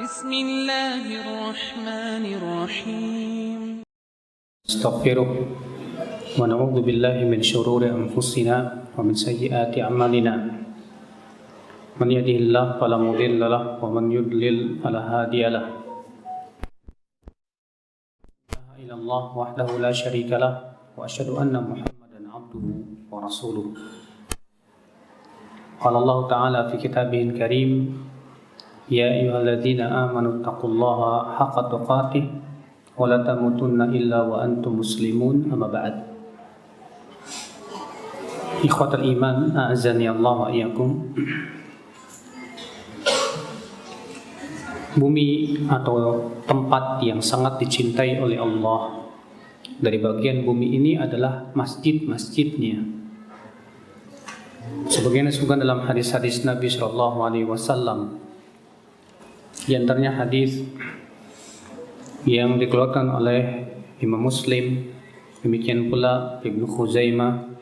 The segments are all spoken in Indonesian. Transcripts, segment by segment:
بسم الله الرحمن الرحيم نستغفره ونعوذ بالله من شرور أنفسنا ومن سيئات أعمالنا من يهده الله فلا مضل له ومن يضلل فلا هادي له لا إله إلا الله وحده لا شريك له وأشهد أن محمدا عبده ورسوله قال الله تعالى في كتابه الكريم يا أيها الذين آمنوا اتقوا الله حق تقاته ولا تموتن إلا وأنتم مسلمون أما بعد Ikhwatal iman, a'azani Allah wa iyyakum. Bumi atau tempat yang sangat dicintai oleh Allah. Dari bagian bumi ini adalah masjid-masjidnya. Sebagaimana disebutkan dalam hadis-hadis Nabi sallallahu alaihi wasallam. Di antaranya hadis yang dikeluarkan oleh Imam Muslim, demikian pula Ibnu Khuzaimah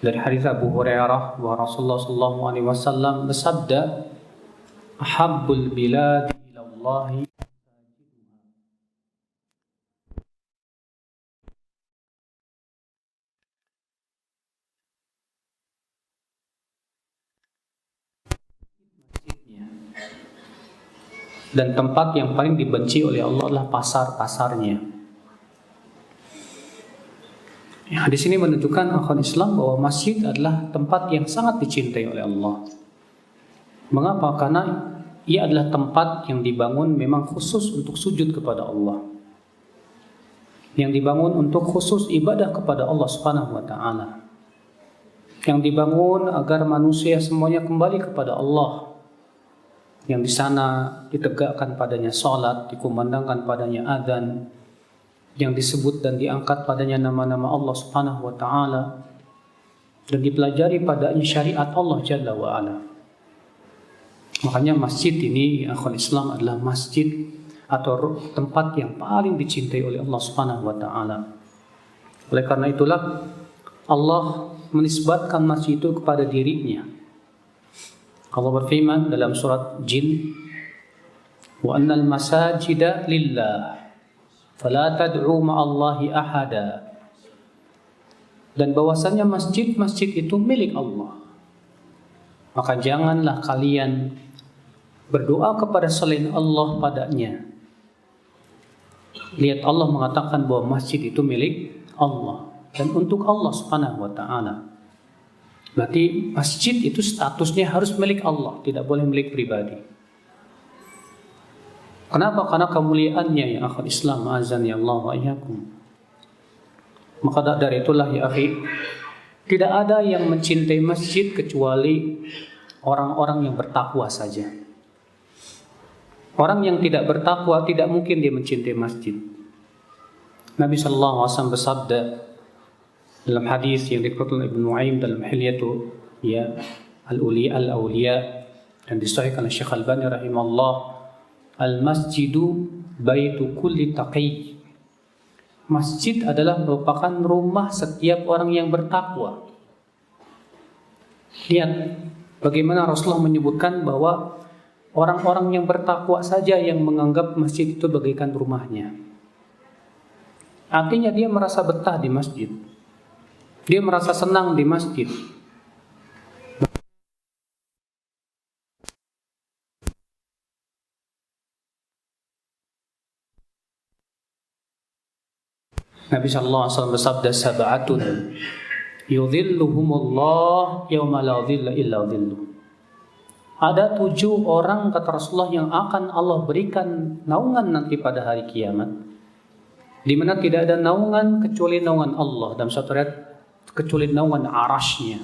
dari hadis Abu Hurairah bahwa Rasulullah sallallahu alaihi wasallam bersabda, "Ahabbul bilad ila Allah dan tempat yang paling dibenci oleh Allah adalah pasar-pasarnya." Hadis ini menunjukkan akhwan Islam bahwa masjid adalah tempat yang sangat dicintai oleh Allah. Mengapa? Karena ia adalah tempat yang dibangun memang khusus untuk sujud kepada Allah. Yang dibangun untuk khusus ibadah kepada Allah Subhanahu wa taala. Yang dibangun agar manusia semuanya kembali kepada Allah. Yang di sana ditegakkan padanya salat, dikumandangkan padanya adzan, yang disebut dan diangkat padanya nama-nama Allah Subhanahu wa taala dan dipelajari padanya syariat Allah Jalla wa ala. Makanya masjid ini akhwat Islam adalah masjid atau tempat yang paling dicintai oleh Allah Subhanahu wa taala. Oleh karena itulah Allah menisbatkan masjid itu kepada dirinya. Allah berfirman dalam surat Jin, "Wa annal masajida lillah fala tad'u ma'allahi ahada." Dan bahwasannya masjid-masjid itu milik Allah. Maka janganlah kalian berdoa kepada selain Allah padanya. Lihat, Allah mengatakan bahwa masjid itu milik Allah dan untuk Allah Subhanahu wa taala. Berarti masjid itu statusnya harus milik Allah, tidak boleh milik pribadi. Kenapa? Karena kemuliaannya ya akhwat Islam, azani Allah wa iyyakum. Maka dari itulah ya akhi, tidak ada yang mencintai masjid kecuali orang-orang yang bertakwa saja. Orang yang tidak bertakwa tidak mungkin dia mencintai masjid. Nabi sallallahu alaihi wasallam bersabda dalam hadis yang dikutip oleh Ibnu Nuaim dalam Hilyatu ya al-Awliya dan disahihkan oleh Syekh Al-Albani rahimahullah, "Al-masjidu baitu kulli taqi." Masjid adalah merupakan rumah setiap orang yang bertakwa. Lihat bagaimana Rasulullah menyebutkan bahwa orang-orang yang bertakwa saja yang menganggap masjid itu bagaikan rumahnya. Artinya dia merasa betah di masjid. Dia merasa senang di masjid. Nabi sallallahu alaihi wasallam bersabda, "Sab'atun yudhilluhumullah yauma la dhilla illa dhilluh." Ada 7 orang kata Rasulullah yang akan Allah berikan naungan nanti pada hari kiamat, di mana tidak ada naungan kecuali naungan Allah, dalam satu ayat kecuali naungan arasy-Nya.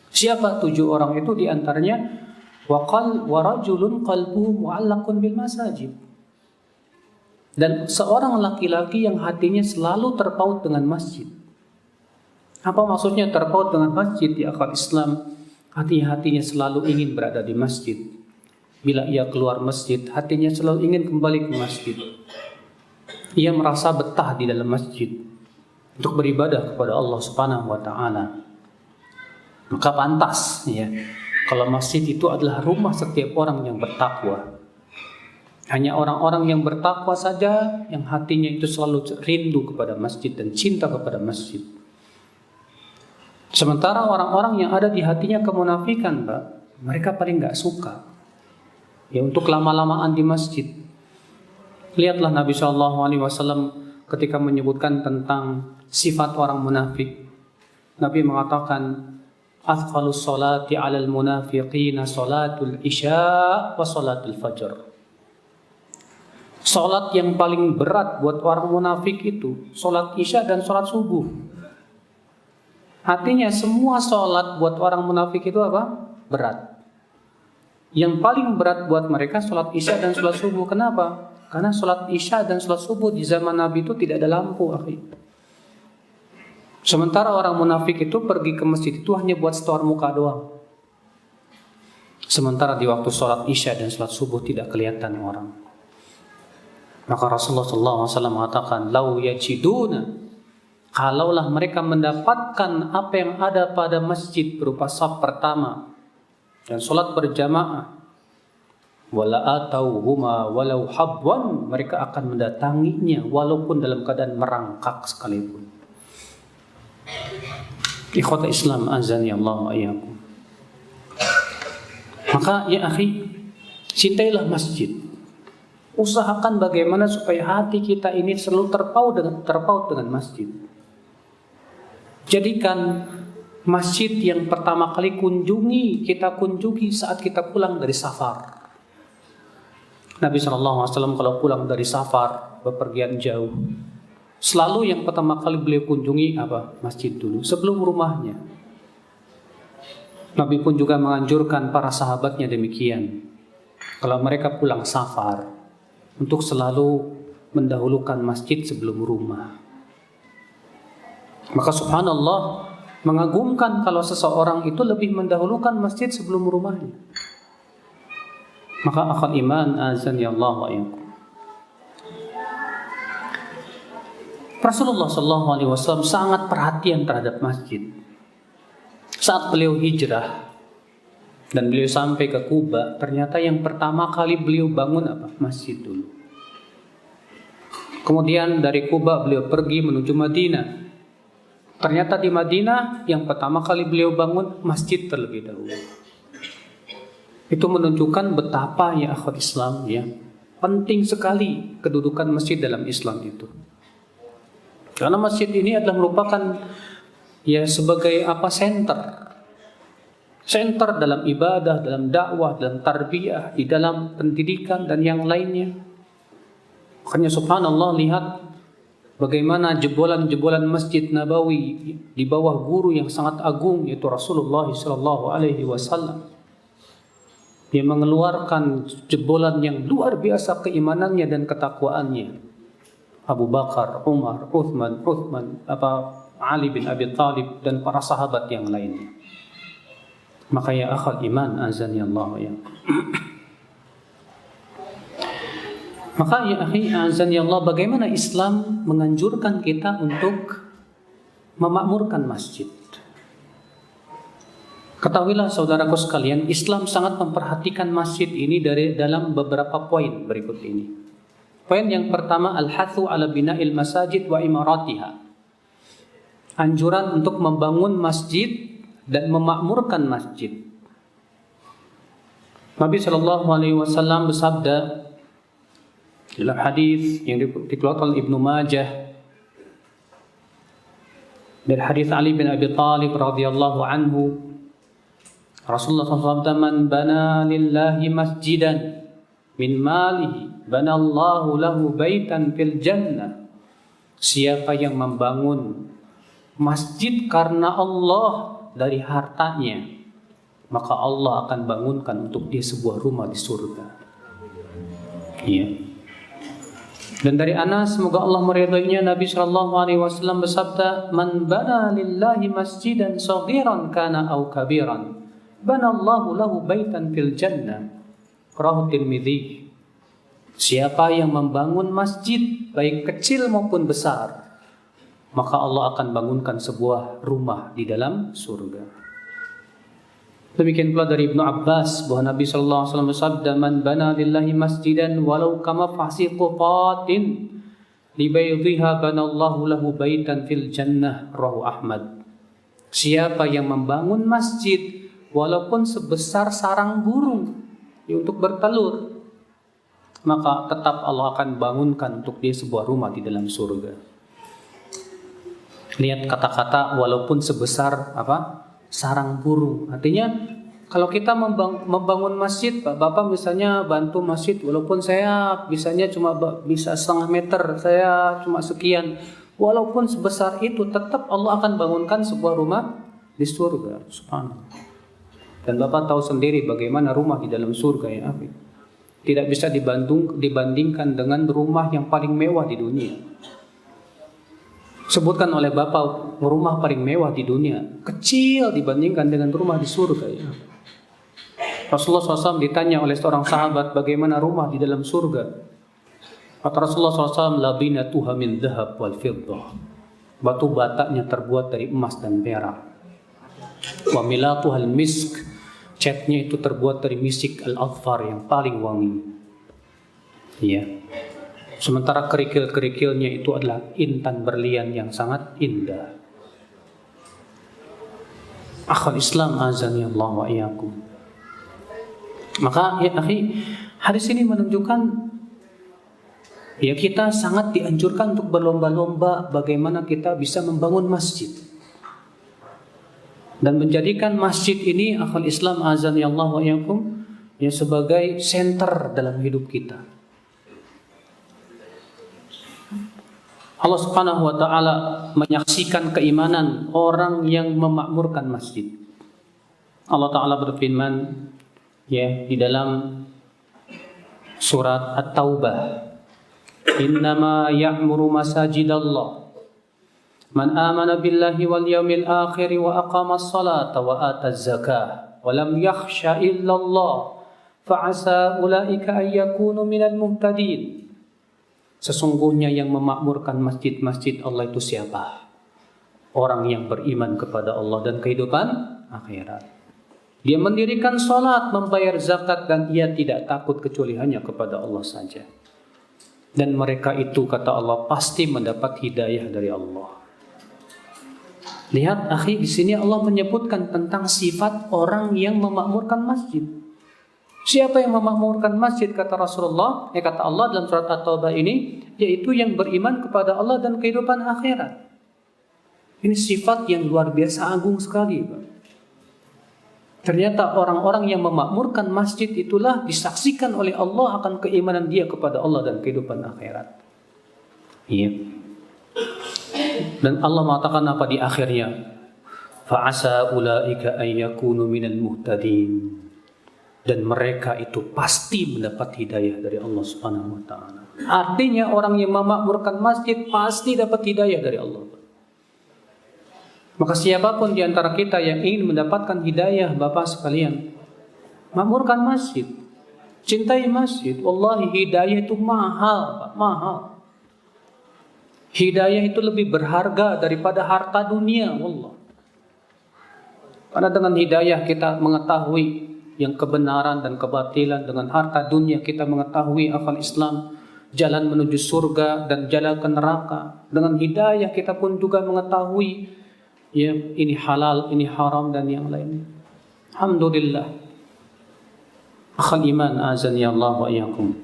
Siapa 7 orang itu? Di antaranya wa rajulun qalbuhu mu'allaqun bil masajid. Dan seorang laki-laki yang hatinya selalu terpaut dengan masjid. Apa maksudnya terpaut dengan masjid ya akhwat Islam? Hatinya selalu ingin berada di masjid. Bila ia keluar masjid, hatinya selalu ingin kembali ke masjid. Ia merasa betah di dalam masjid untuk beribadah kepada Allah Subhanahu wa taala. Maka pantas ya kalau masjid itu adalah rumah setiap orang yang bertakwa. Hanya orang-orang yang bertakwa saja yang hatinya itu selalu rindu kepada masjid dan cinta kepada masjid. Sementara orang-orang yang ada di hatinya kemunafikan, Pak, mereka paling nggak suka ya untuk lama-lamaan di masjid. Lihatlah Nabi SAW ketika menyebutkan tentang sifat orang munafik. Nabi mengatakan, "Athqalus salati 'alal munafiqina salatul isya wa salatul fajr." Salat yang paling berat buat orang munafik itu salat isya dan salat subuh. Artinya semua salat buat orang munafik itu apa? Berat. Yang paling berat buat mereka salat isya dan salat subuh. Kenapa? Karena salat isya dan salat subuh di zaman Nabi itu tidak ada lampu, akhi. Sementara orang munafik itu pergi ke masjid itu hanya buat setor muka doang. Sementara di waktu salat isya dan salat subuh tidak kelihatan orang. Maka Rasulullah SAW mengatakan, "Lau yajiduna," kalaulah mereka mendapatkan apa yang ada pada masjid berupa saf pertama dan salat berjamaah, wala atauhuma walau habwan, mereka akan mendatanginya walaupun dalam keadaan merangkak sekalipun. Ikhwata Islam azani Allah wa iyyakum. Maka ya akhi, cintailah masjid. Usahakan bagaimana supaya hati kita ini selalu terpaut dengan masjid. Jadikan masjid yang pertama kali kita kunjungi saat kita pulang dari safar. Nabi SAW kalau pulang dari safar, bepergian jauh, selalu yang pertama kali beliau kunjungi apa? Masjid dulu, sebelum rumahnya. Nabi pun juga menganjurkan para sahabatnya demikian. Kalau mereka pulang safar, untuk selalu mendahulukan masjid sebelum rumah. Maka subhanallah, mengagumkan kalau seseorang itu lebih mendahulukan masjid sebelum rumahnya. Maka akhal iman azan ya Allah wa iyyakum. Rasulullah SAW sangat perhatian terhadap masjid. Saat beliau hijrah dan beliau sampai ke Kuba, ternyata yang pertama kali beliau bangun apa? Masjid dulu. Kemudian dari Kuba beliau pergi menuju Madinah. Ternyata di Madinah yang pertama kali beliau bangun masjid terlebih dahulu. Itu menunjukkan betapa ya akhwat Islam ya, penting sekali kedudukan masjid dalam Islam itu. Karena masjid ini adalah merupakan ya sebagai apa? Center dalam ibadah, dalam dakwah, dalam tarbiyah, di dalam pendidikan dan yang lainnya. Makanya subhanallah, lihat bagaimana jebolan-jebolan Masjid Nabawi di bawah guru yang sangat agung yaitu Rasulullah SAW. Dia mengeluarkan jebolan yang luar biasa keimanannya dan ketakwaannya. Abu Bakar, Umar, Uthman, Ali bin Abi Thalib dan para sahabat yang lainnya. Maka ya akhal iman azani Allah ya. Maka ya akhi azani Allah, bagaimana Islam menganjurkan kita untuk memakmurkan masjid. Ketahuilah saudaraku sekalian, Islam sangat memperhatikan masjid ini dalam beberapa poin berikut ini. Poin yang pertama, al-hathu ala bina'il masajid wa imaratiha. Anjuran untuk membangun masjid dan memakmurkan masjid. Nabi SAW bersabda dalam hadis yang dikeluarkan oleh Ibnu Majah dari hadis Ali bin Abi Thalib radhiyallahu anhu, Rasulullah SAW bersabda, "Man bana lillahi masjidan min malihi, banallahu lahu baitan fil jannah." Siapa yang membangun masjid karena Allah dari hartanya, maka Allah akan bangunkan untuk dia sebuah rumah di surga. Iya. Dan dari Anas, semoga Allah meridainya, Nabi SAW bersabda, "Man bana lillahi masjidan saghiran kana aw kabiran, banallahu lahu baitan fil jannah." Rawahu Tirmidzi. Siapa yang membangun masjid baik kecil maupun besar, maka Allah akan bangunkan sebuah rumah di dalam surga. Demikian pula dari Ibnu Abbas bahwa Nabi sallallahu alaihi wasallam bersabda, "Man bana lillahi masjidan walau kama fasiqatin li baydhiha banallahu lahu baitan fil jannah." Rawahu Ahmad. Siapa yang membangun masjid walaupun sebesar sarang burung untuk bertelur, maka tetap Allah akan bangunkan untuk dia sebuah rumah di dalam surga. Lihat kata-kata walaupun sebesar sarang burung. Artinya kalau kita membangun masjid, Bapak misalnya bantu masjid, walaupun saya bisanya cuma bisa setengah meter, saya cuma sekian, walaupun sebesar itu tetap Allah akan bangunkan sebuah rumah di surga. Subhanallah. Dan Bapak tahu sendiri bagaimana rumah di dalam surga yang api. Tidak bisa dibandingkan dengan rumah yang paling mewah di dunia. Sebutkan oleh Bapak rumah paling mewah di dunia, kecil dibandingkan dengan rumah di surga ya. Rasulullah SAW ditanya oleh seorang sahabat bagaimana rumah di dalam surga. Kata Rasulullah SAW, labinatuha min dhahab wal fiddah. Batu batanya terbuat dari emas dan perak. Wa milatuhal misk. Catnya itu terbuat dari misik al-adfar yang paling wangi. Ya. Sementara kerikil-kerikilnya itu adalah intan berlian yang sangat indah. Akhul Islam azani Allah wa iyyakum. Maka ya akhi, hadis ini menunjukkan ya kita sangat dianjurkan untuk berlomba-lomba bagaimana kita bisa membangun masjid. Dan menjadikan masjid ini akhul Islam azani Allah wa iyyakum ya sebagai center dalam hidup kita. Allah Subhanahu wa taala menyaksikan keimanan orang yang memakmurkan masjid. Allah taala berfirman ya di dalam surat At-Taubah, "Innama ya'muru masajidallah man amana billahi wal yawmil akhir wa aqamas salata wa ataz zakah wa lam yakhsha illa Allah fa'asa ulaika ay yakunu minal muhtadin." Sesungguhnya yang memakmurkan masjid-masjid Allah itu siapa? Orang yang beriman kepada Allah dan kehidupan akhirat. Dia mendirikan salat, membayar zakat, dan ia tidak takut kecuali hanya kepada Allah saja. Dan mereka itu kata Allah pasti mendapat hidayah dari Allah. Lihat akhi, di sini Allah menyebutkan tentang sifat orang yang memakmurkan masjid. Siapa yang memakmurkan masjid kata Rasulullah, kata Allah dalam surat At-Taubah ini, yaitu yang beriman kepada Allah dan kehidupan akhirat. Ini sifat yang luar biasa agung sekali, Pak. Ternyata orang-orang yang memakmurkan masjid itulah disaksikan oleh Allah akan keimanan dia kepada Allah dan kehidupan akhirat. Iya. Dan Allah mengatakan apa di akhirnya? Fa'asa ulaika ay yakunu minal muhtadin. Dan mereka itu pasti mendapat hidayah dari Allah Subhanahu wa taala. Artinya orang yang memakmurkan masjid pasti dapat hidayah dari Allah. Maka siapapun di antara kita yang ingin mendapatkan hidayah, Bapak sekalian, makmurkan masjid. Cintai masjid. Wallahi hidayah itu mahal, Pak, mahal. Hidayah itu lebih berharga daripada harta dunia, wallah. Karena dengan hidayah kita mengetahui yang kebenaran dan kebatilan, dengan harta dunia kita mengetahui akal Islam, jalan menuju surga dan jalan ke neraka. Dengan hidayah kita pun juga mengetahui ya ini halal, ini haram dan yang lainnya. Alhamdulillah. Akhal iman azani Allah wa iyyakum.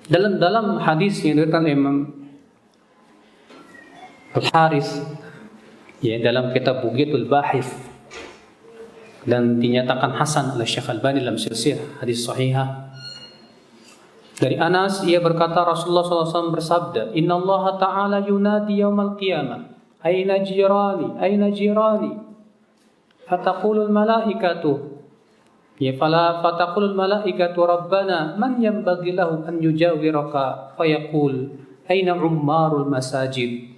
Dalam hadis yang diriwayatkan Imam Al-Harith ya dalam kitab Bughitul Bahith dan dinyatakan hasan oleh Syekh Albani dalam silsilah hadis sahihah. Dari Anas ia berkata Rasulullah SAW bersabda, "Inna Allah Ta'ala yunadi yaumal qiyamah, aina jirani, aina jirani." Fataqulul malaikatu ya fataqulul malaikatu rabbana man yanbaghi lahu an yujawiraka fayaqul aina ummarul masajid.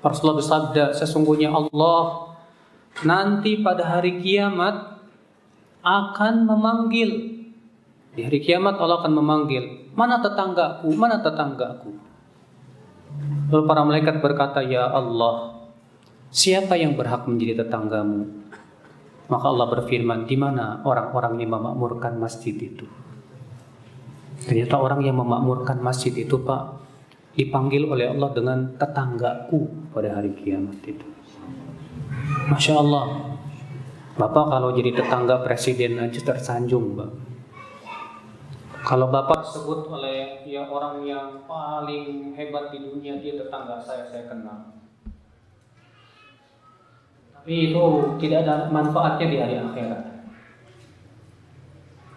Rasulullah bersabda, sesungguhnya Allah nanti pada hari kiamat akan memanggil. Di hari kiamat Allah akan memanggil, mana tetanggaku, mana tetanggaku. Lalu para malaikat berkata, ya Allah, siapa yang berhak menjadi tetanggamu? Maka Allah berfirman, di mana orang-orang yang memakmurkan masjid itu? Ternyata orang yang memakmurkan masjid itu, Pak, dipanggil oleh Allah dengan tetanggaku pada hari kiamat itu. Masya Allah. Bapak kalau jadi tetangga presiden aja tersanjung, Pak. Kalau Bapak sebut oleh orang yang paling hebat di dunia, dia tetangga saya kenal. Tapi itu tidak ada manfaatnya di hari akhirat.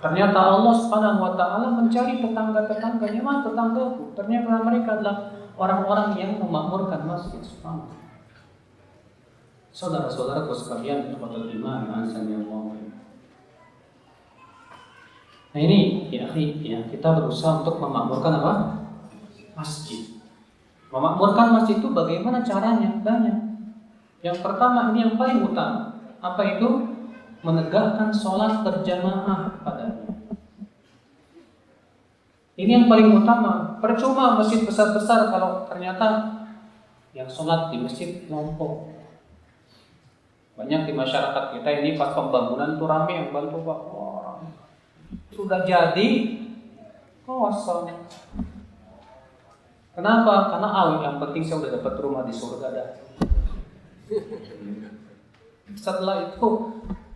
Ternyata Allah Subhanahu wa taala mencari tetangga-tetangganya, mana tetanggaku? Ternyata mereka adalah orang-orang yang memakmurkan masjid. Subhanallah. Saudara-saudaraku sekalian, ikhwatul iman, azani Allah. Nah ini ya kita berusaha untuk memakmurkan apa? Masjid. Memakmurkan masjid itu bagaimana caranya? Banyak. Yang pertama, ini yang paling utama. Apa itu? Menegakkan sholat berjamaah padanya. Ini yang paling utama. Percuma masjid besar-besar kalau ternyata yang sholat di masjid kelompok. Banyak di masyarakat kita ini pas pembangunan tuh rame yang bantu, Pak. Orang sudah jadi kosong. Kenapa? Karena yang penting saya udah dapat rumah di surga dah. Setelah itu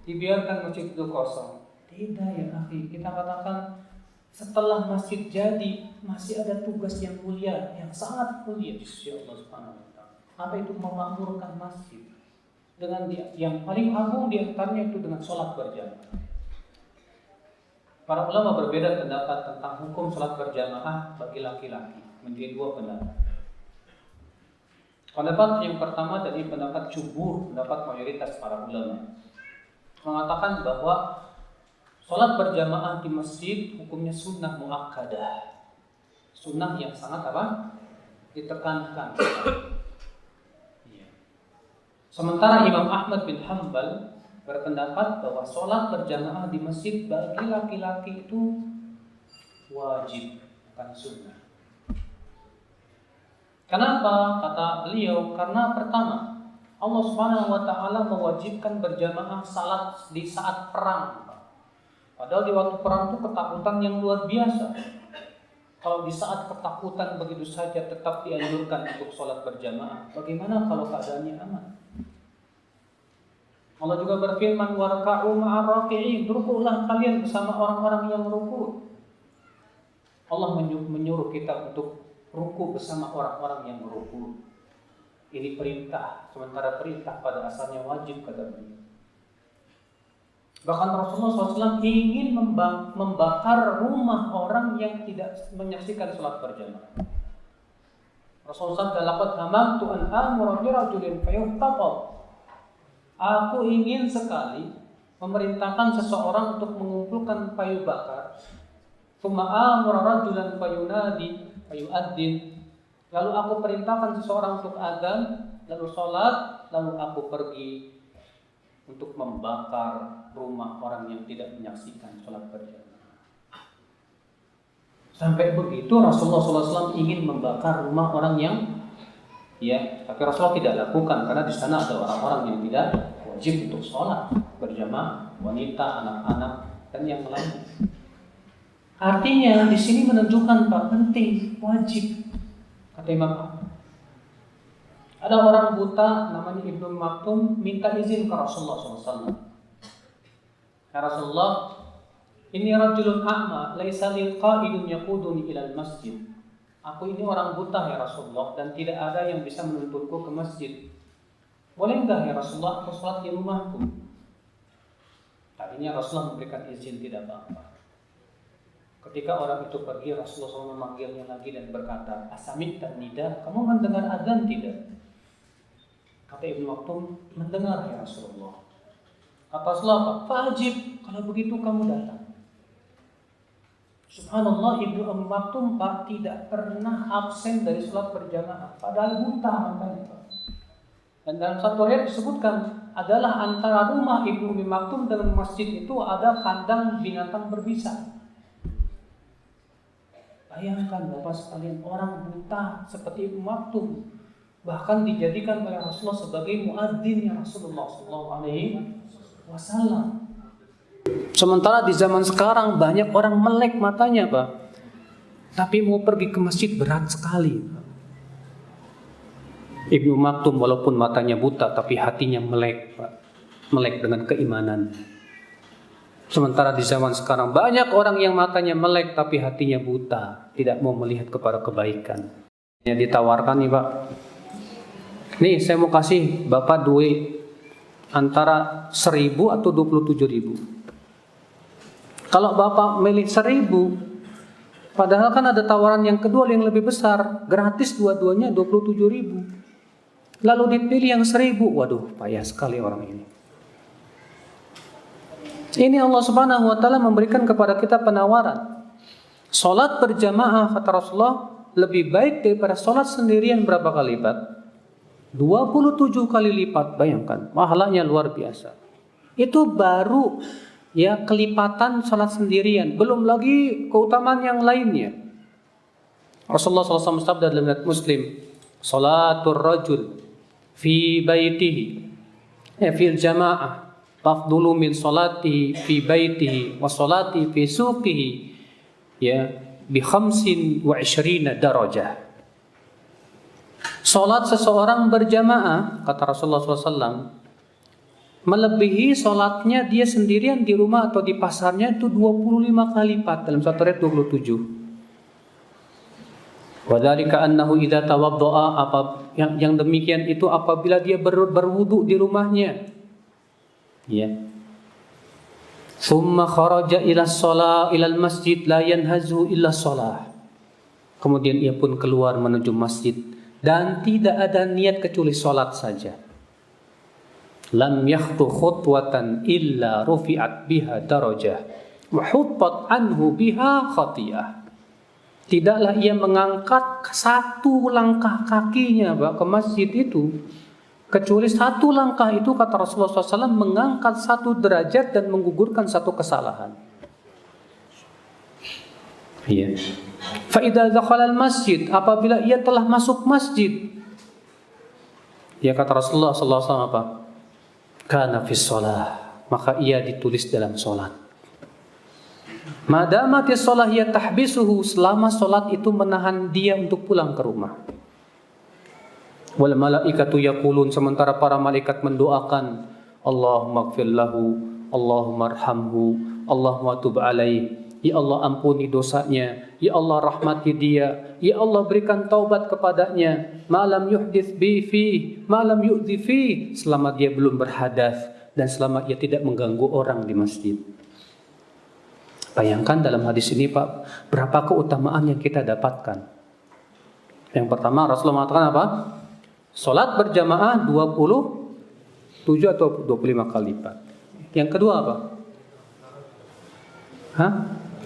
dibiarkan masjid itu kosong. Tidak ya akhi, kita katakan setelah masjid jadi masih ada tugas yang mulia, yang sangat mulia di sisi Allah Subhanahu wa taala. Apa itu? Memakmurkan masjid. Dengan yang paling agung di antaranya itu dengan sholat berjamaah. Para ulama berbeda pendapat tentang hukum sholat berjamaah bagi laki-laki menjadi dua pendapat. Pendapat yang pertama dari pendapat jumhur, pendapat mayoritas para ulama, mengatakan bahwa sholat berjamaah di masjid hukumnya sunnah muakkadah, sunnah yang sangat apa? Ditekankan. Sementara Imam Ahmad bin Hanbal berpendapat bahwa sholat berjamaah di masjid bagi laki-laki itu wajib, bukan sunnah. Kenapa? Kata beliau, karena pertama, Allah Subhanahu wa taala mewajibkan berjamaah salat di saat perang. Padahal di waktu perang itu ketakutan yang luar biasa. Kalau di saat ketakutan begitu saja tetap dianjurkan untuk sholat berjamaah, bagaimana kalau keadaannya aman? Allah juga berfirman, warka'u ma'ar raki'in, rukuklah kalian bersama orang-orang yang rukuk. Allah menyuruh kita untuk rukuk bersama orang-orang yang rukuk. Ini perintah, sementara perintah pada asalnya wajib, kata beliau. Bahkan Rasulullah SAW ingin membakar rumah orang yang tidak menyaksikan sholat berjamaah. Rasulullah SAW hamantu an amura birajulin fayuhtaqab. Aku ingin sekali memerintahkan seseorang untuk mengumpulkan kayu bakar. Tsumma amura rajulan fayunadi fayu'addin. Lalu aku perintahkan seseorang untuk azan, lalu sholat, lalu aku pergi untuk membakar rumah orang yang tidak menyaksikan sholat berjamaah. Sampai begitu Rasulullah SAW ingin membakar rumah orang yang tapi Rasulullah tidak lakukan karena di sana ada orang-orang yang tidak wajib untuk sholat berjamaah, wanita, anak-anak dan yang lain. Artinya di sini menunjukkan Pak, penting, wajib. Kata Imam Ahmad. Ada orang buta namanya Ibnu Maktum minta izin ke Rasulullah SAW. Ya Rasulullah, ini rajulun a'ma, laisa li qa'idun yaquduni ilal masjid. Aku ini orang buta ya Rasulullah dan tidak ada yang bisa menuntunku ke masjid. Boleh enggak ya Rasulullah aku sholat di rumahku? Tadinya Rasulullah memberikan izin, tidak apa-apa. Ketika orang itu pergi, Rasulullah SAW memanggilnya lagi dan berkata, Asamit dan nida, kamu mendengar azan tidak? Kata Ibnu Maktum, mendengar ya Rasulullah. Kata Rasulullah, wajib, kalau begitu kamu datang. Subhanallah, Ibnu Maktum Pak tidak pernah absen dari sholat berjamaah, padahal buta matanya Pak. Dan dalam satu ayat disebutkan adalah antara rumah Ibnu Maktum dengan masjid itu ada kandang binatang berbisa. Bayangkan Bapak sekalian, orang buta seperti Ibnu Maktum bahkan dijadikan oleh Rasulullah sebagai muadzin ya Rasulullah SAW. wassalam. Sementara di zaman sekarang banyak orang melek matanya, Pak. Tapi mau pergi ke masjid berat sekali. Ibnu Maktum walaupun matanya buta tapi hatinya melek, Pak. Melek dengan keimanan. Sementara di zaman sekarang banyak orang yang matanya melek tapi hatinya buta, tidak mau melihat kepada kebaikan. Yang ditawarkan nih, Pak. Nih saya mau kasih Bapak duit antara 1.000 atau 27.000. Kalau Bapak milih 1.000, padahal kan ada tawaran yang kedua yang lebih besar, gratis dua-duanya 27.000. Lalu dipilih yang 1.000, waduh payah sekali orang ini. Ini Allah Subhanahu wa taala memberikan kepada kita penawaran. Salat berjamaah kata Rasulullah lebih baik daripada salat sendirian berapa kali lipat? 27 kali lipat, bayangkan. Pahalanya luar biasa. Itu baru ya kelipatan salat sendirian, belum lagi keutamaan yang lainnya. Rasulullah SAW bersabda dalam riwayat Muslim, salatul rajul fi baitihi fil jamaah afdulu min salati fi baitihi wa salati fi suqihi ya bi 25 darajah. Salat seseorang berjamaah kata Rasulullah SAW melebihi salatnya dia sendirian di rumah atau di pasarnya itu 25 kali lipat, dalam satu riwayat 27. Wa dzalika annahu idza tawaddaa, yang demikian itu apabila dia berwudu di rumahnya. Ya. Thumma kharaja ila masjid la yanhazu illa shalah. Kemudian ia pun keluar menuju masjid dan tidak ada niat kecuali salat saja. Lam yakhtu khutwatan illa rufi'at biha darajah wa huttat anhu biha khatiyah. Tidaklah ia mengangkat satu langkah kakinya, Pak, ke masjid itu, kecuali satu langkah itu kata Rasulullah SAW mengangkat satu derajat dan menggugurkan satu kesalahan. Iya. Fa idza dakhala al-masjid, apabila ia telah masuk masjid, ya kata Rasulullah SAW apa? Kana fi shalah, maka ia ditulis dalam salat. Madamati shalah ya tahbisuhu, selama salat itu menahan dia untuk pulang ke rumah. Wal malaikatu yaqulun, sementara para malaikat mendoakan, Allahumma ighfir lahu, Allahumma arhamhu, Allahumma tub alaihi. Ya Allah ampuni dosanya, ya Allah rahmati dia, ya Allah berikan taubat kepadanya, malam yuhdits bi fi, malam yu'dzi fi, selama dia belum berhadas dan selama ia tidak mengganggu orang di masjid. Bayangkan dalam hadis ini, Pak, berapa keutamaan yang kita dapatkan. Yang pertama Rasulullah mengatakan apa? Salat berjamaah 27 atau 25 kali lipat. Yang kedua apa?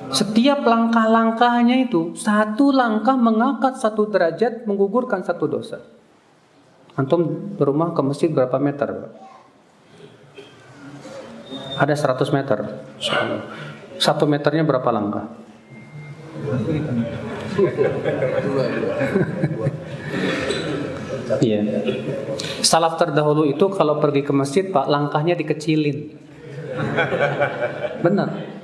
Setiap langkah-langkahnya itu, satu langkah mengangkat satu derajat, menggugurkan satu dosa. Antum berumah ke masjid berapa meter? Ada 100 meter. 1 meternya berapa langkah? Iya. Salaf terdahulu itu kalau pergi ke masjid, Pak, langkahnya dikecilin. Benar.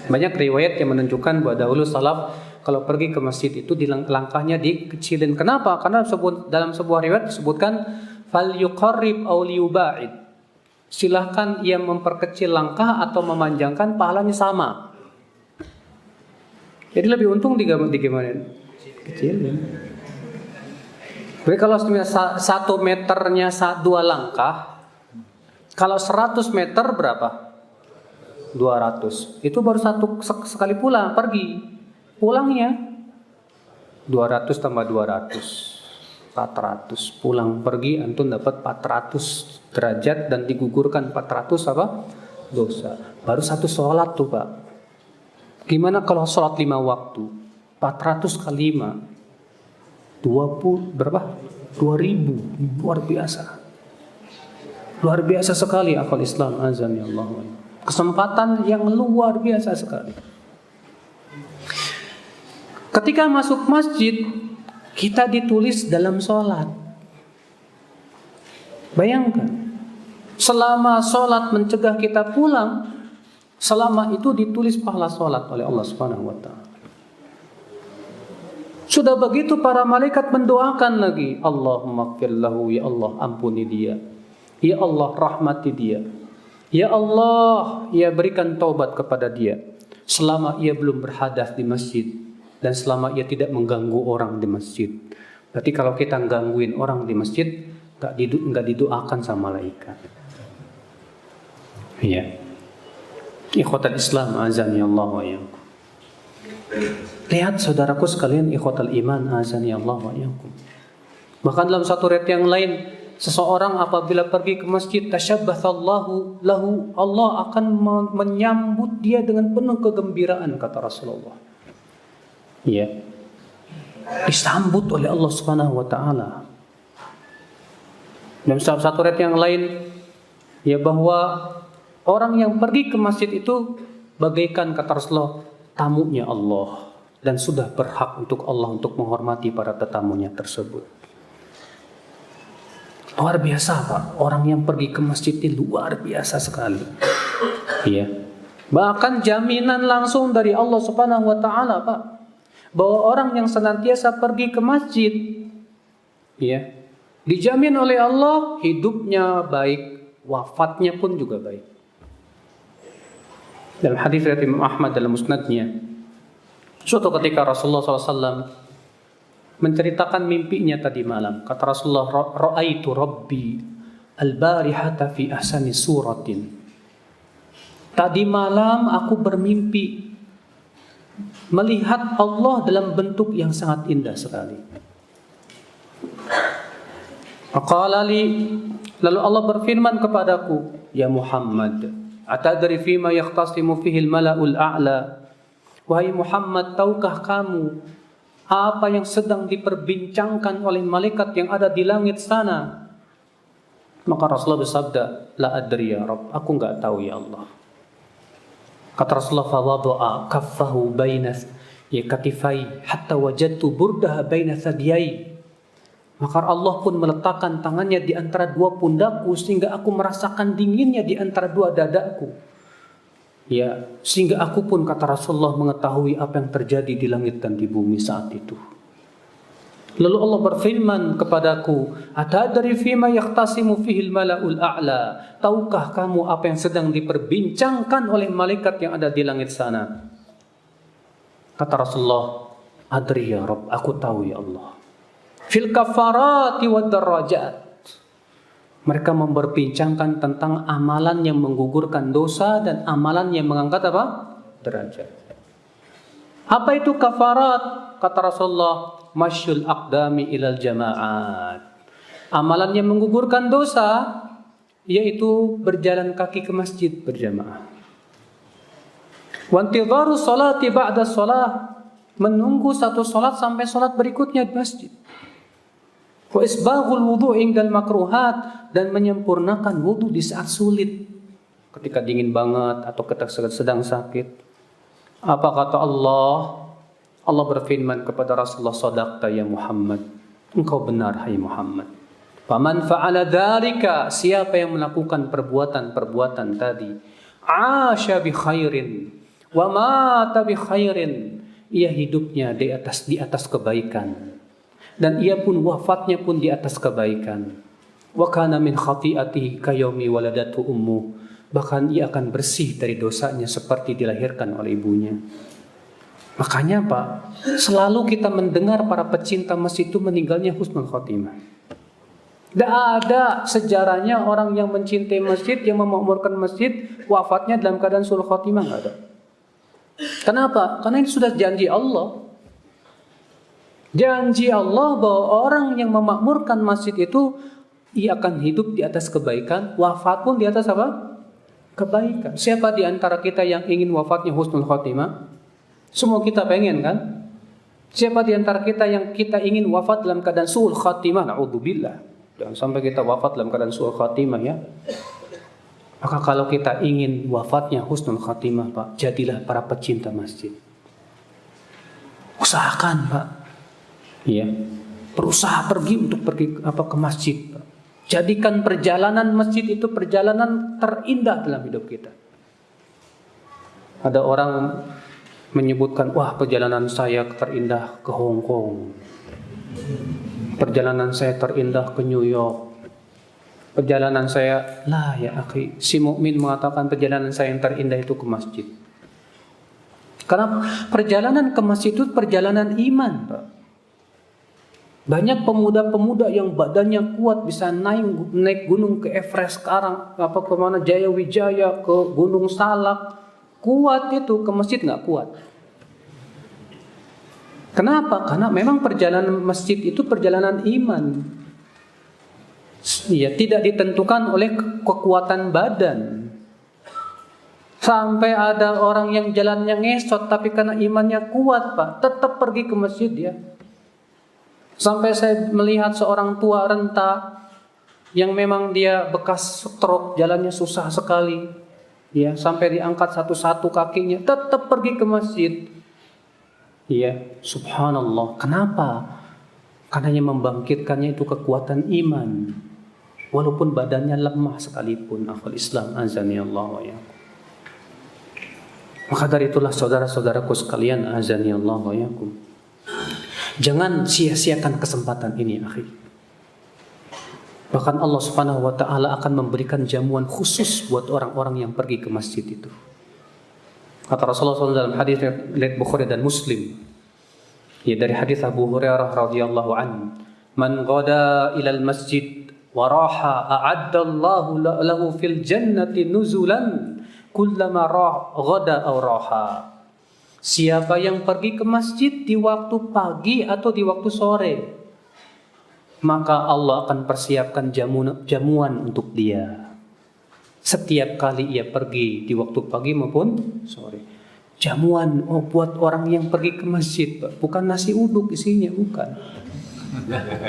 Banyak riwayat yang menunjukkan bahwa dahulu salaf kalau pergi ke masjid itu langkahnya dikecilin. Kenapa? Karena dalam sebuah riwayat disebutkan fal yuqarrib aw liyuba'id. Silahkan ia memperkecil langkah atau memanjangkan, pahalanya sama. Jadi lebih untung gimana? Kecilin. Jadi kalau 1 meternya 2 langkah, kalau 100 meter berapa? 200. Itu baru sekali pulang, pergi. Pulangnya 200 tambah 200, 400. Pulang pergi antum dapat 400 derajat dan digugurkan 400 apa? Dosa. Baru satu sholat tuh, Pak. Gimana kalau sholat 5 waktu? 400 kali 5 20 berapa? 2000. Luar biasa. Luar biasa sekali akal Islam, azan ya Allah. Kesempatan yang luar biasa sekali. Ketika masuk masjid, kita ditulis dalam sholat. Bayangkan, Selama sholat mencegah kita pulang, selama itu ditulis pahala sholat oleh Allah Subhanahu wa Ta'ala. Sudah begitu para malaikat mendoakan lagi, Allahumma ighfir lahu, ya Allah ampuni dia, ya Allah rahmati dia, ya Allah ya berikan taubat kepada dia selama ia belum berhadas di masjid dan selama ia tidak mengganggu orang di masjid. Berarti kalau kita gangguin orang di masjid, nggak didoakan sama malaikat. Iya. Ikhwatal Islam azani Allah wa iyyakum. Lihat saudaraku sekalian, ikhwatal iman azani Allah wa iyyakum. Bahkan dalam satu riwayat yang lain, seseorang apabila pergi ke masjid, tashabbathallahu lahu, Allah akan menyambut dia dengan penuh kegembiraan, kata Rasulullah. Iya. Disambut oleh Allah Subhanahu wa Ta'ala. Dan satu riwayat yang lain, ya, bahwa orang yang pergi ke masjid itu bagaikan, kata Rasulullah, tamunya Allah, dan sudah berhak untuk Allah untuk menghormati para tetamunya tersebut. Luar biasa, Pak. Orang yang pergi ke masjid itu luar biasa sekali. Iya. Bahkan jaminan langsung dari Allah Subhanahu wa Ta'ala, Pak, bahwa orang yang senantiasa pergi ke masjid, ya, dijamin oleh Allah hidupnya baik, wafatnya pun juga baik. Dalam hadis riwayat Imam Ahmad dalam musnadnya, suatu ketika Rasulullah SAW menceritakan mimpinya tadi malam. Kata Rasulullah, ra'aitu Rabbi al-barihata fi ahsani suratin. Tadi malam aku bermimpi melihat Allah dalam bentuk yang sangat indah sekali. Qala li, lalu Allah berfirman kepadaku, ya Muhammad, atadri fima yakhtasimu fihi al-mala'ul a'la. Wahai Muhammad, tahukah kamu apa yang sedang diperbincangkan oleh malaikat yang ada di langit sana? Maka Rasulullah bersabda, la adri ya Rabb, aku enggak tahu ya Allah. Kata Rasulullah, fa wada'a kaffahu baina katifai hatta wajadtu burdaha baina sadiyai. Maka Allah pun meletakkan tangannya di antara dua pundakku sehingga aku merasakan dinginnya di antara dua dadaku. Ya, sehingga aku pun, kata Rasulullah, mengetahui apa yang terjadi di langit dan di bumi saat itu. Lalu Allah berfirman kepadaku, atadri fima yakhtasimu fihil mala'ul a'la. Tahukah kamu apa yang sedang diperbincangkan oleh malaikat yang ada di langit sana? Kata Rasulullah, adri ya Rabb, aku tahu ya Allah. Fil kafarati wad darajat. Mereka memperbincangkan tentang amalan yang menggugurkan dosa dan amalan yang mengangkat apa? Derajat. Apa itu kafarat? Kata Rasulullah, masyul aqdami ilal jama'at. Amalan yang menggugurkan dosa yaitu berjalan kaki ke masjid berjamaah. Wa intidharu sholati ba'da sholah, menunggu satu sholat sampai sholat berikutnya di masjid. Wa isbaghul wudu' indal makruhat, dan menyempurnakan wudu di saat sulit, ketika dingin banget atau ketika sedang sakit. Apa kata Allah? Allah berfirman kepada Rasulullah, sadaqta ya Muhammad, engkau benar hai Muhammad. Faman fa'ala dzalika, siapa yang melakukan perbuatan-perbuatan tadi, asya bi khairin wa mata bi khairin, ia hidupnya di atas kebaikan dan ia pun wafatnya pun di atas kebaikan. Wa kana min khati'atihi kayaumi waladatu ummu, bahkan ia akan bersih dari dosanya seperti dilahirkan oleh ibunya. Makanya Pak, selalu kita mendengar para pecinta masjid itu meninggalnya husnul khotimah. Tidak ada sejarahnya orang yang mencintai masjid, yang memakmurkan masjid, wafatnya dalam keadaan sul khotimah, nggak ada. Kenapa? Karena ini sudah janji Allah. Janji Allah bahwa orang yang memakmurkan masjid itu ia akan hidup di atas kebaikan, wafat pun di atas apa? Kebaikan. Siapa di antara kita yang ingin wafatnya husnul khotimah? Semua kita pengen kan? Siapa di antara kita yang kita ingin wafat dalam keadaan su'ul khatimah? Na'udzubillah. Jangan sampai kita wafat dalam keadaan su'ul khatimah ya. Maka kalau kita ingin wafatnya husnul khatimah Pak, jadilah para pecinta masjid. Usahakan Pak. Iya. Berusaha pergi ke masjid Pak. Jadikan perjalanan masjid itu perjalanan terindah dalam hidup kita. Ada orang menyebutkan, wah perjalanan saya terindah ke Hong Kong. Perjalanan saya terindah ke New York. Perjalanan saya, lah ya akhi, si mukmin mengatakan perjalanan saya yang terindah itu ke masjid. Karena perjalanan ke masjid itu perjalanan iman, Pak. Banyak pemuda-pemuda yang badannya kuat bisa naik gunung ke Everest sekarang, kemana Jaya Wijaya, ke Gunung Salak, kuat itu, ke masjid nggak kuat. Kenapa? Karena memang perjalanan masjid itu perjalanan iman. Ya, tidak ditentukan oleh kekuatan badan. Sampai ada orang yang jalannya ngesot tapi karena imannya kuat, Pak, tetap pergi ke masjid ya. Sampai saya melihat seorang tua renta yang memang dia bekas stroke, jalannya susah sekali. Ya, sampai diangkat satu-satu kakinya, tetap pergi ke masjid. Ya, subhanallah. Kenapa? Karena yang membangkitkannya itu kekuatan iman. Walaupun badannya lemah sekalipun. Akhul Islam azani Allah wa yakum. Maka dari itulah saudara-saudaraku sekalian azani Allah wa yakum, jangan sia-siakan kesempatan ini, akhi. Bahkan Allah Subhanahu wa taala akan memberikan jamuan khusus buat orang-orang yang pergi ke masjid itu. Kata Rasulullah SAW dalam hadis riwayat Bukhari dan Muslim, ya, dari hadis Abu Hurairah radhiyallahu an, "Man ghada ila al-masjid wa raha a'adda Allahu lahu fil jannati nuzulan kullama ghada aw raha." Siapa yang pergi ke masjid di waktu pagi atau di waktu sore, maka Allah akan persiapkan jamuan untuk dia. Setiap kali ia pergi di waktu pagi maupun sore. Jamuan buat orang yang pergi ke masjid, Pak. Bukan nasi uduk isinya, bukan.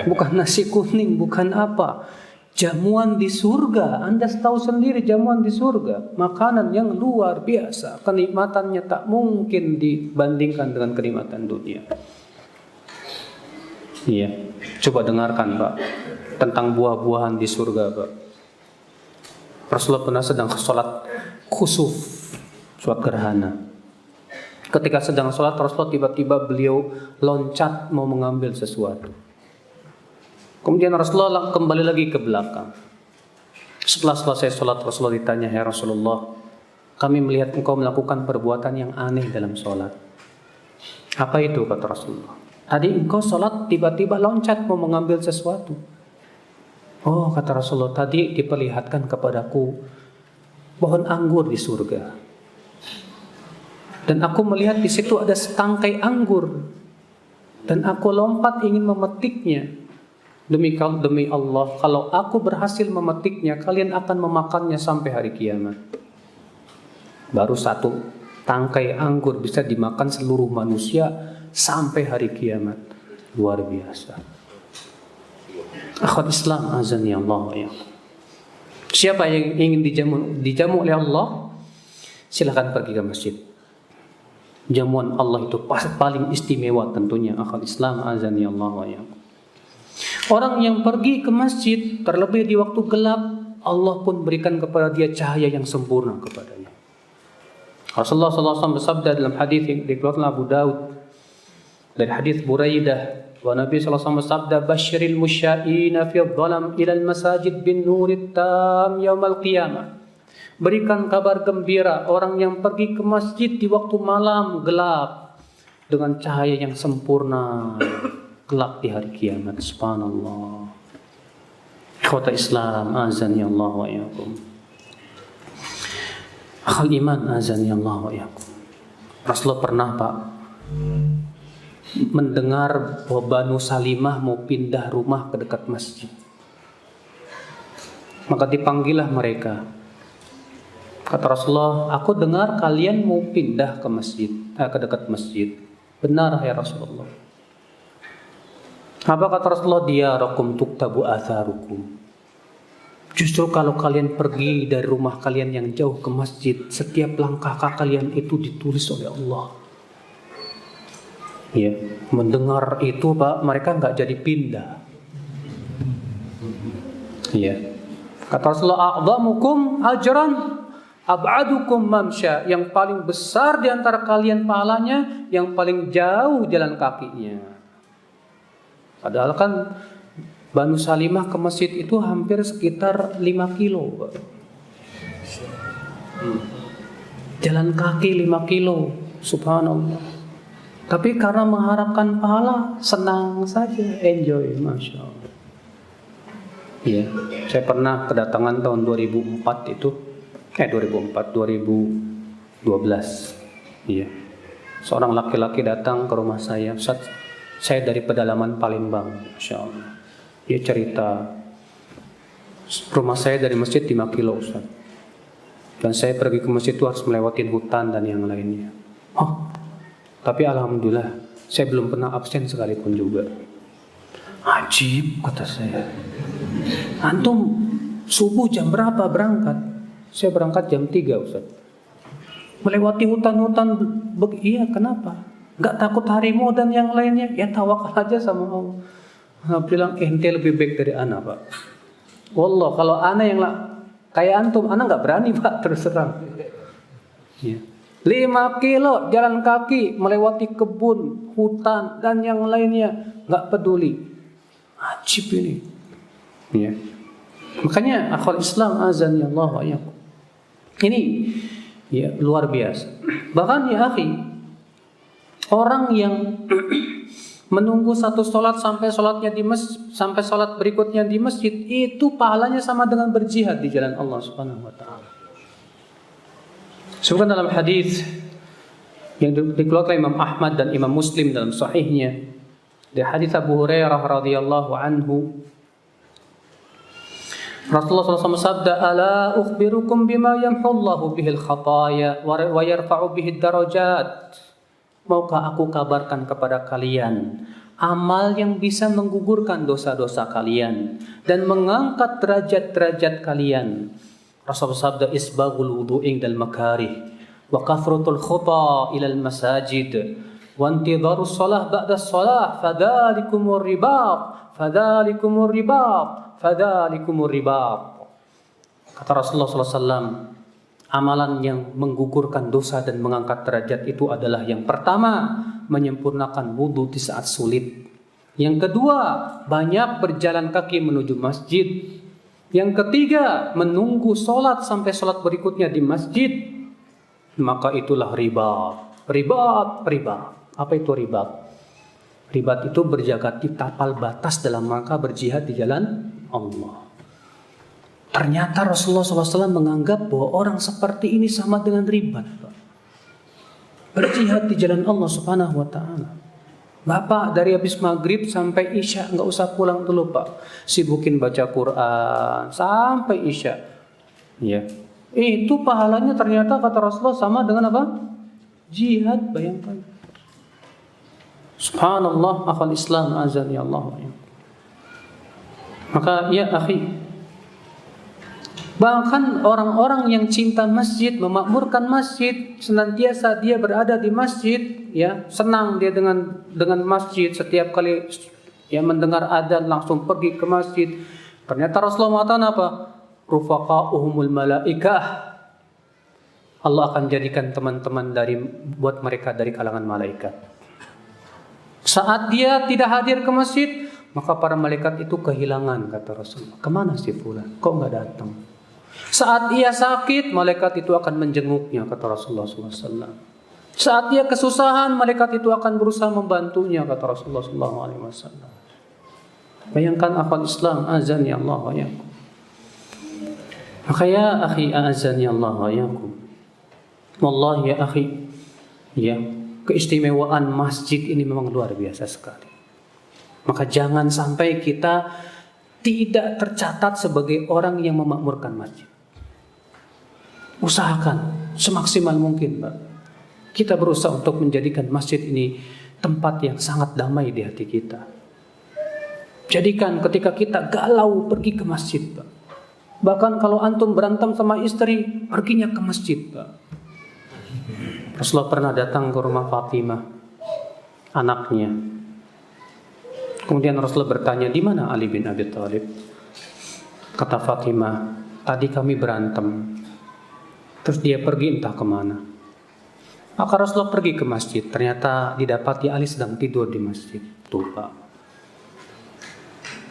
Bukan nasi kuning, bukan apa. Jamuan di surga. Anda tahu sendiri jamuan di surga. Makanan yang luar biasa. Kenikmatannya tak mungkin dibandingkan dengan kenikmatan dunia. Iya. Coba dengarkan, Pak, tentang buah-buahan di surga, Pak. Rasulullah pernah sedang sholat khusuf, sholat gerhana. Ketika sedang sholat, Rasulullah tiba-tiba beliau loncat mau mengambil sesuatu. Kemudian Rasulullah kembali lagi ke belakang. Setelah selesai sholat, Rasulullah ditanya, "Ya Rasulullah, kami melihat engkau melakukan perbuatan yang aneh dalam sholat." "Apa itu?" kata Rasulullah. "Tadi engkau sholat tiba-tiba loncat mau mengambil sesuatu." "Oh," kata Rasulullah, "tadi diperlihatkan kepadaku pohon anggur di surga. Dan aku melihat di situ ada setangkai anggur. Dan aku lompat ingin memetiknya. Demi Allah, kalau aku berhasil memetiknya, kalian akan memakannya sampai hari kiamat." Baru satu tangkai anggur bisa dimakan seluruh manusia sampai hari kiamat. Luar biasa. Akhwat Islam azani Allah ya. Siapa yang ingin dijamu oleh Allah, silakan pergi ke masjid. Jamuan Allah itu paling istimewa tentunya, akhwat Islam azani Allah ya. Orang yang pergi ke masjid terlebih di waktu gelap, Allah pun berikan kepada dia cahaya yang sempurna kepadanya. Rasulullah SAW bersabda dalam hadis yang dikeluarkan Abu Daud dari hadis Buraidah, wa Nabi SAW bersabda, "Basyiril musya'ina fi dhalam ila al-masajid bin nurit tam yaumal qiyamah." Berikan kabar gembira orang yang pergi ke masjid di waktu malam gelap dengan cahaya yang sempurna kelak di hari kiamat. Subhanallah. Ikhwata Islam azani Allah wa iyyakum. Akhul iman azani Allah wa iyyakum. Rasulullah pernah, Pak, mendengar bahwa Banu Salimah mau pindah rumah ke dekat masjid. Maka dipanggillah mereka. Kata Rasulullah, "Aku dengar kalian mau pindah ke masjid, ke dekat masjid." "Benar ya Rasulullah." Apa kata Rasulullah? "Diyarakum tuktabu atharukum." Justru kalau kalian pergi dari rumah kalian yang jauh ke masjid, setiap langkah kalian itu ditulis oleh Allah. Ya, mendengar itu, Pak, mereka nggak jadi pindah. Iya. Kata Rasulullah, a'dhamukum ajran ab'adukum mamsya. Yang paling besar di antara kalian pahalanya, yang paling jauh jalan kakinya. Padahal kan Banu Salimah ke masjid itu hampir sekitar 5 kilo. Jalan kaki 5 kilo, subhanallah. Tapi karena mengharapkan pahala, senang saja, enjoy, Masya Allah. Ya, saya pernah kedatangan tahun 2004 itu, 2012. Iya. Seorang laki-laki datang ke rumah saya, Ustaz, saya dari pedalaman Palembang, Masya Allah. Dia cerita, rumah saya dari masjid 5 kilo, Ustaz. Dan saya pergi ke masjid itu harus melewati hutan dan yang lainnya. Oh, tapi alhamdulillah saya belum pernah absen sekalipun juga. Ajib, kata saya. Antum subuh jam berapa berangkat? Saya berangkat jam 3, Ustaz. Melewati hutan-hutan, iya kenapa? Gak takut harimau dan yang lainnya? Ya tawakal aja sama Allah. Nah, bilang ente lebih baik dari ana, Pak. Wallah, kalau ana yang kayak antum, ana gak berani, Pak, terus terang. Ya. 5 kilo jalan kaki, melewati kebun, hutan, dan yang lainnya. Gak peduli. Ajib ini. Ya. Makanya akhwal Islam azan ya Allah wa iyyakum. Ini ya luar biasa. Bahkan ya akhi, orang yang menunggu satu sholat sampai sholatnya di sampai sholat berikutnya di masjid, itu pahalanya sama dengan berjihad di jalan Allah Subhanahu wa taala. Sebutkan dalam hadis yang dikeluarkan Imam Ahmad dan Imam Muslim dalam sahihnya, dari hadis Abu Hurairah radhiyallahu anhu, Rasulullah SAW sabda, "Ala ukhbirukum bima yamhullahu bihil khataya wa yarfa'u bihid darajat." Maukah aku kabarkan kepada kalian amal yang bisa menggugurkan dosa-dosa kalian dan mengangkat derajat-derajat kalian. Rasulullah sabda, "Isbaghul wudu'i dal makarih wa kathratul khuta ilal masajid wa intidharus shalah ba'da shalah fadzalikumur ribat fadzalikumur ribat fadzalikumur ribat." Kata Rasulullah SAW, amalan yang menggugurkan dosa dan mengangkat derajat itu adalah yang pertama, menyempurnakan wudhu di saat sulit. Yang kedua, banyak berjalan kaki menuju masjid. Yang ketiga, menunggu sholat sampai sholat berikutnya di masjid. Maka itulah ribat. Ribat. Apa itu ribat? Ribat itu berjaga di tapal batas dalam rangka berjihad di jalan Allah. Ternyata Rasulullah SAW menganggap bahwa orang seperti ini sama dengan ribat, Pak. Berjihad di jalan Allah Subhanahu wa taala. Bapak dari habis maghrib sampai isya nggak usah pulang dulu, Pak. Sibukin baca Quran sampai isya. Ya. Itu pahalanya ternyata kata Rasulullah sama dengan apa? Jihad, bayangkan. Subhanallah, akhwal Islam azan ya Allah. Maka ya akhi, bahkan orang-orang yang cinta masjid, memakmurkan masjid, senantiasa dia berada di masjid, ya, senang dia dengan masjid, setiap kali ya mendengar adzan langsung pergi ke masjid. Ternyata Rasulullah mengatakan apa? Rufaqa'uhumul malaikah. Allah akan jadikan teman-teman buat mereka dari kalangan malaikat. Saat dia tidak hadir ke masjid, maka para malaikat itu kehilangan, kata Rasulullah. Kemana si fulan? Kok nggak datang? Saat ia sakit, malaikat itu akan menjenguknya, kata Rasulullah SAW. Saat dia kesusahan, malaikat itu akan berusaha membantunya, kata Rasulullah SAW. Bayangkan akhwat Islam, azan ya Allah wa yakum. Maka ya akhi, azan ya Allah wa yakum. Wallahi ya akhi, ya, keistimewaan masjid ini memang luar biasa sekali. Maka jangan sampai kita tidak tercatat sebagai orang yang memakmurkan masjid. Usahakan semaksimal mungkin, Pak. Kita berusaha untuk menjadikan masjid ini tempat yang sangat damai di hati kita. Jadikan ketika kita galau pergi ke masjid, Pak. Bahkan kalau antum berantem sama istri, perginya ke masjid, Pak. Rasulullah pernah datang ke rumah Fatimah, anaknya. Kemudian Rasulullah bertanya, di mana Ali bin Abi Thalib? Kata Fatimah, tadi kami berantem. Terus dia pergi entah kemana. Maka Rasulullah pergi ke masjid. Ternyata didapati Ali sedang tidur di masjid. Tuh Pak.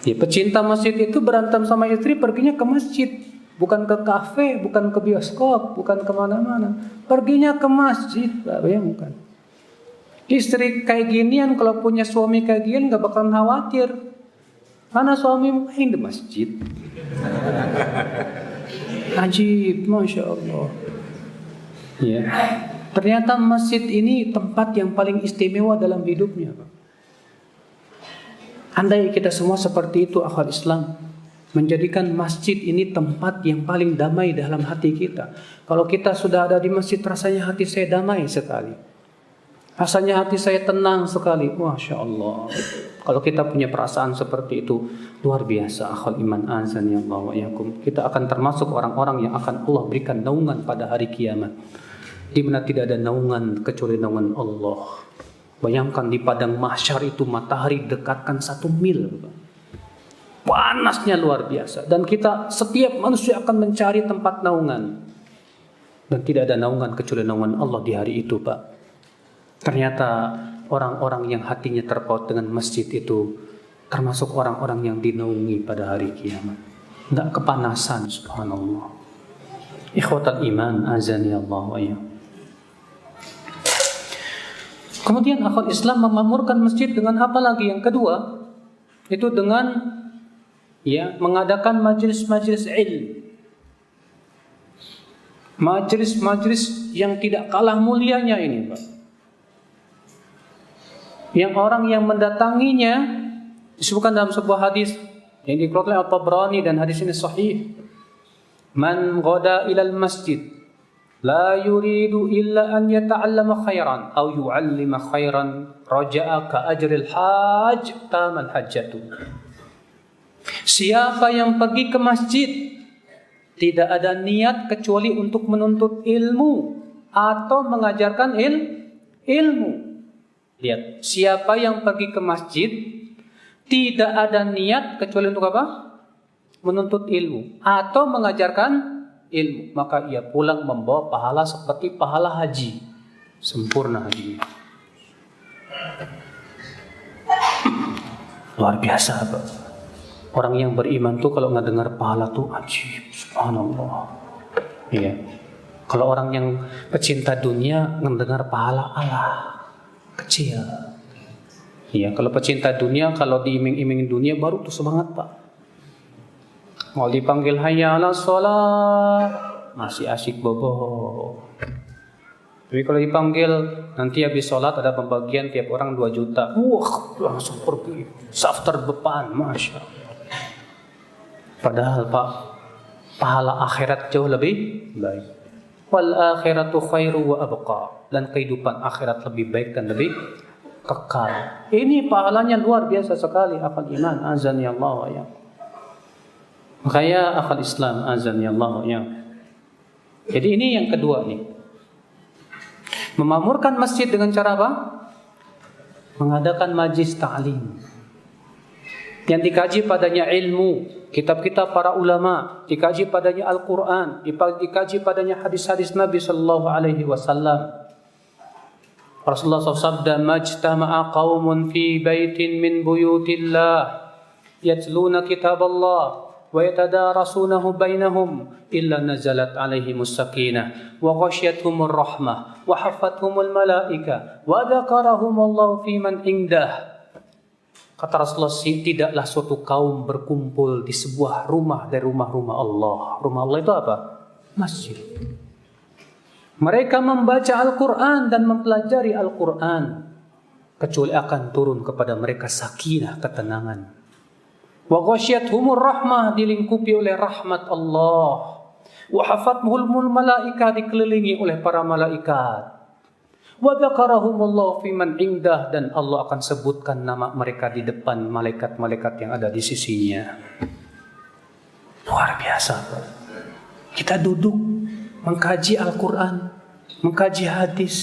Ya, pecinta masjid itu berantem sama istri perginya ke masjid. Bukan ke kafe, bukan ke bioskop, bukan kemana-mana. Perginya ke masjid. Pak, bayangkan. Istri kayak ginian kalau punya suami kayak gini gak bakalan khawatir. Karena suami main di masjid. Ajib, Masya Allah. Ya. Ternyata masjid ini tempat yang paling istimewa dalam hidupnya. Andai kita semua seperti itu, akhwat Islam, menjadikan masjid ini tempat yang paling damai dalam hati kita. Kalau kita sudah ada di masjid, rasanya hati saya damai sekali. Rasanya hati saya tenang sekali. Masya Allah. Kalau kita punya perasaan seperti itu, luar biasa. Akhwal iman azan ya Allah wa yakum. Kita akan termasuk orang-orang yang akan Allah berikan naungan pada hari kiamat, di mana tidak ada naungan kecuali naungan Allah. Bayangkan di padang mahsyar itu matahari dekatkan 1 mil. Panasnya luar biasa. Dan kita, setiap manusia akan mencari tempat naungan. Dan tidak ada naungan kecuali naungan Allah di hari itu, Pak. Ternyata orang-orang yang hatinya terpaut dengan masjid itu termasuk orang-orang yang dinaungi pada hari kiamat. Tidak kepanasan, subhanallah. Ikhwatal iman, azani Allah wa ya. Kemudian akhwat Islam memakmurkan masjid dengan apa lagi? Yang kedua, itu dengan mengadakan majelis-majelis ilmu. Majelis-majelis yang tidak kalah mulianya ini, Pak. Yang orang yang mendatanginya disebutkan dalam sebuah hadis yang dikeluarkan oleh At-Tabrani dan hadis ini sahih. Man ghada ilal masjid la yuridu illa an yata'allama khairan aw yu'allima khairan raja'a ka ajril hajj tamal hajjatu. Siapa yang pergi ke masjid tidak ada niat kecuali untuk menuntut ilmu atau mengajarkan ilmu. Lihat, siapa yang pergi ke masjid tidak ada niat kecuali untuk apa? Menuntut ilmu atau mengajarkan ilmu, maka ia pulang membawa pahala seperti pahala haji, sempurna hajinya. Luar biasa, Pak. Orang yang beriman tuh kalau nggak dengar pahala tuh ajib, subhanallah. Iya. Kalau orang yang pecinta dunia ngedengar pahala, Allah kecil. Iya, kalau pecinta dunia, kalau diiming-iming dunia baru tuh semangat, Pak. Mau dipanggil hayya 'alas shalah masih asyik bobo. Tapi kalau dipanggil nanti habis sholat ada pembagian tiap orang 2 juta. Wah, langsung pergi. Saf terdepan, Masya Allah. Padahal Pak, pahala akhirat jauh lebih baik. Wal akhiratu khairu wa abqa. Dan kehidupan akhirat lebih baik dan lebih kekal. Ini pahalanya luar biasa sekali, akhal iman azan ya Allah wa ya. Makanya akhal Islam azan ya Allah wa ya. Jadi ini yang kedua nih. Memakmurkan masjid dengan cara apa? Mengadakan majlis ta'lim. Yang dikaji padanya ilmu, kitab-kitab para ulama, dikaji padanya Al-Quran, dikaji padanya hadis-hadis Nabi Sallallahu Alaihi Wasallam. Rasulullah SAW majtama'a qawmun fi baitin min buyutillah yatluna kitab Allah wa yatadarasunahu bainahum illa nazalat alaihimus sakinah wa ghasyiyatuhumur rahmah wa haffathumul malaika wa dzakarahumullahu fi man indah. Kata Rasulullah, tidaklah suatu kaum berkumpul di sebuah rumah dari rumah-rumah Allah. Rumah Allah itu apa? Masjid. Mereka membaca Al-Quran dan mempelajari Al-Quran, kecuali akan turun kepada mereka sakinah, ketenangan. Wa ghasyiyatuhumur rahmah, dilingkupi oleh rahmat Allah. Wa hafathumul malaika, dikelilingi oleh para malaikat. Wa dzakarahumullahu fi man indah, dan Allah akan sebutkan nama mereka di depan malaikat-malaikat yang ada di sisinya. Luar biasa. Kita duduk mengkaji Al-Quran, mengkaji hadis.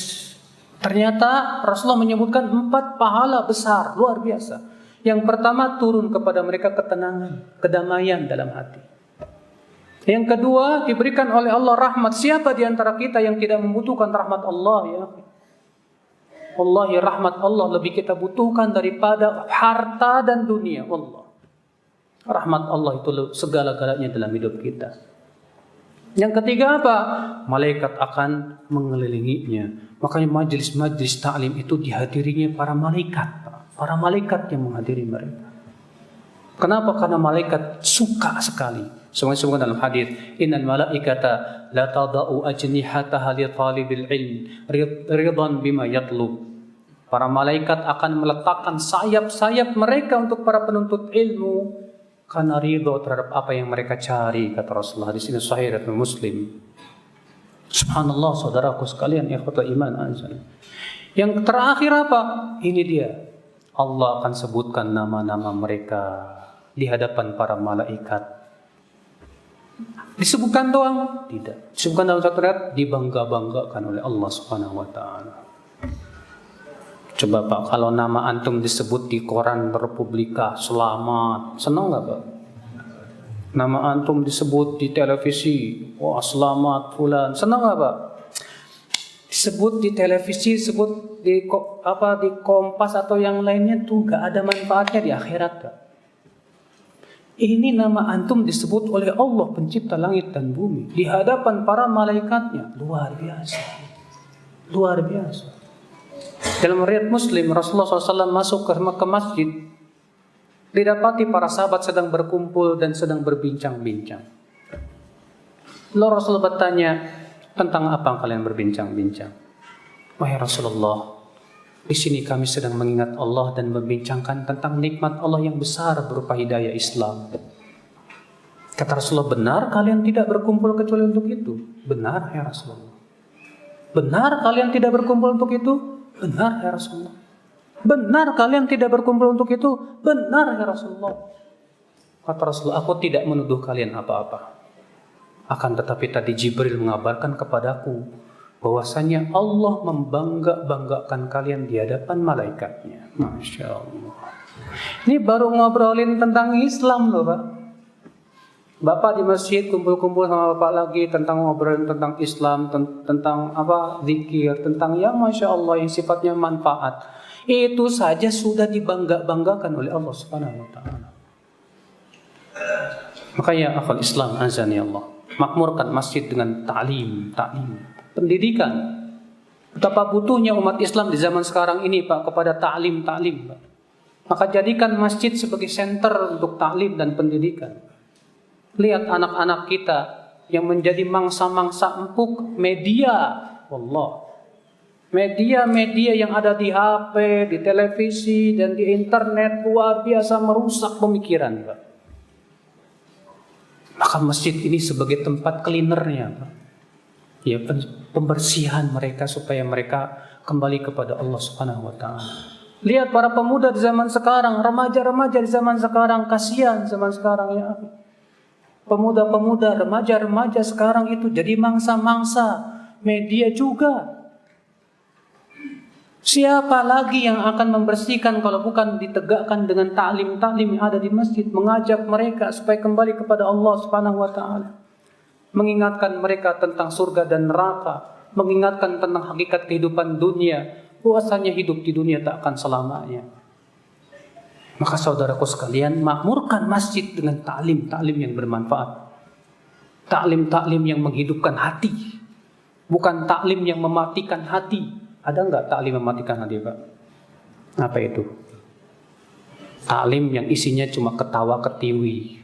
Ternyata Rasulullah menyebutkan 4 pahala besar, luar biasa. Yang pertama, turun kepada mereka ketenangan, kedamaian dalam hati. Yang kedua, diberikan oleh Allah rahmat. Siapa di antara kita yang tidak membutuhkan rahmat Allah ya? Wallahi rahmat Allah lebih kita butuhkan daripada harta dan dunia. Allah. Rahmat Allah itu segala-galanya dalam hidup kita. Yang ketiga apa? Malaikat akan mengelilinginya. Makanya majlis-majlis ta'lim itu dihadirinya para malaikat. Para malaikat yang menghadiri mereka. Kenapa? Karena malaikat suka sekali. Semuanya disebutkan dalam hadis, innal malaikata la tada'u ajnihataha li talibil ilm ridan bima yatlub. Para malaikat akan meletakkan sayap-sayap mereka untuk para penuntut ilmu karena ridho terhadap apa yang mereka cari, kata Rasulullah. Di sini sahih riwayat Muslim. Subhanallah, saudaraku sekalian, ikhwatul iman azan. Yang terakhir apa? Ini dia. Allah akan sebutkan nama-nama mereka di hadapan para malaikat. Disebutkan doang? Tidak. Disebutkan dalam satu ayat, dibangga-banggakan oleh Allah Subhanahu wa taala. Coba Pak, kalau nama antum disebut di koran Republika, selamat. Senang enggak, Pak? Nama antum disebut di televisi, wah selamat fulan. Senang enggak, Pak? Disebut di televisi, disebut di Kompas atau yang lainnya tuh enggak ada manfaatnya di akhirat, Pak. Ini nama antum disebut oleh Allah pencipta langit dan bumi di hadapan para malaikatnya. Luar biasa. Luar biasa. Dalam riwayat Muslim, Rasulullah SAW masuk ke masjid, didapati para sahabat sedang berkumpul dan sedang berbincang-bincang. Lalu Rasulullah bertanya, tentang apa kalian berbincang-bincang? Wahai Rasulullah, di sini kami sedang mengingat Allah dan membincangkan tentang nikmat Allah yang besar berupa hidayah Islam. Kata Rasulullah, benar kalian tidak berkumpul kecuali untuk itu? Benar ya Rasulullah. Benar kalian tidak berkumpul untuk itu? Benar ya Rasulullah. Benar kalian tidak berkumpul untuk itu? Benar ya Rasulullah. Kata Rasulullah, aku tidak menuduh kalian apa-apa. Akan tetapi tadi Jibril mengabarkan kepadaku bahwasanya Allah membangga-banggakan kalian di hadapan malaikatnya. Masya Allah. Ini baru ngobrolin tentang Islam loh, Pak. Bapak di masjid kumpul-kumpul sama Bapak lagi tentang ngobrolin tentang Islam, tentang zikir, tentang yang Masya Allah yang sifatnya manfaat. Itu saja sudah dibangga-banggakan oleh Allah Subhanahu wa taala. Makanya akal Islam azani Allah, makmurkan masjid dengan ta'lim, pendidikan. Betapa butuhnya umat Islam di zaman sekarang ini, Pak, kepada ta'lim, Pak. Maka jadikan masjid sebagai center untuk ta'lim dan pendidikan. Lihat anak-anak kita yang menjadi mangsa-mangsa empuk media. Wallah. Media-media yang ada di HP, di televisi, dan di internet luar biasa merusak pemikiran, Pak. Maka masjid ini sebagai tempat cleanernya, Pak. Ya, pembersihan mereka supaya mereka kembali kepada Allah Subhanahu wa taala. Lihat para pemuda di zaman sekarang, remaja-remaja di zaman sekarang, kasihan zaman sekarang ya. Pemuda-pemuda, remaja-remaja sekarang itu jadi mangsa-mangsa media juga. Siapa lagi yang akan membersihkan kalau bukan ditegakkan dengan ta'lim-ta'lim yang ada di masjid, mengajak mereka supaya kembali kepada Allah Subhanahu wa taala. Mengingatkan mereka tentang surga dan neraka, mengingatkan tentang hakikat kehidupan dunia, bahwasanya hidup di dunia tak akan selamanya. Maka saudaraku sekalian, makmurkan masjid dengan ta'lim yang bermanfaat. Ta'lim yang menghidupkan hati, bukan ta'lim yang mematikan hati. Ada enggak ta'lim mematikan hati, Pak? Apa itu? Ta'lim yang isinya cuma ketawa ketiwi.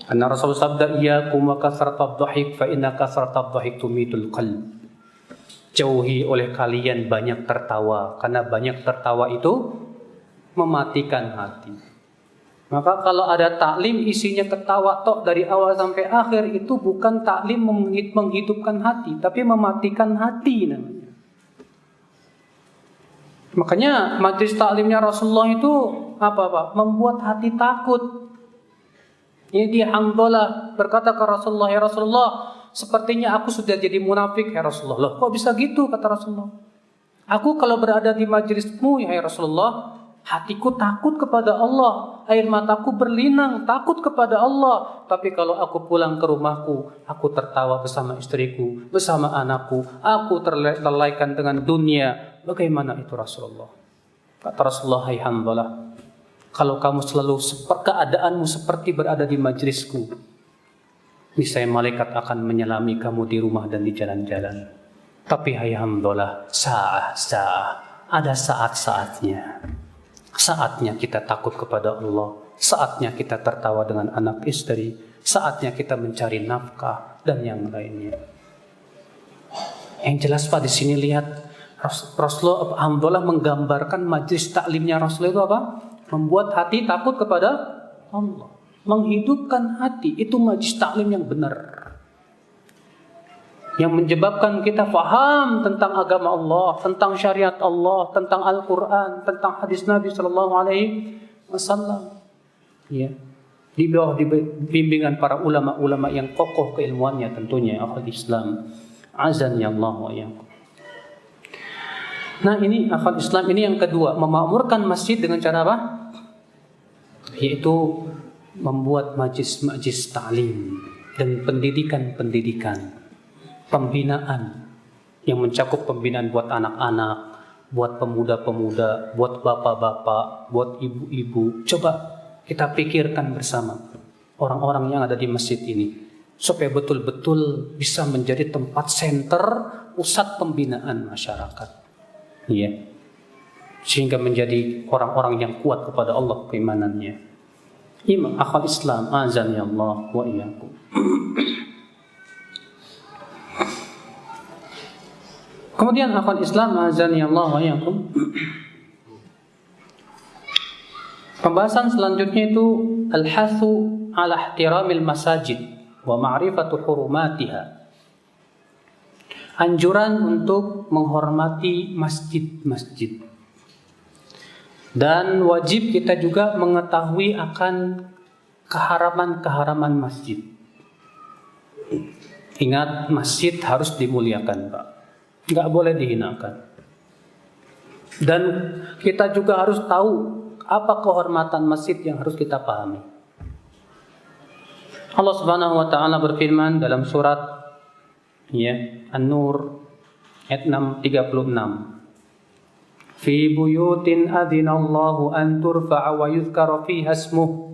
Karena Rasulullah sabda, iyyakum wa kasratad dhahik fa inna kasratad dhahik tumitul qalb. Jauhi oleh kalian banyak tertawa, karena banyak tertawa itu mematikan hati. Maka kalau ada taklim isinya ketawa tok dari awal sampai akhir, itu bukan taklim menghidupkan hati, tapi mematikan hati namanya. Makanya majlis taklimnya Rasulullah itu membuat hati takut. Ini dia Hanzalah berkata ke Rasulullah, ya Rasulullah, sepertinya aku sudah jadi munafik ya Rasulullah. Loh, kok bisa gitu kata Rasulullah? Aku kalau berada di majlismu ya Rasulullah, Hatiku takut kepada Allah, air mataku berlinang takut kepada Allah. Tapi kalau aku pulang ke rumahku, aku tertawa bersama istriku, bersama anakku, aku terlelaikan dengan dunia. Bagaimana itu Rasulullah? Kata Rasulullah, hai Hanzalah, kalau kamu selalu keadaanmu seperti berada di majlisku, niscaya malaikat akan menyelami kamu di rumah dan di jalan-jalan. Tapi hai Hanzalah, ada saat-saatnya. Saatnya kita takut kepada Allah, saatnya kita tertawa dengan anak istri, saatnya kita mencari nafkah dan yang lainnya. Yang jelas Pak di sini lihat Rasulullah alhamdulillah menggambarkan majlis taklimnya Rasulullah itu apa? Membuat hati takut kepada Allah, menghidupkan hati, itu majlis taklim yang benar. Yang menyebabkan kita faham tentang agama Allah, tentang syariat Allah, tentang Al-Quran, tentang hadis Nabi SAW. Ya. Di bawah bimbingan para ulama-ulama yang kokoh keilmuannya tentunya akhwat Islam. Azan ya Allah wa iyyakum. Nah ini akhwat Islam, ini yang kedua, memakmurkan masjid dengan cara apa? Yaitu membuat majlis ta'lim dan pendidikan. Pembinaan yang mencakup pembinaan buat anak-anak, buat pemuda-pemuda, buat bapak-bapak, buat ibu-ibu. Coba kita pikirkan bersama orang-orang yang ada di masjid ini supaya betul-betul bisa menjadi tempat center pusat pembinaan masyarakat. Iya. Sehingga menjadi orang-orang yang kuat kepada Allah keimanannya. Imam akhwat Islam, azan ya Allah wa iyyakum. Kemudian akhwat Islam, azani Allah wa iyyakum. Pembahasan selanjutnya itu al-hathu ala ihtiramil masajid wa ma'rifatu hurumatiha. Anjuran untuk menghormati masjid-masjid. Dan wajib kita juga mengetahui akan keharaman-keharaman masjid. Ingat, masjid harus dimuliakan, Pak. Nggak boleh dihinakan. Dan kita juga harus tahu apa kehormatan masjid yang harus kita pahami. Allah Subhanahu wa taala berfirman dalam surat An-Nur ayat 636. Fi buyutin adzinallahu an turfa'a wa yuzkara fiha ismuh.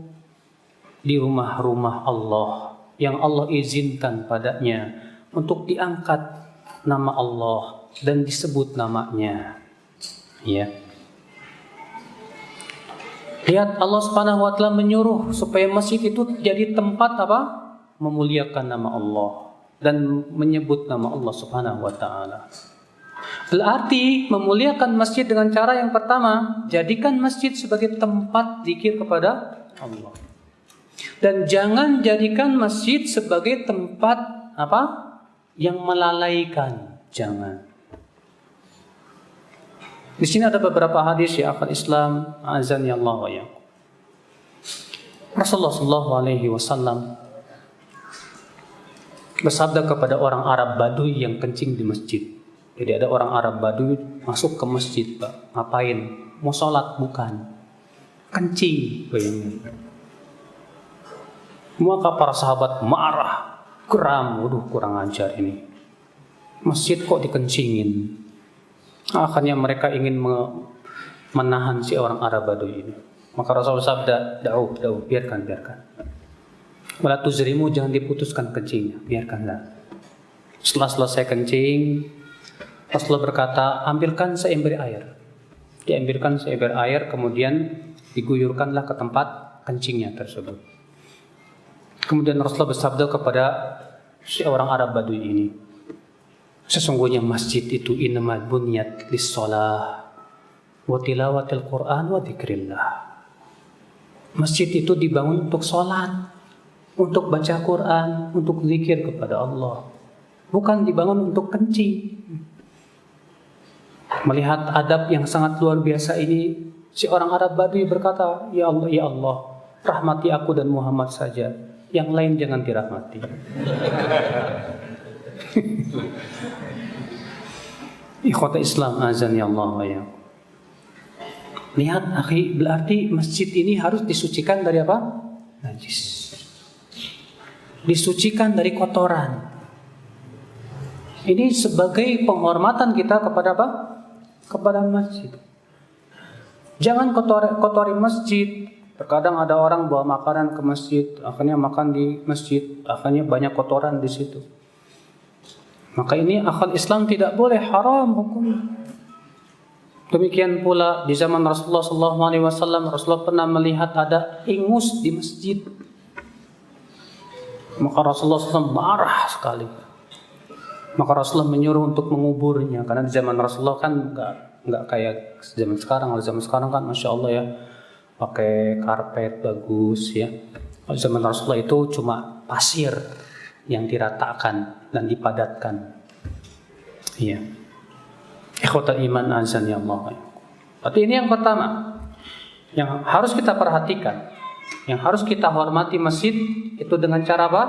Di rumah-rumah Allah yang Allah izinkan padanya untuk diangkat nama Allah dan disebut namanya. Ya. Lihat, Allah Subhanahu wa taala menyuruh supaya masjid itu jadi tempat apa? Memuliakan nama Allah dan menyebut nama Allah Subhanahu wa taala. Berarti memuliakan masjid dengan cara yang pertama, jadikan masjid sebagai tempat zikir kepada Allah. Dan jangan jadikan masjid sebagai tempat apa? Yang melalaikan, jangan. Di sini ada beberapa hadis ya akhwat Islam, azan ya Allah wa iyyakum. Rasulullah sallallahu alaihi wasallam bersabda kepada orang Arab Baduy yang kencing di masjid. Jadi ada orang Arab Baduy masuk ke masjid, Pak. Ngapain? Mau sholat? Bukan. Kencing, bayangin. Maka para sahabat marah. Geram, waduh kurang ajar ini. Masjid kok dikencingin. Akhirnya mereka ingin menahan si orang Arab Baduy ini. Maka Rasulullah sabda, "Da'uh, biarkan. Wala tuzrimu, jangan diputuskan kencingnya, biarkanlah." Setelah selesai kencing, Rasulullah berkata, "Ambilkan seember air." Diambilkan seember air, kemudian diguyurkanlah ke tempat kencingnya tersebut. Kemudian Rasulullah bersabda kepada si orang Arab Baduy ini, "Sesungguhnya masjid itu innamal bunyat lis-shalah wa tilawatil Qur'an wa dzikrillah." Masjid itu dibangun untuk sholat, untuk baca Quran, untuk zikir kepada Allah, bukan dibangun untuk kencing. Melihat adab yang sangat luar biasa ini, si orang Arab Baduy berkata, "Ya Allah, rahmati aku dan Muhammad saja. Yang lain jangan dirahmati." Ikhwata Islam, azan ya Allah wa iyyakum. Lihat akhi, berarti masjid ini harus disucikan dari apa? Najis. Disucikan dari kotoran. Ini sebagai penghormatan kita kepada apa? Kepada masjid. Jangan kotori masjid. Terkadang ada orang bawa makanan ke masjid, akhirnya makan di masjid, akhirnya banyak kotoran di situ. Maka ini akal Islam tidak boleh, haram hukum. Demikian pula di zaman Rasulullah SAW, Rasulullah pernah melihat ada ingus di masjid. Maka Rasulullah SAW marah sekali. Maka Rasulullah menyuruh untuk menguburnya, karena di zaman Rasulullah kan nggak kayak zaman sekarang. Kalau zaman sekarang kan masya Allah ya, pakai karpet bagus ya. Kalau zaman Rasulullah itu cuma pasir yang diratakan dan dipadatkan. Iya. Ikhwatal iman azan ya Allah. Tapi ini yang pertama yang harus kita perhatikan, yang harus kita hormati masjid itu dengan cara apa?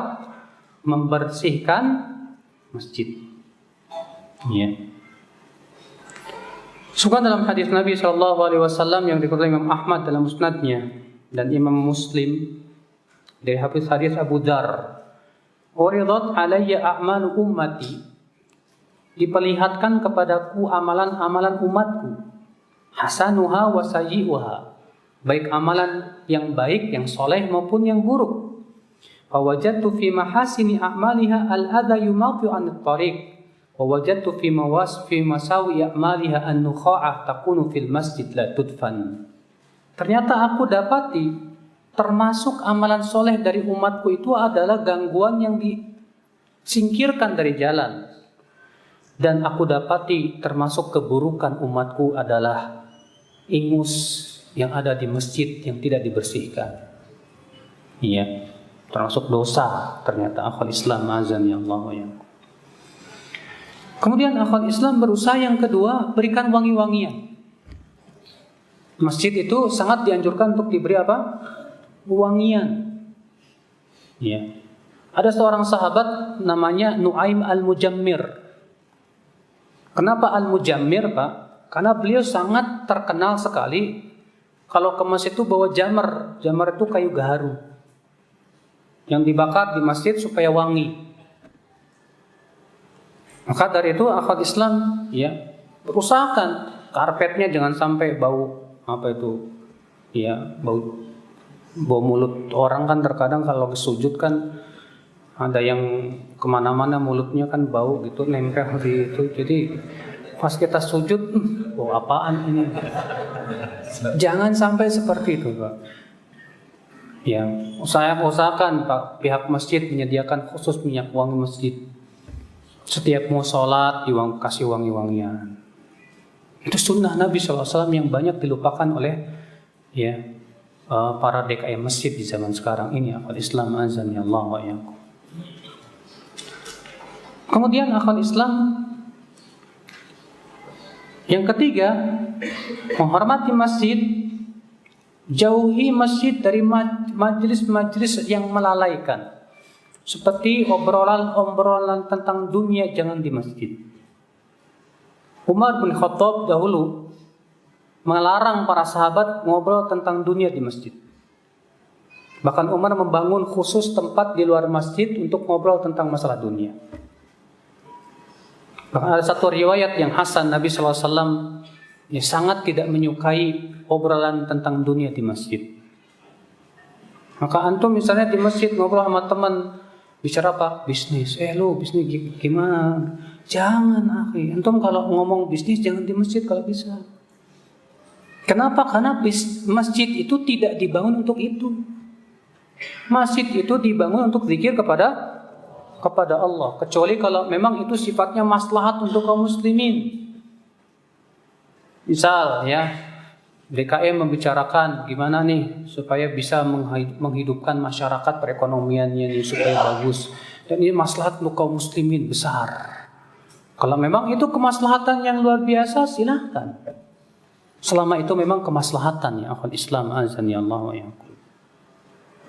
Membersihkan masjid. Iya. Sebutkan dalam hadis Nabi SAW yang dikutip Imam Ahmad dalam musnadnya dan Imam Muslim dari hadis Abu Dzar, "Uridat alayya a'malu ummati." Diperlihatkan kepadaku amalan-amalan umatku, hasanuha wa sayyi'uha, baik amalan yang baik, yang soleh maupun yang buruk. Fawajadtu fi mahasini a'maliha al-adha yumatiu 'anit tariq, wa wajadtu fi masawi a'maliha an-nukha'ah takunu fil masjid la tudfan. Ternyata aku dapati termasuk amalan soleh dari umatku itu adalah gangguan yang disingkirkan dari jalan. Dan aku dapati termasuk keburukan umatku adalah ingus yang ada di masjid yang tidak dibersihkan. Iya, termasuk dosa ternyata akal Islam azan ya Allah ya. Kemudian akal Islam berusaha yang kedua, berikan wangi-wangian. Masjid itu sangat dianjurkan untuk diberi apa? Wangian. Iya. Ada seorang sahabat namanya Nuaim al-Mujammir. Kenapa Al-Mujammir, Pak? Karena beliau sangat terkenal sekali kalau ke masjid itu bawa jamar. Jamar itu kayu gaharu yang dibakar di masjid supaya wangi. Maka dari itu akal Islam ya berusahakan karpetnya jangan sampai bau bau mulut orang kan terkadang kalau sujud kan ada yang kemana-mana mulutnya kan bau gitu nempel di itu. Jadi pas kita sujud, bau apaan ini? Jangan sampai seperti itu, Pak. Ya, usahakan Pak pihak masjid menyediakan khusus minyak wangi masjid. Setiap mau sholat kasih wangi-wangian. Itu sunnah Nabi SAW yang banyak dilupakan oleh para DKM masjid di zaman sekarang ini. Akal Islam azan ya Allah wa yakum. Kemudian akal Islam yang ketiga, menghormati masjid, jauhi masjid dari majelis-majelis yang melalaikan. Seperti obrolan tentang dunia jangan di masjid. Umar bin Khattab dahulu melarang para sahabat ngobrol tentang dunia di masjid. Bahkan Umar membangun khusus tempat di luar masjid untuk ngobrol tentang masalah dunia. Bahkan ada satu riwayat yang hasan, Nabi SAW sangat tidak menyukai obrolan tentang dunia di masjid. Maka antum misalnya di masjid ngobrol sama teman, bicara apa? Bisnis. Lu bisnis gimana? Jangan akhi. Antum kalau ngomong bisnis jangan di masjid kalau bisa. Kenapa? Karena masjid itu tidak dibangun untuk itu. Masjid itu dibangun untuk zikir kepada Allah, kecuali kalau memang itu sifatnya maslahat untuk kaum muslimin. Misal ya, DKM membicarakan gimana nih supaya bisa menghidupkan masyarakat perekonomiannya nih supaya bagus. Dan ini maslahat untuk kaum muslimin besar. Kalau memang itu kemaslahatan yang luar biasa, silahkan. Selama itu memang kemaslahatan ya akal Islam azan ya Allah wa yakum.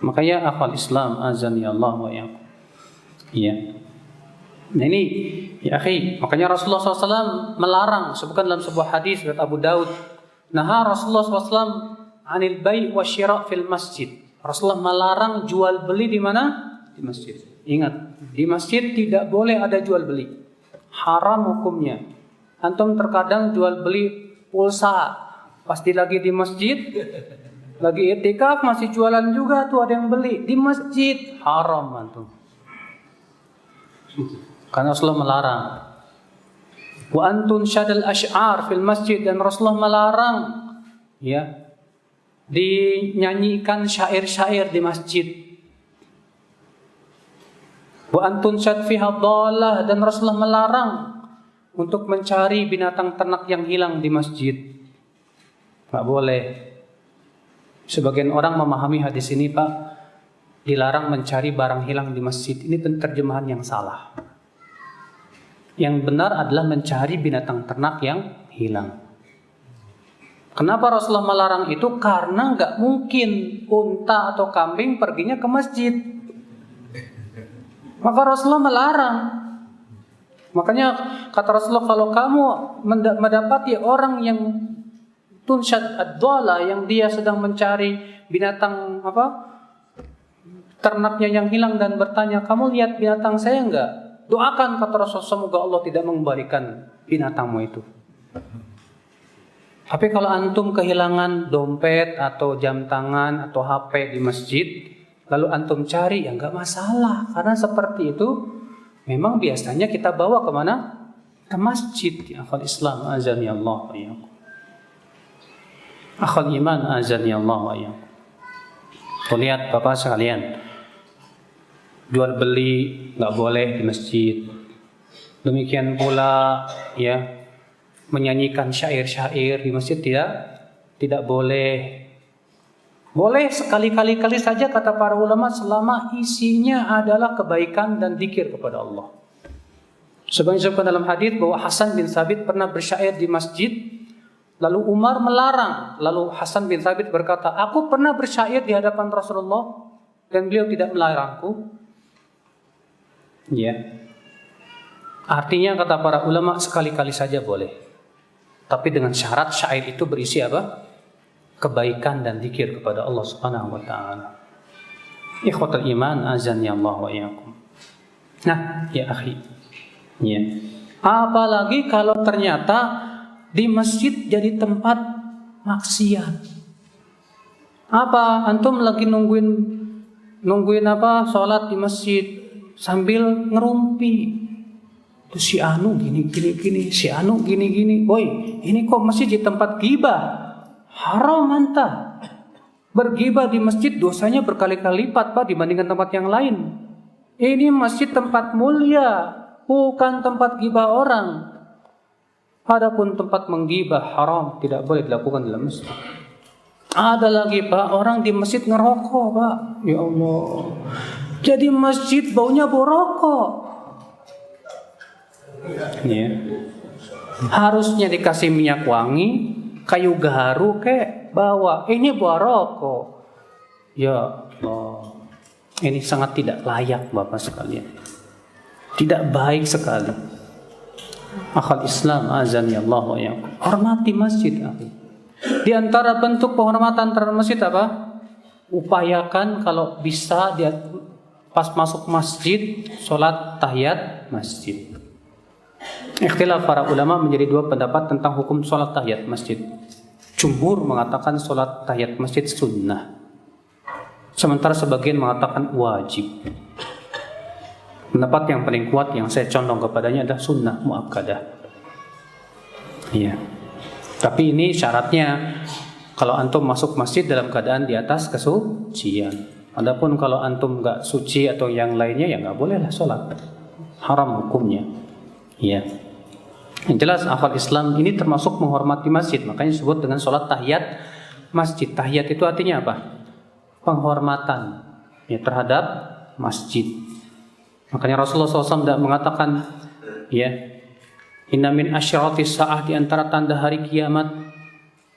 Makanya akal Islam azan ya Allah wa yakum. Iya. Nah ini ya akhi, makanya Rasulullah SAW melarang, sebutkan dalam sebuah hadis riwayat Abu Daud, Nah, Rasulullah SAW anil bai' wa syira' fil masjid. Rasulullah melarang jual beli di mana? Di masjid. Ingat, di masjid tidak boleh ada jual beli. Haram hukumnya. Antum terkadang jual beli pulsa, pasti lagi di masjid, lagi i'tikaf masih jualan juga tuh, ada yang beli di masjid. Haram antum. Karena Rasulullah melarang. Wa antun syadal asy'ar fil masjid, dan Rasulullah melarang ya dinyanyikan syair-syair di masjid. Wa antun syad fiha dhalah, dan Rasulullah melarang untuk mencari binatang ternak yang hilang di masjid. Enggak boleh. Sebagian orang memahami hadis ini, Pak, dilarang mencari barang hilang di masjid. Ini terjemahan yang salah. Yang benar adalah mencari binatang ternak yang hilang. Kenapa Rasulullah melarang itu? Karena nggak mungkin unta atau kambing perginya ke masjid. Maka Rasulullah melarang. Makanya kata Rasulullah, kalau kamu mendapati orang yang tunsyad ad-dhala, yang dia sedang mencari binatang ternaknya yang hilang dan bertanya, kamu lihat binatang saya enggak? Doakan, kata Rasulullah, semoga Allah tidak mengembalikan binatangmu itu. Tapi kalau antum kehilangan dompet atau jam tangan atau HP di masjid, lalu antum cari, ya enggak masalah. Karena seperti itu memang biasanya kita bawa kemana? Ke masjid. Ya akhal Islam, azani Allah wa iyyakum. Akhal iman, azani Allah wa iyyakum. Lihat Bapak sekalian, jual beli nggak boleh di masjid. Demikian pula ya, menyanyikan syair-syair di masjid tidak boleh. Boleh sekali-kali saja kata para ulama, selama isinya adalah kebaikan dan zikir kepada Allah. Sebagaimana disebutkan dalam hadis bahwa Hasan bin Thabit pernah bersyair di masjid, lalu Umar melarang. Lalu Hasan bin Thabit berkata, aku pernah bersyair di hadapan Rasulullah dan beliau tidak melarangku. Ya, artinya kata para ulama sekali-kali saja boleh, tapi dengan syarat syair itu berisi apa? Kebaikan dan zikir kepada Allah Subhanahu wa taala. Ikhwatul iman, azani Allah wa iyyakum. Nah, ya akhi. Ya. Apalagi kalau ternyata di masjid jadi tempat maksiat. Apa? Antum lagi nungguin salat di masjid sambil ngerumpi. Itu si anu gini, si anu gini. Woi, ini kok masjid di tempat ghibah? Haram anta. Berghibah di masjid dosanya berkali-kali lipat, Pak, dibandingkan tempat yang lain. Ini masjid tempat mulia, bukan tempat ghibah orang. Adapun tempat menggibah haram, tidak boleh dilakukan dalam masjid. Ada lagi, Pak, orang di masjid ngerokok, Pak. Ya Allah. Jadi masjid baunya bau rokok. Ya. Harusnya dikasih minyak wangi, kayu gaharu bawa. Ini bau rokok. Ya Allah. Ini sangat tidak layak, Bapak sekalian. Tidak baik sekali. Akhal Islam, azan ya Allah wa iyyakum. Hormati masjid, akhi. Di antara bentuk penghormatan terhadap masjid apa? Upayakan kalau bisa dia pas masuk masjid sholat tahiyat masjid. Ikhtilaf para ulama menjadi dua pendapat tentang hukum sholat tahiyat masjid. Jumhur mengatakan sholat tahiyat masjid sunnah, sementara sebagian mengatakan wajib. Pendapat yang paling kuat yang saya condong kepadanya adalah sunnah muakkadah. Iya. Tapi ini syaratnya kalau antum masuk masjid dalam keadaan di atas kesucian. Adapun kalau antum nggak suci atau yang lainnya, ya nggak bolehlah sholat. Haram hukumnya. Iya. Yang jelas akal Islam ini termasuk menghormati masjid. Makanya disebut dengan sholat tahiyat masjid. Tahiyat itu artinya apa? Penghormatan ya terhadap masjid. Makanya Rasulullah SAW tidak mengatakan, ya, inna min asyratis sa'ah, di antara tanda hari kiamat,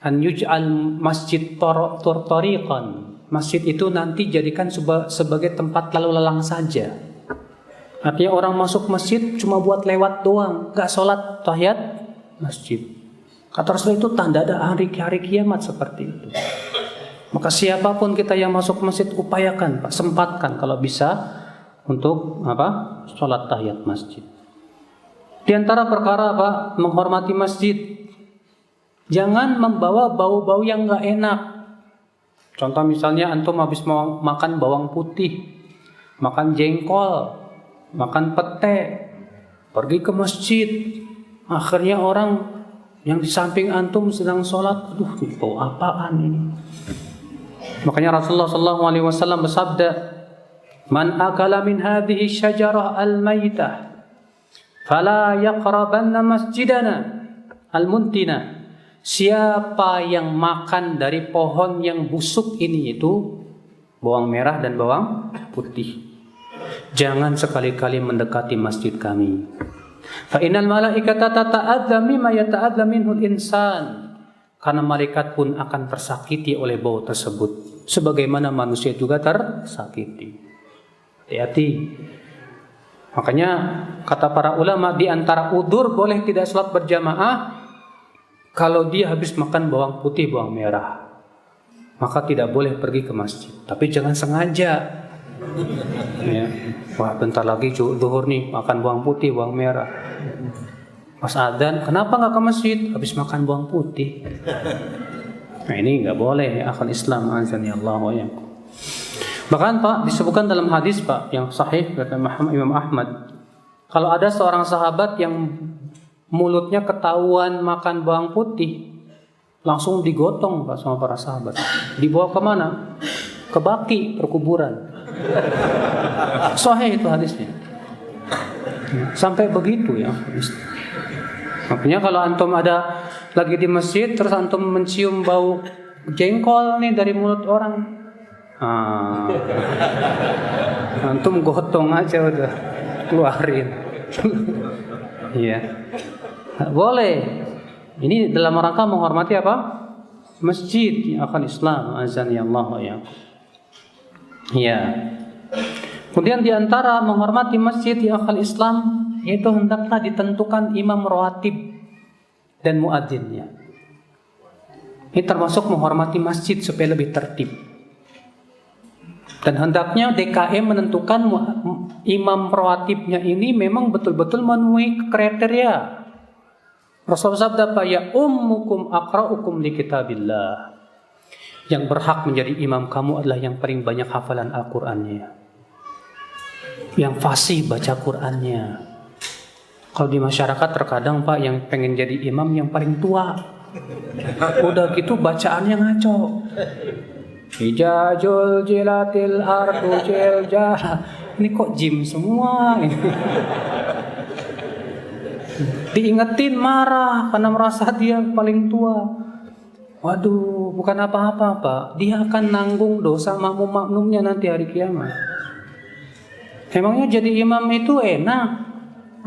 an yuj'al masjid tariqan. Masjid itu nanti jadikan sebagai tempat lalu lalang saja. Artinya orang masuk masjid cuma buat lewat doang, gak sholat tahiyat masjid. Kata Rasulullah itu tanda ada hari kiamat seperti itu. Maka siapapun kita yang masuk masjid, upayakan Pak, sempatkan kalau bisa untuk sholat tahiyat masjid. Di antara perkara Pak, menghormati masjid, jangan membawa bau-bau yang nggak enak. Contoh misalnya antum habis mau makan bawang putih, makan jengkol, makan pete, pergi ke masjid, akhirnya orang yang di samping antum sedang sholat, aduh bau apaan ini? Makanya Rasulullah SAW bersabda, "Man akala min hadhihi syajarah al-maitah, fala yaqrabanna masjidana al-muntina." Siapa yang makan dari pohon yang busuk ini, itu bawang merah dan bawang putih, jangan sekali-kali mendekati masjid kami. Fa innal malaikata tata'adza mimma yata'adza minhul insan. Karena malaikat pun akan tersakiti oleh bau tersebut, sebagaimana manusia juga tersakiti. Hati-hati. Makanya kata para ulama, di antara udzur boleh tidak sholat berjamaah kalau dia habis makan bawang putih, bawang merah, maka tidak boleh pergi ke masjid. Tapi jangan sengaja. Ya. Wah, bentar lagi zuhur nih, makan bawang putih, bawang merah. Pas adzan, kenapa nggak ke masjid? Habis makan bawang putih. Nah, ini nggak boleh, akal Islam, azani Allah wa iyyakum. Bahkan Pak, disebutkan dalam hadis Pak yang sahih kata Imam Ahmad, kalau ada seorang sahabat yang mulutnya ketahuan makan bawang putih, langsung digotong Pak sama para sahabat. Dibawa ke mana? Ke baki, perkuburan. Sahih itu hadisnya. Sampai begitu ya. Makanya kalau antum ada lagi di masjid terus antum mencium bau jengkol nih dari mulut orang, antum gotong aja udah, keluarin. Iya, boleh. Ini dalam rangka menghormati apa? Masjid, ya akal Islam, azani Allah ya. Iya. Kemudian di antara menghormati masjid, ya akal Islam, yaitu hendaklah ditentukan imam rawatib dan muadzinnya. Ini termasuk menghormati masjid supaya lebih tertib. Dan hendaknya DKM menentukan imam rawatibnya ini memang betul-betul memenuhi kriteria. Rasulullah sabda, "Ya ummukum aqra'ukum li kitabillah." Yang berhak menjadi imam kamu adalah yang paling banyak hafalan Al-Qur'annya, yang fasih baca Qur'annya. Kalau di masyarakat terkadang Pak, yang pengen jadi imam yang paling tua, udah gitu bacaannya ngaco. Hijajul jilatil ardu jiljah. Ini kok jim semua ini. Diingetin marah karena merasa dia paling tua. Waduh, bukan apa-apa Pak, dia akan nanggung dosa makmum-makmumnya nanti hari kiamat. Emangnya jadi imam itu enak?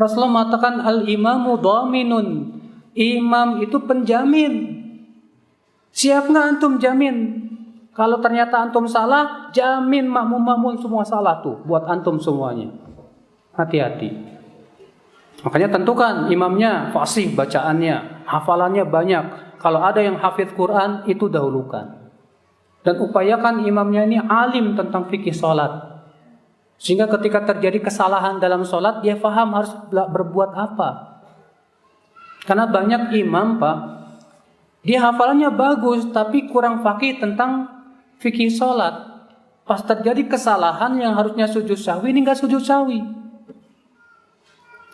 Rasulullah mengatakan al-imamu dhaminun. Imam itu penjamin. Siap nggak antum jamin? Kalau ternyata antum salah, jamin makmum-makmum semua salah tuh buat antum semuanya. Hati-hati. Makanya tentukan imamnya fasih bacaannya, hafalannya banyak. Kalau ada yang hafidz Quran, itu dahulukan. Dan upayakan imamnya ini alim tentang fikih sholat. Sehingga ketika terjadi kesalahan dalam sholat, dia paham harus berbuat apa. Karena banyak imam Pak, dia hafalannya bagus, tapi kurang faqih tentang fikih sholat. Pas terjadi kesalahan yang harusnya sujud sahwi, ini nggak sujud sahwi.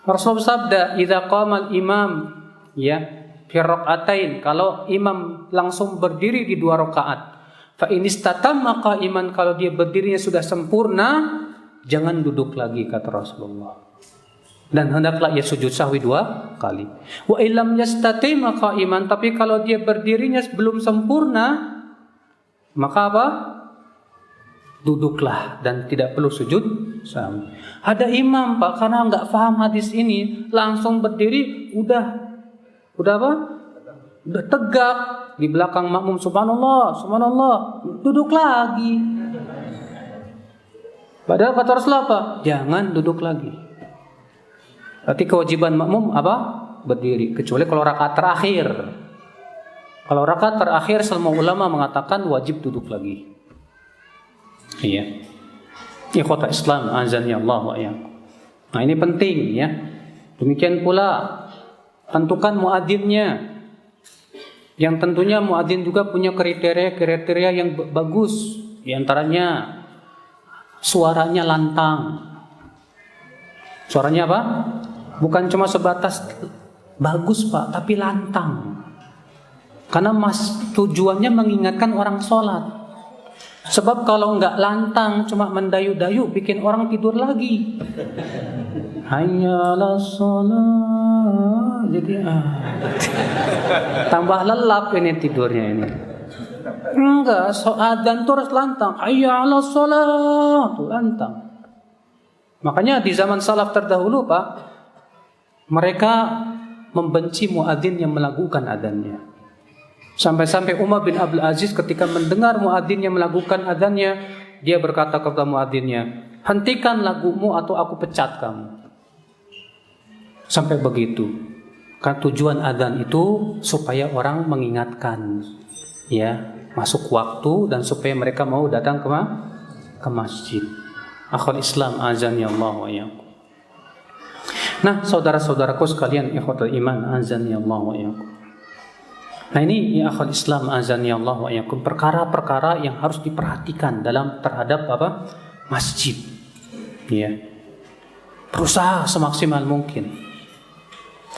Rasulullah sabda, "Idza qamal imam ya fi raka'atain." Kalau imam langsung berdiri di 2 rakaat, fa in istatamma qa'iman, kalau dia berdirinya sudah sempurna, jangan duduk lagi kata Rasulullah. Dan hendaklah ia sujud sahwi 2 kali. Wa illam yastatim qa'iman, tapi kalau dia berdirinya belum sempurna, maka apa? Duduklah dan tidak perlu sujud sahwi. Ada imam Pak, karena nggak paham hadis ini, langsung berdiri udah apa? Udah tegak di belakang makmum, subhanallah, subhanallah, duduk lagi. Padahal kata Rasulullah apa? Jangan duduk lagi. Berarti kewajiban makmum apa? Berdiri. Kecuali kalau rakaat terakhir. Kalau rakaat terakhir semua ulama mengatakan wajib duduk lagi. Iya. Ikhwata Islam azan ya Allah wa iyyakum. Nah, ini penting ya. Demikian pula tentukan muadzinnya. Yang tentunya muadzin juga punya kriteria yang bagus. Di antaranya suaranya lantang. Suaranya apa? Bukan cuma sebatas bagus Pak, tapi lantang. Karena tujuannya mengingatkan orang sholat. Sebab kalau nggak lantang, cuma mendayu-dayu, bikin orang tidur lagi. Hayya 'alas sholat. Jadi tambah lelap ini tidurnya ini. Enggak, adzan tuh harus lantang. Hayya 'alas sholat, tuh lantang. Makanya di zaman salaf terdahulu Pak, mereka membenci muadzin yang melakukan adzannya. Sampai-sampai Umar bin Abdul Aziz ketika mendengar muadzin yang melakukan adzannya, dia berkata kepada muadzinnya, hentikan lagumu atau aku pecat kamu. Sampai begitu. Kan tujuan adzan itu supaya orang mengingatkan, ya, masuk waktu dan supaya mereka mau datang ke masjid. Akhul Islam azan ya Allah wa iyyakum. Nah, saudara-saudaraku sekalian, ikhwatul iman azan ya Allah wa iyyakum. Nah, ini ya akhul Islam azan ya Allah wa iyyakum, perkara-perkara yang harus diperhatikan terhadap masjid. Ya. Berusaha semaksimal mungkin.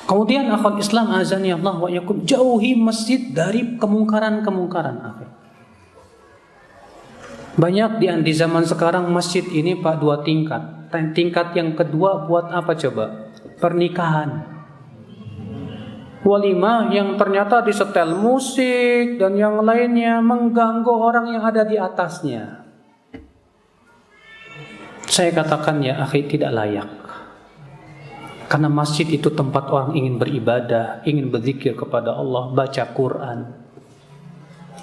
Kemudian akhul Islam azan ya Allah wa iyyakum, jauhi masjid dari kemungkaran-kemungkaran. Banyak di zaman sekarang masjid ini Pak 2 tingkat. Tingkat yang kedua buat apa coba? Pernikahan. Walimah yang ternyata disetel musik dan yang lainnya mengganggu orang yang ada di atasnya. Saya katakan ya akhi, tidak layak. Karena masjid itu tempat orang ingin beribadah, ingin berzikir kepada Allah, baca Quran.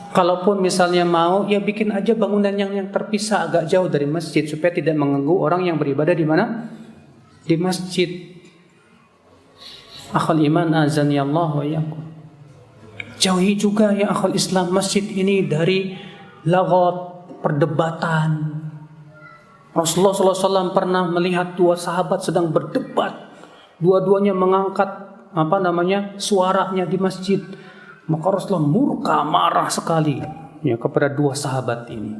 Kalaupun misalnya mau, ya bikin aja bangunan yang terpisah agak jauh dari masjid supaya tidak mengganggu orang yang beribadah di mana? Di masjid. Akhul iman azan ya Allah wa iyyakum. Jauhi juga ya akhul Islam masjid ini dari laghat, perdebatan. Rasulullah SAW pernah melihat 2 sahabat sedang berdebat. Dua-duanya mengangkat suaranya di masjid. Maka Rasulullah murka, marah sekali ya kepada 2 sahabat ini.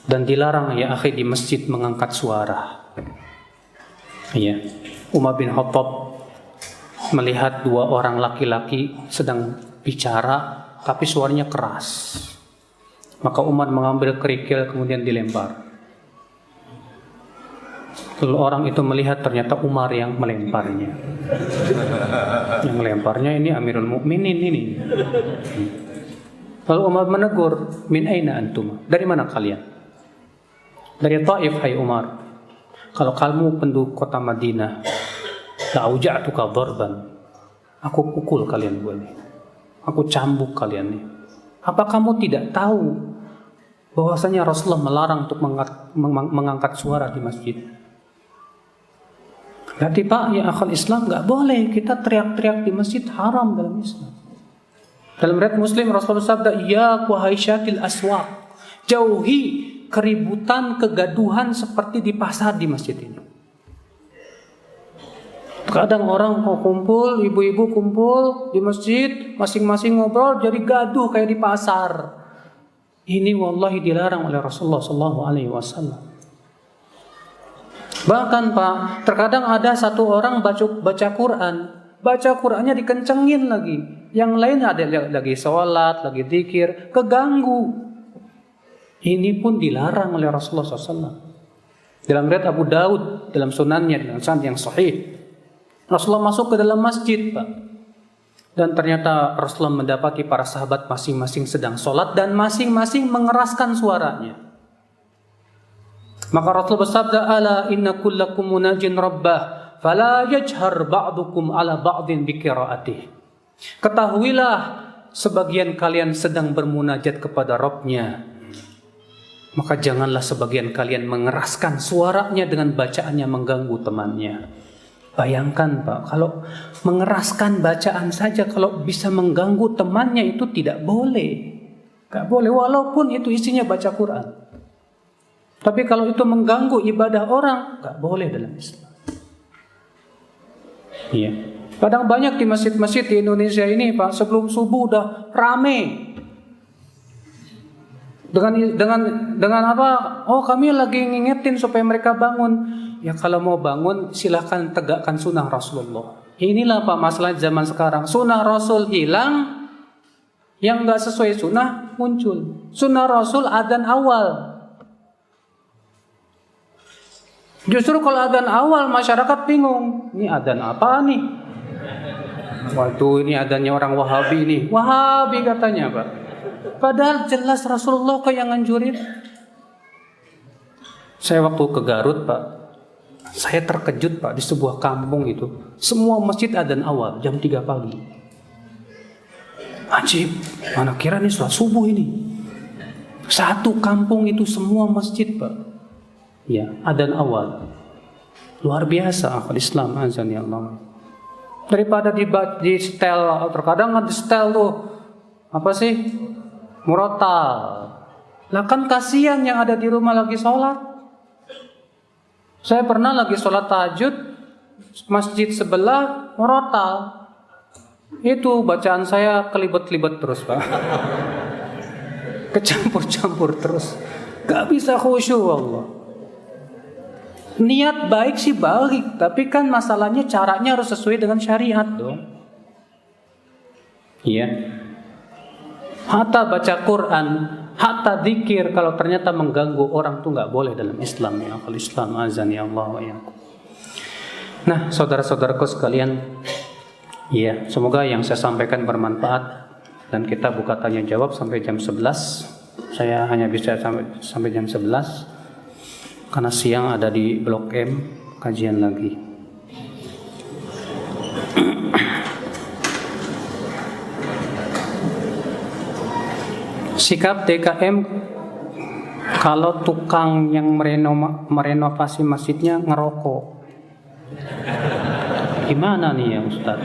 Dan dilarang ya akhi di masjid mengangkat suara. Ya. Umar bin Khattab melihat 2 orang laki-laki sedang bicara tapi suaranya keras. Maka Umar mengambil kerikil kemudian dilempar. Lalu orang itu melihat ternyata Umar yang melemparnya. Yang melemparnya ini Amirul Mukminin ini. Lalu Umar menegur, min aina antum? Dari mana kalian? Dari Taif, hai Umar. Kalau kamu penduduk kota Madinah, la'auja'tuka dharban. Aku pukul kalian ini. Aku cambuk kalian nih. Apa kamu tidak tahu bahwasanya Rasulullah melarang untuk mengangkat suara di masjid? Berarti Pak, ya akhul Islam nggak boleh kita teriak-teriak di masjid, haram dalam Islam. Dalam riwayat Muslim Rasulullah bersabda, ya wahaisyakil aswaq, jauhi keributan, kegaduhan seperti di pasar di masjid ini. Kadang orang mau kumpul, ibu-ibu kumpul di masjid, masing-masing ngobrol jadi gaduh kayak di pasar. Ini wallahi dilarang oleh Rasulullah SAW. Bahkan Pak, terkadang ada satu orang baca Qurannya dikencengin lagi. Yang lain ada lagi sholat, lagi zikir, keganggu. Ini pun dilarang oleh Rasulullah SAW. Dalam riwayat Abu Daud, dalam sunannya, dalam sanad yang sahih, Rasulullah masuk ke dalam masjid Pak. Dan ternyata Rasulullah mendapati para sahabat masing-masing sedang sholat dan masing-masing mengeraskan suaranya. Maka Rasul bersabda, ala inna kullakum munajin rabbah fala yajhar ba'dukum ala ba'din biqira'atih. Ketahuilah sebagian kalian sedang bermunajat kepada Rabbnya, maka janganlah sebagian kalian mengeraskan suaranya dengan bacaannya mengganggu temannya. Bayangkan Pak, kalau mengeraskan bacaan saja, kalau bisa mengganggu temannya itu tidak boleh. Gak boleh, walaupun itu isinya baca Quran. Tapi kalau itu mengganggu ibadah orang, gak boleh dalam Islam. Iya. Kadang banyak di masjid-masjid di Indonesia ini Pak, sebelum subuh udah rame. Dengan apa? Oh, kami lagi ngingetin supaya mereka bangun. Ya kalau mau bangun silahkan tegakkan sunnah Rasulullah. Inilah Pak masalah zaman sekarang. Sunnah Rasul hilang, yang nggak sesuai sunnah muncul. Sunnah Rasul adzan awal. Justru kalau adzan awal masyarakat bingung. Ini adzan apa nih? Waduh, ini adzannya orang Wahabi nih. Wahabi katanya Pak. Padahal jelas Rasulullah kok yang nganjurin. Saya waktu ke Garut Pak, saya terkejut Pak, di sebuah kampung itu semua masjid adzan awal jam 3 pagi. Ajib, mana kira nih sholat subuh ini. Satu kampung itu semua masjid Pak. Ya, adzan awal. Luar biasa akal Islam azan ya Allah. Daripada di setel, terkadang di setel tuh apa sih? Murotal. Lah kan kasihan yang ada di rumah lagi sholat. Saya pernah lagi sholat tahajud, masjid sebelah murotal. Itu bacaan saya kelibet-libet terus Pak. Kecampur-campur terus. Gak bisa khusyuk Allah. Niat baik sih baik, tapi kan masalahnya caranya harus sesuai dengan syariat dong. Iya. Hatta baca Quran, hatta zikir kalau ternyata mengganggu orang tuh nggak boleh dalam Islam ya. Kalau Islam azan ya Allah wa yakum. Nah, saudara-saudaraku sekalian, ya, semoga yang saya sampaikan bermanfaat dan kita buka tanya jawab sampai jam 11. Saya hanya bisa sampai jam 11 karena siang ada di Blok M kajian lagi. Sikap DKM kalau tukang yang merenovasi masjidnya ngerokok. Gimana nih ya Ustaz?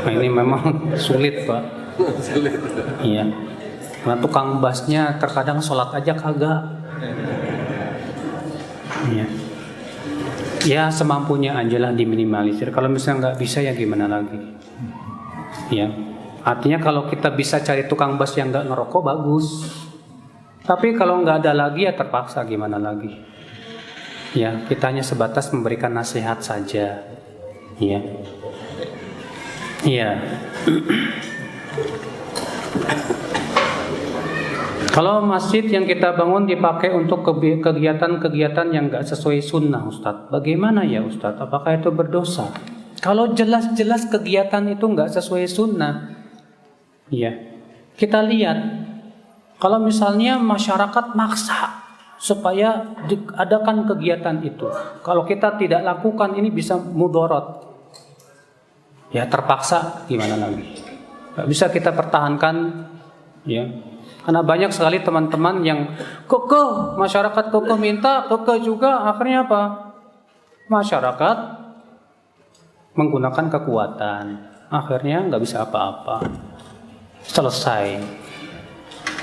Nah, ini memang sulit Pak. Iya. Karena tukang basnya terkadang sholat aja kagak. Iya. Ya semampunya aja lah diminimalisir. Kalau misalnya nggak bisa ya gimana lagi? Ya. Artinya kalau kita bisa cari tukang bas yang nggak ngerokok bagus. Tapi kalau nggak ada lagi ya terpaksa gimana lagi? Ya kita hanya sebatas memberikan nasihat saja. Ya. Iya. Kalau masjid yang kita bangun dipakai untuk kegiatan-kegiatan yang nggak sesuai sunnah Ustadz, bagaimana ya Ustadz? Apakah itu berdosa? Kalau jelas-jelas kegiatan itu nggak sesuai sunnah, ya, kita lihat. Kalau misalnya masyarakat maksa supaya diadakan kegiatan itu, kalau kita tidak lakukan ini bisa mudorot. Ya terpaksa gimana lagi? Gak bisa kita pertahankan, ya. Karena banyak sekali teman-teman yang kekeh, masyarakat kekeh minta, kekeh juga, akhirnya apa? Masyarakat menggunakan kekuatan, akhirnya nggak bisa apa-apa. Selesai.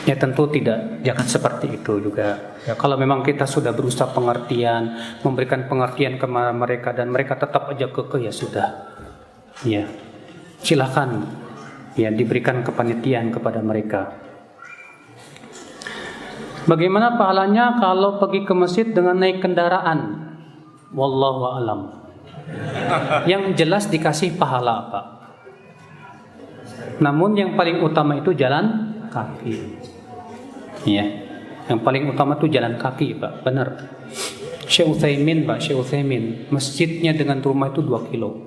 Ya tentu tidak, jangan seperti itu juga. Ya, kalau memang kita sudah berusaha pengertian, memberikan pengertian kepada mereka dan mereka tetap aja kekeh, ya sudah. Ya, silakan ya diberikan kepanitiaan kepada mereka. Bagaimana pahalanya kalau pergi ke masjid dengan naik kendaraan? Wallahu a'lam. Yang jelas dikasih pahala Pak. Namun yang paling utama itu jalan kaki. Iya. Yang paling utama itu jalan kaki Pak. Benar. Syekh Utsaimin Pak, Syekh Utsaimin, masjidnya dengan rumah itu 2 kilo.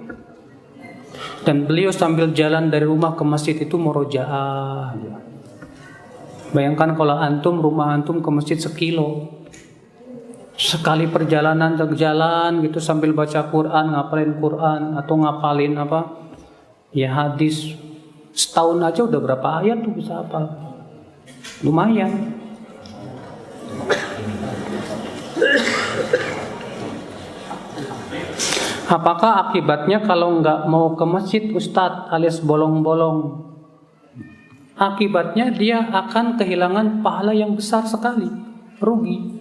Dan beliau sambil jalan dari rumah ke masjid itu murojaah. Bayangkan kalau antum, rumah antum ke masjid 1 kilo. Sekali perjalanan jalan gitu sambil baca Quran, ngapalin Quran atau ngapalin apa? Ya hadis. Setahun aja udah berapa ayat tuh bisa hafal. Lumayan. Apakah akibatnya kalau nggak mau ke masjid Ustadz alias bolong-bolong? Akibatnya dia akan kehilangan pahala yang besar sekali, rugi.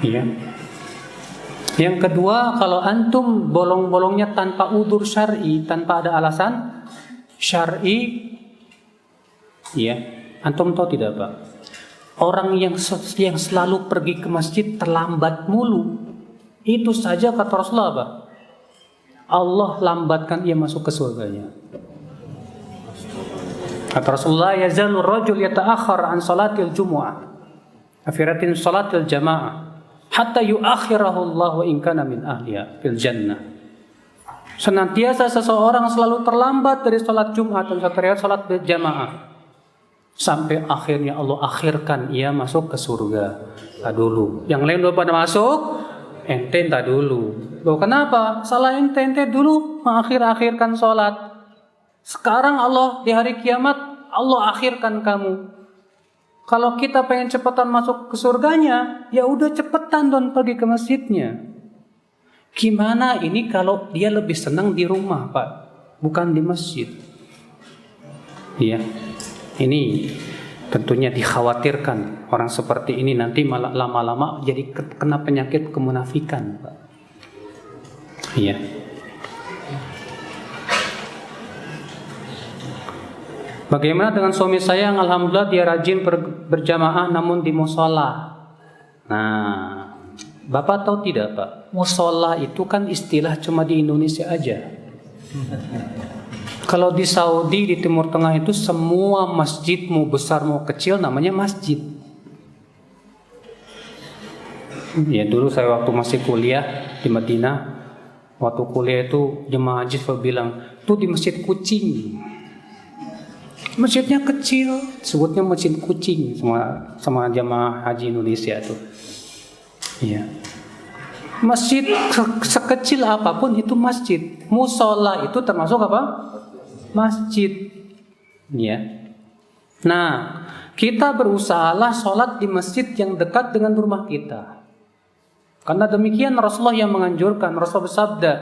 Iya. Yang kedua, kalau antum bolong-bolongnya tanpa udzur syar'i, tanpa ada alasan syar'i, ya, antum tahu tidak Pak? Orang yang selalu pergi ke masjid terlambat mulu, itu saja kata Rasulullah Pak, Allah lambatkan ia masuk ke surganya. Kata Rasulullah, yazalur rajul yata'akhkhar an salatil jumu'ah afiratin salatil jamaah hatta yuakhirahu Allah wa in kana min ahliya fil jannah. Senantiasa seseorang selalu terlambat dari salat Jumat dan salat berjamaah sampai akhirnya Allah akhirkan ia masuk ke surga. Tak dulu. Yang lain udah pada masuk, ente tak dulu. Loh kenapa? Salah ente dulu mengakhirkan salat. Sekarang Allah di hari kiamat Allah akhirkan kamu. Kalau kita pengen cepetan masuk ke surganya, ya udah cepetan don pergi ke masjidnya. Gimana ini kalau dia lebih senang di rumah Pak, bukan di masjid? Iya. Ini tentunya dikhawatirkan orang seperti ini nanti malah lama-lama jadi kena penyakit kemunafikan Pak. Iya. Bagaimana dengan suami saya yang alhamdulillah dia rajin berjamaah namun di musola? Nah, Bapak tahu tidak Pak? Musola itu kan istilah cuma di Indonesia aja. Kalau di Saudi, di Timur Tengah itu semua masjid mau besar mau kecil namanya masjid. Ya dulu saya waktu masih kuliah di Madinah, waktu kuliah itu jemaah haji bilang, tuh di masjid kucing. Masjidnya kecil, sebutnya masjid kucing sama jamaah haji Indonesia tuh. Iya. Masjid sekecil apapun itu masjid. Musola itu termasuk apa? Masjid. Ya. Nah, kita berusahalah sholat di masjid yang dekat dengan rumah kita. Karena demikian Rasulullah yang menganjurkan. Rasulullah bersabda,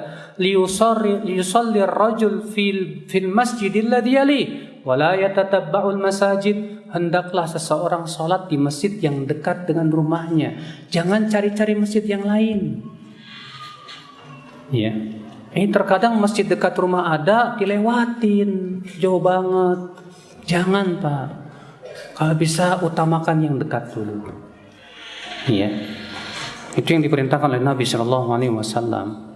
liyusalli ar-rajul fil masjidil ladzi yali wa la yatatabba'ul masajid. Hendaklah seseorang sholat di masjid yang dekat dengan rumahnya. Jangan cari-cari masjid yang lain. Ya. Ini terkadang masjid dekat rumah ada dilewatin, jauh banget. Jangan Pak. Kalau bisa utamakan yang dekat dulu. Ya. Itu yang diperintahkan oleh Nabi Shallallahu Alaihi Wasallam.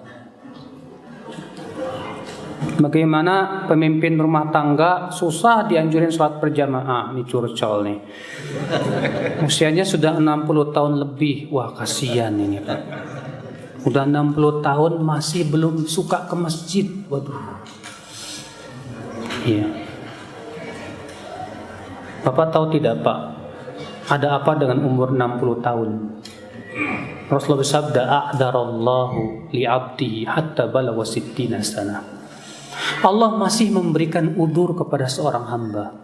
Bagaimana pemimpin rumah tangga susah dianjurin sholat berjamaah? Ini curcol nih. Usianya sudah 60 tahun lebih. Wah kasihan ini Pak. Udah 60 tahun masih belum suka ke masjid. Waduh. Iya. Bapak tahu tidak Pak? Ada apa dengan umur 60 tahun? Rasulullah bersabda, a'darallahu li'abdihi hatta balagha 60 sana. Allah masih memberikan udzur kepada seorang hamba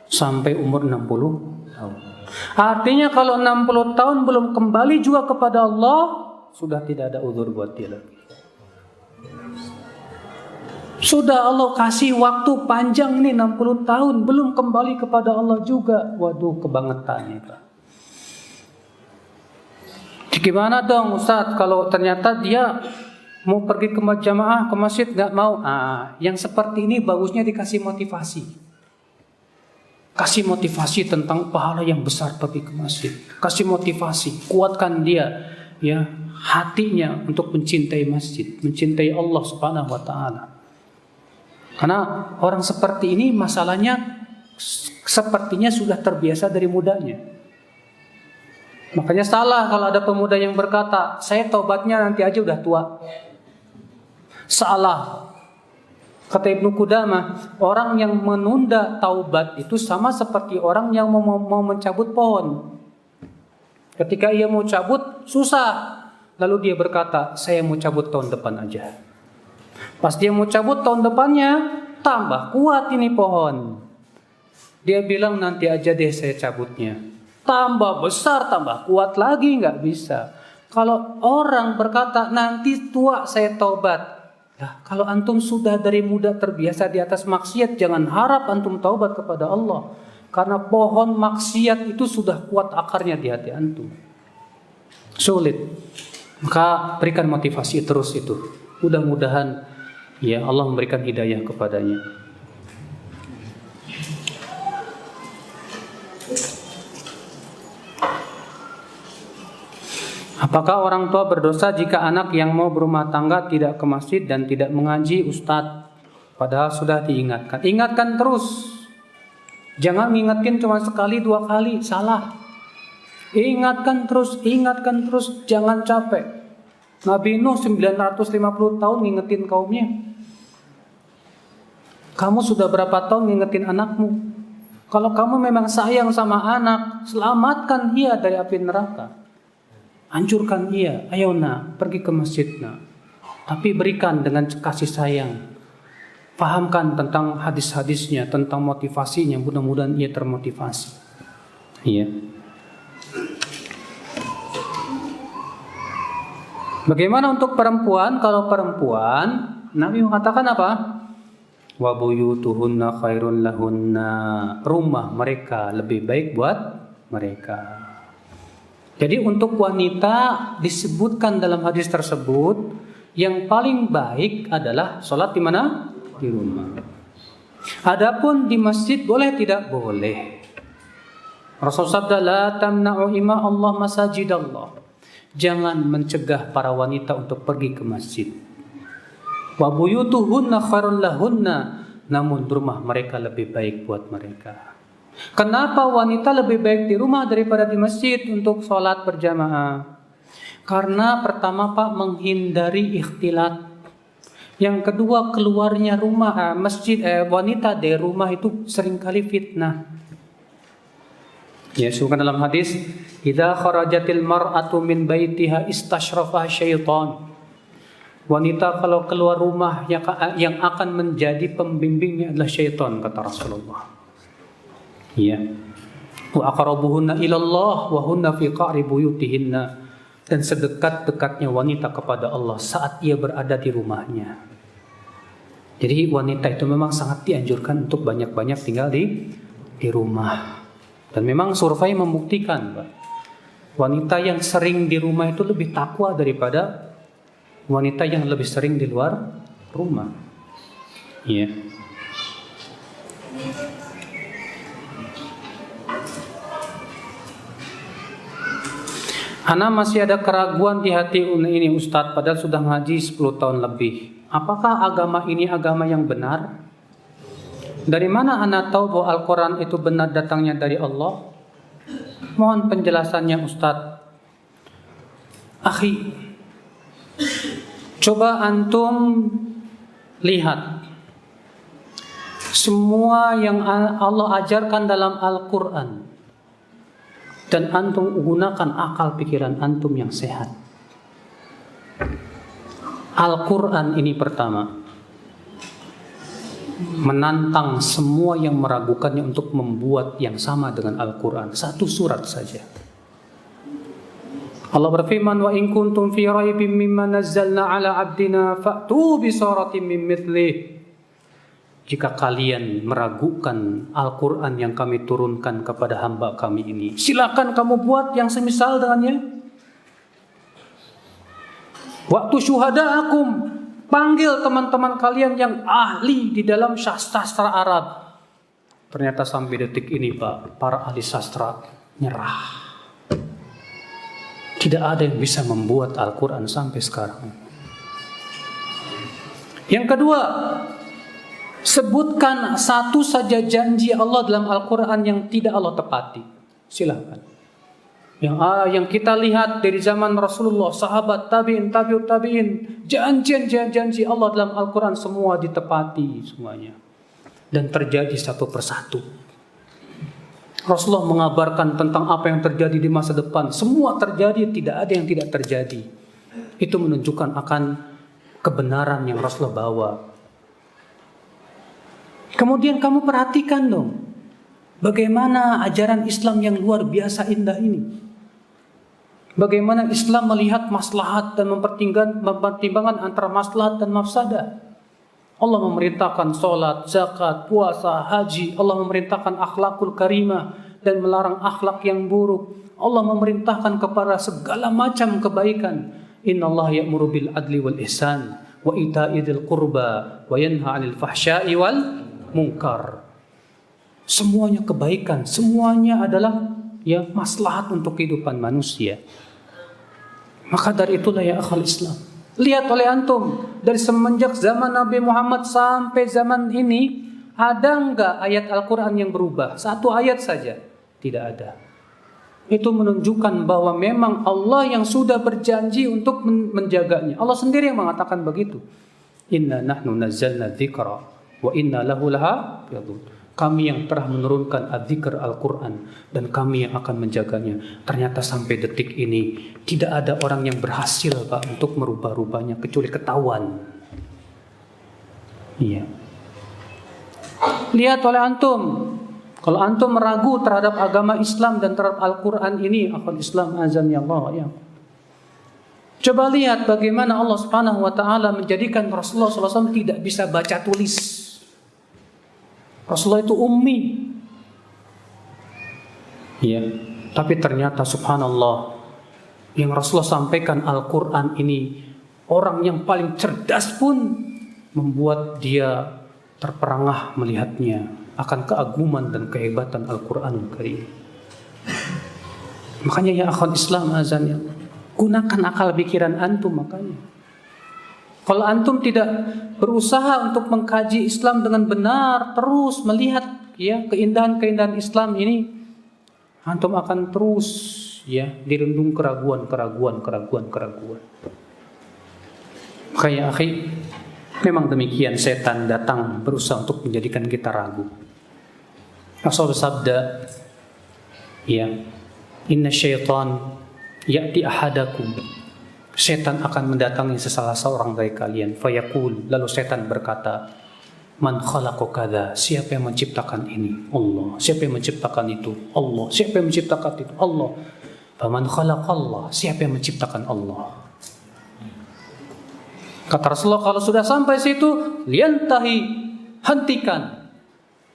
sampai umur 60 tahun. Artinya kalau 60 tahun belum kembali juga kepada Allah, sudah tidak ada udzur buat dia lagi. Sudah Allah kasih waktu panjang nih 60 tahun belum kembali kepada Allah juga. Waduh kebangetan nih Pak. Gimana dong Ustaz kalau ternyata dia mau pergi ke jamaah ke masjid nggak mau? Yang seperti ini bagusnya dikasih motivasi. Kasih motivasi tentang pahala yang besar pergi ke masjid. Kasih motivasi, kuatkan dia ya hatinya untuk mencintai masjid, mencintai Allah Subhanahu wa taala. Karena orang seperti ini masalahnya sepertinya sudah terbiasa dari mudanya. Makanya salah kalau ada pemuda yang berkata, saya taubatnya nanti aja udah tua. Salah. Kata Ibnu Qudamah, orang yang menunda taubat itu sama seperti orang yang mau mencabut pohon. Ketika ia mau cabut, susah. Lalu dia berkata, saya mau cabut tahun depan aja. Pas dia mau cabut tahun depannya, tambah kuat ini pohon. Dia bilang nanti aja deh saya cabutnya. Tambah besar, tambah kuat lagi, nggak bisa. Kalau orang berkata nanti tua saya taubat, nah, kalau antum sudah dari muda terbiasa di atas maksiat, jangan harap antum taubat kepada Allah, karena pohon maksiat itu sudah kuat akarnya di hati antum. Sulit. Maka berikan motivasi terus itu. Mudah-mudahan ya Allah memberikan hidayah kepadanya. Apakah orang tua berdosa jika anak yang mau berumah tangga tidak ke masjid dan tidak mengaji, Ustadz? Padahal sudah diingatkan. Ingatkan terus. Jangan ngingetin cuma sekali, 2 kali, salah. Ingatkan terus, jangan capek. Nabi Nuh 950 tahun ngingetin kaumnya. Kamu sudah berapa tahun ngingetin anakmu? Kalau kamu memang sayang sama anak, selamatkan ia dari api neraka. Hancurkan ia, ayo nak, pergi ke masjid nak. Tapi berikan dengan kasih sayang. Pahamkan tentang hadis-hadisnya, tentang motivasinya, mudah-mudahan ia termotivasi. Iya. Bagaimana untuk perempuan? Kalau perempuan, Nabi mengatakan apa? Wa buyutuhunna khairun lahunna. Rumah mereka lebih baik buat mereka. Jadi untuk wanita disebutkan dalam hadis tersebut yang paling baik adalah sholat di mana? Di rumah. Adapun di masjid boleh tidak? Boleh. Rasul sabda la tamna'u ima Allah masajid Allah. Jangan mencegah para wanita untuk pergi ke masjid. Wa buyutuhunna khairun lahunna. Namun rumah mereka lebih baik buat mereka. Kenapa wanita lebih baik di rumah daripada di masjid untuk sholat berjamaah? Karena pertama Pak, menghindari ikhtilat. Yang kedua, keluarnya rumah wanita dari rumah itu seringkali fitnah. Ya, sebutkan dalam hadis, idza kharajatil mar'atu min baitiha istashrafa syaitan. Wanita kalau keluar rumah yang akan menjadi pembimbingnya adalah syaitan, kata Rasulullah. Ya. Wa aqrabuhunna ilallah wa hunna fi qa'ri buyutihinna. Dan sedekat-dekatnya wanita kepada Allah saat ia berada di rumahnya. Jadi wanita itu memang sangat dianjurkan untuk banyak-banyak tinggal di rumah. Dan memang survei membuktikan, Pak, wanita yang sering di rumah itu lebih takwa daripada wanita yang lebih sering di luar rumah. Iya. Ana masih ada keraguan di hati ini Ustadz, padahal sudah ngaji 10 tahun lebih. Apakah agama ini agama yang benar? Dari mana ana tahu bahwa Al-Quran itu benar datangnya dari Allah? Mohon penjelasannya Ustadz. Akhi, coba antum lihat. Semua yang Allah ajarkan dalam Al-Quran. Dan antum gunakan akal pikiran antum yang sehat. Al-Quran ini pertama menantang semua yang meragukannya untuk membuat yang sama dengan Al-Quran. 1 surat saja. Allah berfirman, wa in kuntum fi raibin mimma nazzalna ala abdina fa'tu bi suratin min mithlih. Jika kalian meragukan Al-Quran yang kami turunkan kepada hamba kami ini, silakan kamu buat yang semisal dengannya. Waktu syuhada'akum, panggil teman-teman kalian yang ahli di dalam sastra Arab. Ternyata sampai detik ini Pak, para ahli sastra nyerah. Tidak ada yang bisa membuat Al-Quran sampai sekarang. Yang kedua, sebutkan satu saja janji Allah dalam Al-Quran yang tidak Allah tepati. Silakan. Yang kita lihat dari zaman Rasulullah, sahabat, tabi'in, tabi'ut tabi'in, janji Allah dalam Al-Quran semua ditepati semuanya. Dan terjadi satu persatu. Rasulullah mengabarkan tentang apa yang terjadi di masa depan. Semua terjadi, tidak ada yang tidak terjadi. Itu menunjukkan akan kebenaran yang Rasulullah bawa. Kemudian kamu perhatikan dong, bagaimana ajaran Islam yang luar biasa indah ini. Bagaimana Islam melihat maslahat dan mempertimbangkan antara maslahat dan mafsadah. Allah memerintahkan sholat, zakat, puasa, haji. Allah memerintahkan akhlakul karimah dan melarang akhlak yang buruk. Allah memerintahkan kepada segala macam kebaikan. Innallaha ya'muru bil adli wal ihsan wa ita'i dzil qurba wa yanha 'anil fahsya'i wal munkar. Semuanya kebaikan, semuanya adalah ya maslahat untuk kehidupan manusia. Maka dari itulah ya akhal Islam, lihat oleh antum, dari semenjak zaman Nabi Muhammad sampai zaman ini, ada enggak ayat Al-Quran yang berubah? Satu ayat saja? Tidak ada. Itu menunjukkan bahwa memang Allah yang sudah berjanji untuk menjaganya. Allah sendiri yang mengatakan begitu. Inna nahnu nazzalna dzikra wa inna lahu lahafidhun. Kami yang telah menurunkan adzikr Al-Quran dan kami yang akan menjaganya. Ternyata sampai detik ini tidak ada orang yang berhasil Pak untuk merubah-rubahnya kecuali ketahuan. Iya. Lihat oleh antum, kalau antum meragu terhadap agama Islam dan terhadap Al-Quran ini, akhul Islam azan ya Allah ya. Coba lihat bagaimana Allah Subhanahu wa taala menjadikan Rasulullah SAW tidak bisa baca tulis. Rasulullah itu ummi. Ya, tapi ternyata subhanallah yang Rasulullah sampaikan Al-Quran ini, orang yang paling cerdas pun membuat dia terperangah melihatnya akan keaguman dan kehebatan Al-Quranul Karim. Makanya ya akhwat Islam azan ya, gunakan akal pikiran antum. Makanya kalau antum tidak berusaha untuk mengkaji Islam dengan benar, terus melihat ya keindahan-keindahan Islam ini, antum akan terus ya dirundung keraguan. Kayak akhi, memang demikian, setan datang berusaha untuk menjadikan kita ragu. Rasul bersabda, ya, inna syaitan ya'ti ahadakum. Setan akan mendatangi salah seorang dari kalian. Fayaqul, lalu setan berkata, man khalaqa kadza, siapa yang menciptakan ini? Allah. Siapa yang menciptakan itu? Allah. Siapa yang menciptakan itu? Allah. Faman khalaqallah, siapa yang menciptakan Allah? Kata Rasulullah, kalau sudah sampai situ, liyantahi, hentikan.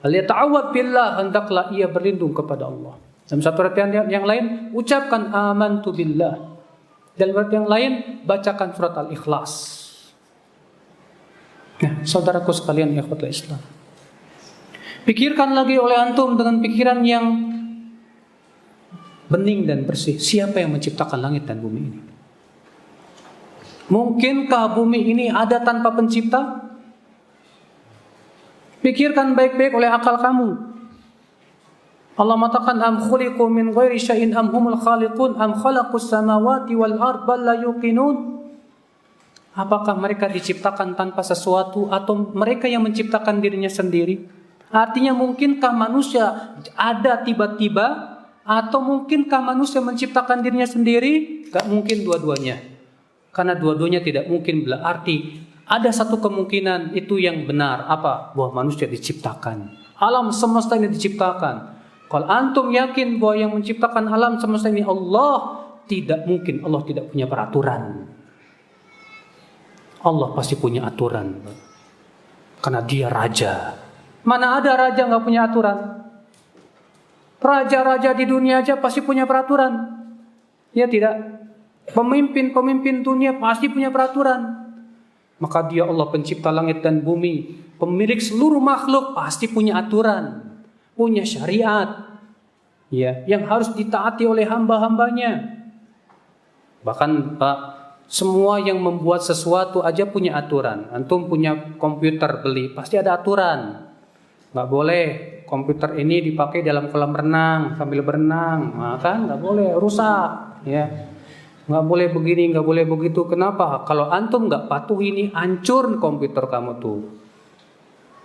Liyata'awwad billah, hendaklah ia berlindung kepada Allah. Dalam satu artian yang lain, ucapkan amantu billah. Dalam artian yang lain, bacakan surat Al-Ikhlas. Nah, saudaraku sekalian, ikhwatul Islam, pikirkan lagi oleh antum dengan pikiran yang bening dan bersih. Siapa yang menciptakan langit dan bumi ini? Mungkinkah bumi ini ada tanpa pencipta? Pikirkan baik-baik oleh akal kamu. Allah mengatakan am khuliqu min ghairi syai'in am humul khaliqun am khalaqus samawati wal ard bal la yuqinun. Apakah mereka diciptakan tanpa sesuatu atau mereka yang menciptakan dirinya sendiri? Artinya mungkinkah manusia ada tiba-tiba atau mungkinkah manusia menciptakan dirinya sendiri? Gak mungkin dua-duanya. Karena dua-duanya tidak mungkin, berarti ada satu kemungkinan itu yang benar. Apa? Bahwa manusia diciptakan. Alam semesta ini diciptakan. Kalau antum yakin bahwa yang menciptakan alam semesta ini Allah, tidak mungkin Allah tidak punya peraturan. Allah pasti punya aturan. Karena dia raja. Mana ada raja nggak punya aturan? Raja-raja di dunia aja pasti punya peraturan. Ya tidak? Pemimpin-pemimpin dunia pasti punya peraturan. Maka dia Allah pencipta langit dan bumi, pemilik seluruh makhluk, pasti punya aturan. Punya syariat ya, yang harus ditaati oleh hamba-hambanya. Bahkan Pak, semua yang membuat sesuatu aja punya aturan. Antum punya komputer beli, pasti ada aturan. Nggak boleh komputer ini dipakai dalam kolam renang sambil berenang, nah, kan nggak boleh, rusak ya. Nggak boleh begini, nggak boleh begitu. Kenapa? Kalau antum nggak patuh ini, hancur komputer kamu tuh.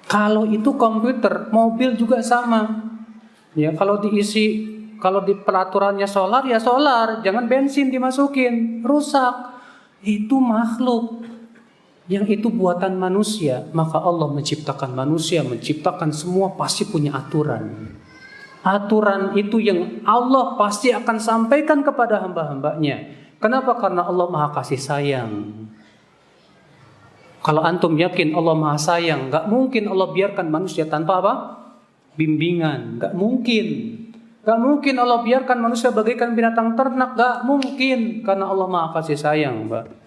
Kalau itu komputer, mobil juga sama. Ya, kalau di peraturannya solar ya solar, jangan bensin dimasukin, rusak. Itu makhluk. Yang itu buatan manusia, maka Allah menciptakan manusia, menciptakan semua pasti punya aturan. Aturan itu yang Allah pasti akan sampaikan kepada hamba-hambanya. Kenapa? Karena Allah Maha Kasih Sayang. Kalau antum yakin Allah Maha Sayang, gak mungkin Allah biarkan manusia tanpa apa? Bimbingan. Gak mungkin. Gak mungkin Allah biarkan manusia bagaikan binatang ternak. Gak mungkin. Karena Allah Maha Kasih Sayang, Mbak.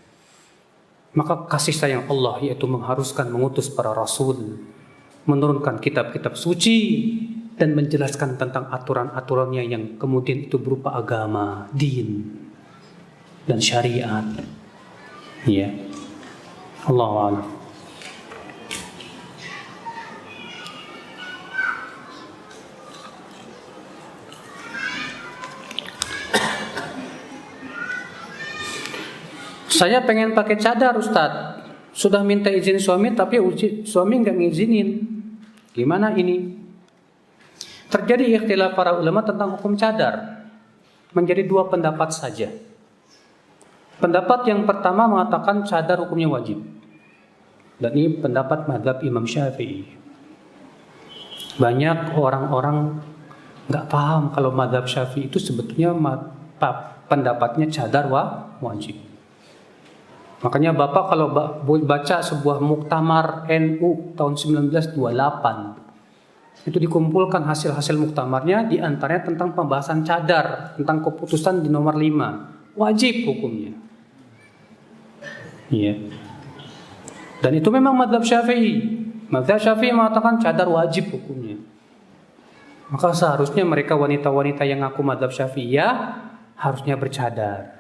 Maka kasih sayang Allah yaitu mengharuskan mengutus para rasul, menurunkan kitab-kitab suci, dan menjelaskan tentang aturan-aturannya yang kemudian itu berupa agama, din, dan syariat. Ya, Allahu a'lam. Saya pengen pakai cadar, Ustadz. Sudah minta izin suami, tapi suami nggak ngizinin. Gimana ini? Terjadi ikhtilaf para ulama tentang hukum cadar. Menjadi dua pendapat saja. Pendapat yang pertama mengatakan cadar hukumnya wajib. Dan ini pendapat mazhab Imam Syafi'i. Banyak orang-orang nggak paham kalau mazhab Syafi'i itu sebetulnya pendapatnya cadar wajib. Makanya Bapak kalau baca sebuah muktamar NU tahun 1928, itu dikumpulkan hasil-hasil muktamarnya, di antaranya tentang pembahasan cadar, tentang keputusan di nomor 5, wajib hukumnya. Iya. Dan itu memang mazhab Syafi'i. Mazhab Syafi'i mengatakan cadar wajib hukumnya. Maka seharusnya mereka wanita-wanita yang ngaku mazhab Syafi'i harusnya bercadar.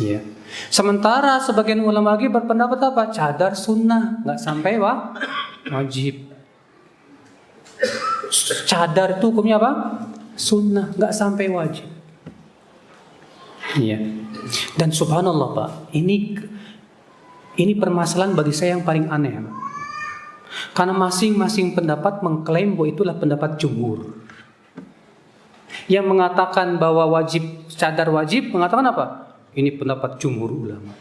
Ya. Sementara sebagian ulama lagi berpendapat apa? Cadar sunnah, nggak sampai wajib. Cadar itu hukumnya apa? Sunnah, nggak sampai wajib. Iya. Dan subhanallah Pak, ini permasalahan bagi saya yang paling aneh, Pak. Karena masing-masing pendapat mengklaim bahwa itulah pendapat jumhur. Yang mengatakan bahwa cadar wajib mengatakan apa? Ini pendapat jumhur ulama.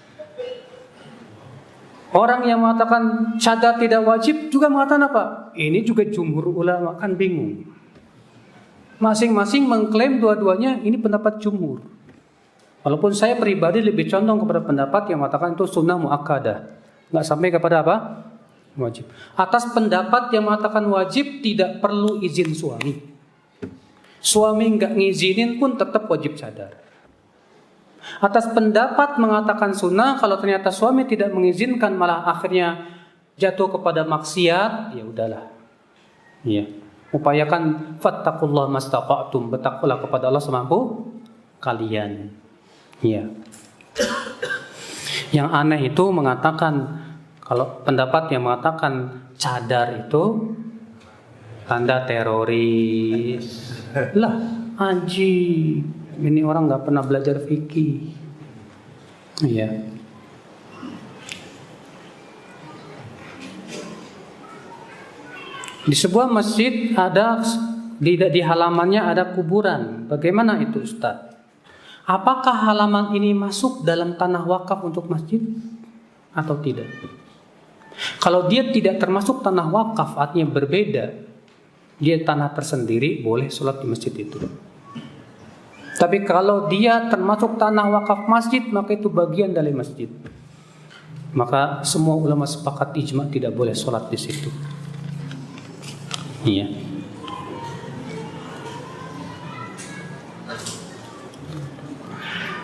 Orang yang mengatakan cadar tidak wajib juga mengatakan apa? Ini juga jumhur ulama, kan bingung. Masing-masing mengklaim dua-duanya ini pendapat jumhur. Walaupun saya pribadi lebih condong kepada pendapat yang mengatakan itu sunnah muakkadah, nggak sampai kepada apa? Wajib. Atas pendapat yang mengatakan wajib tidak perlu izin suami. Suami nggak ngizinin pun tetap wajib cadar. Atas pendapat mengatakan sunnah, kalau ternyata suami tidak mengizinkan malah akhirnya jatuh kepada maksiat, ya udahlah. Iya. Upayakan fattaqullah mastata'tum, bertakwalah kepada Allah semampu kalian. Iya. Yang aneh itu mengatakan, kalau pendapat yang mengatakan cadar itu tanda teroris. Lah, anjing. Ini orang nggak pernah belajar fikih. Iya. Di sebuah masjid ada di halamannya ada kuburan. Bagaimana itu, Ustaz? Apakah halaman ini masuk dalam tanah wakaf untuk masjid atau tidak? Kalau dia tidak termasuk tanah wakaf, artinya berbeda, dia tanah tersendiri, boleh sholat di masjid itu. Tapi kalau dia termasuk tanah wakaf masjid, maka itu bagian dari masjid. Maka semua ulama sepakat ijma tidak boleh sholat di situ. Iya.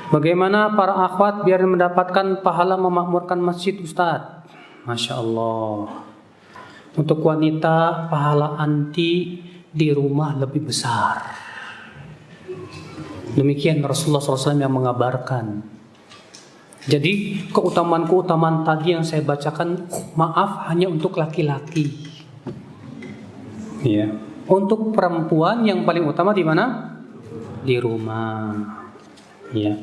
Bagaimana para akhwat biar mendapatkan pahala memakmurkan masjid, Ustaz? Masya Allah. Untuk wanita pahala anti di rumah lebih besar. Demikian Rasulullah SAW yang mengabarkan. Jadi keutamaan-keutamaan tadi yang saya bacakan, maaf, hanya untuk laki-laki. Ya. Untuk perempuan yang paling utama di mana? Di rumah. Ya.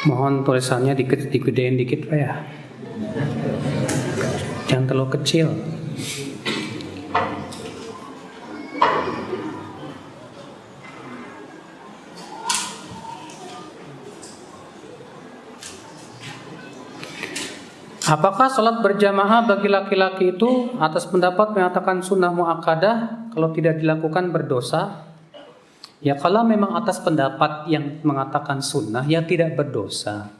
Mohon tulisannya digedein dikit Pak ya. Jangan terlalu kecil. Apakah sholat berjamaah bagi laki-laki itu atas pendapat mengatakan sunnah muakkadah kalau tidak dilakukan berdosa? Ya kalau memang atas pendapat yang mengatakan sunnah ya tidak berdosa.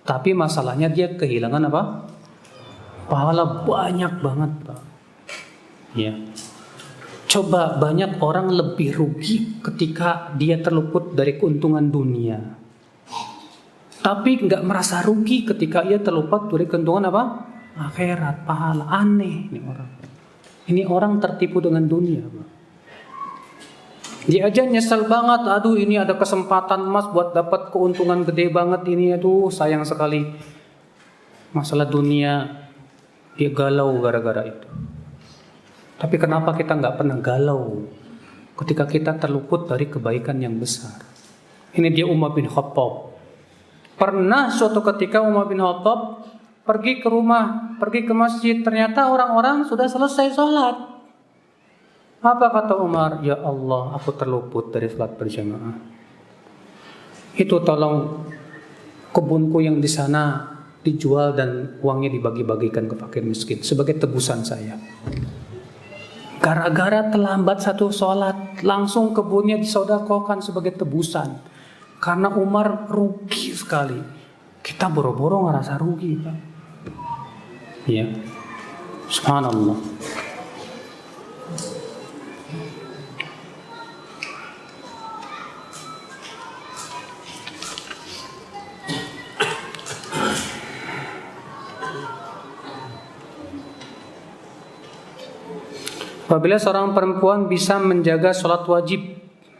Tapi masalahnya dia kehilangan apa? Pahala banyak banget, Pak. Ya. Coba banyak orang lebih rugi ketika dia terluput dari keuntungan dunia. Tapi nggak merasa rugi ketika ia terluput dari keuntungan apa? Akhirat, pahala. Aneh ini orang. Ini orang tertipu dengan dunia, Pak. Dia aja nyesel banget, aduh ini ada kesempatan emas buat dapat keuntungan gede banget ini, aduh sayang sekali. Masalah dunia dia galau gara-gara itu. Tapi kenapa kita nggak pernah galau ketika kita terluput dari kebaikan yang besar? Ini dia Umar bin Khattab. Pernah suatu ketika Umar bin Khattab pergi ke masjid, ternyata orang-orang sudah selesai sholat. Apa kata Umar? Ya Allah, aku terluput dari sholat berjamaah. Itu tolong kebunku yang di sana dijual dan uangnya dibagi-bagikan ke fakir miskin sebagai tebusan saya. Gara-gara terlambat satu sholat, langsung kebunnya disodakokan sebagai tebusan. Karena Umar rugi sekali. Kita boro-boro ngerasa rugi, Pak. Ya, subhanallah. Apabila seorang perempuan bisa menjaga sholat wajib,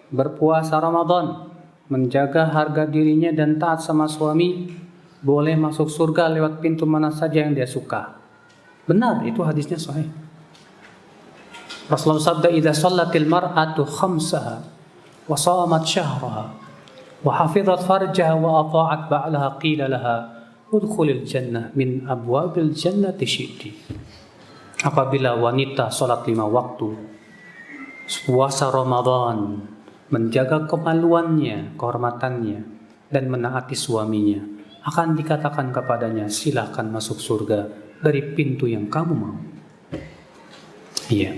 berpuasa Ramadan, menjaga harga dirinya dan taat sama suami, boleh masuk surga lewat pintu mana saja yang dia suka. Benar, itu hadisnya sahih. Rasulullah sabda, "Idza shallatil mar'atu khamsaha wa shamat syahraha wa hafizat farjaha wa ata'at ba'laha qila laha udkhulil jannah min abwabil jannati syi'ti." Apabila wanita sholat 5 waktu, puasa Ramadan, menjaga kemaluannya, kehormatannya, dan menaati suaminya, akan dikatakan kepadanya, silakan masuk surga dari pintu yang kamu mau. Iya.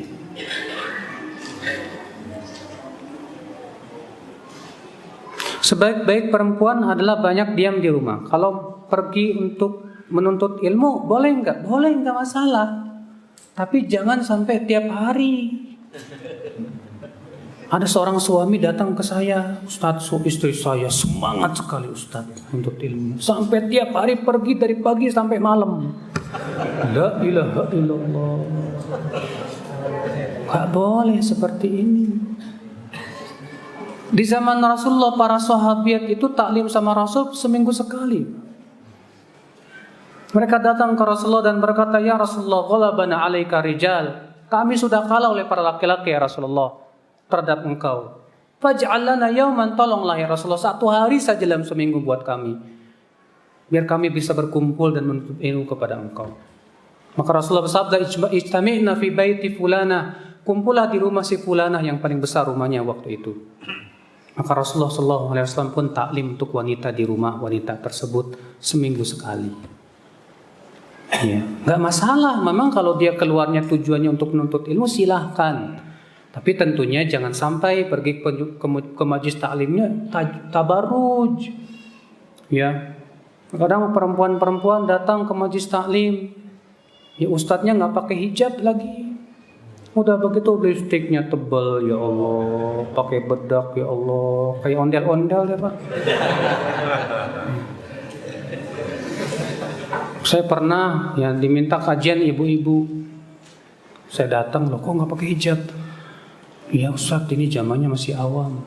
Sebaik-baik perempuan adalah banyak diam di rumah. Kalau pergi untuk menuntut ilmu, boleh enggak? Boleh, enggak masalah. Tapi jangan sampai tiap hari. Ada seorang suami datang ke saya, Ustadz, istri saya semangat sekali Ustadz untuk ilmu. Sampai tiap hari pergi dari pagi sampai malam. La ilaha illallah. Gak boleh seperti ini. Di zaman Rasulullah, para sahabat itu taklim sama Rasul seminggu sekali. Mereka datang ke Rasulullah dan berkata, "Ya Rasulullah, ghalabana 'alaika rijal." Kami sudah kalah oleh para laki-laki ya Rasulullah terhadap engkau. Faj'al lana yauman, tolonglah ya Rasulullah, satu hari saja dalam seminggu buat kami, biar kami bisa berkumpul dan menuntut ilmu kepada engkau. Maka Rasulullah bersabda, "Ijtami'na fi baiti fulana." Kumpullah di rumah si fulanah yang paling besar rumahnya waktu itu. Maka Rasulullah SAW pun taklim untuk wanita di rumah wanita tersebut seminggu sekali. Ya, nggak masalah. Memang kalau dia keluarnya tujuannya untuk menuntut ilmu, silahkan. Tapi tentunya jangan sampai pergi ke majlis taklimnya tabarruj. Ya, kadang perempuan-perempuan datang ke majlis taklim, ya ustadznya nggak pakai hijab lagi. Udah begitu lipstiknya tebal, ya Allah, pakai bedak, ya Allah, kayak ondel-ondel ya Pak. Saya pernah ya diminta kajian ibu-ibu. Saya datang, loh kok nggak pakai hijab? Iya Ustadz, ini zamannya masih awam.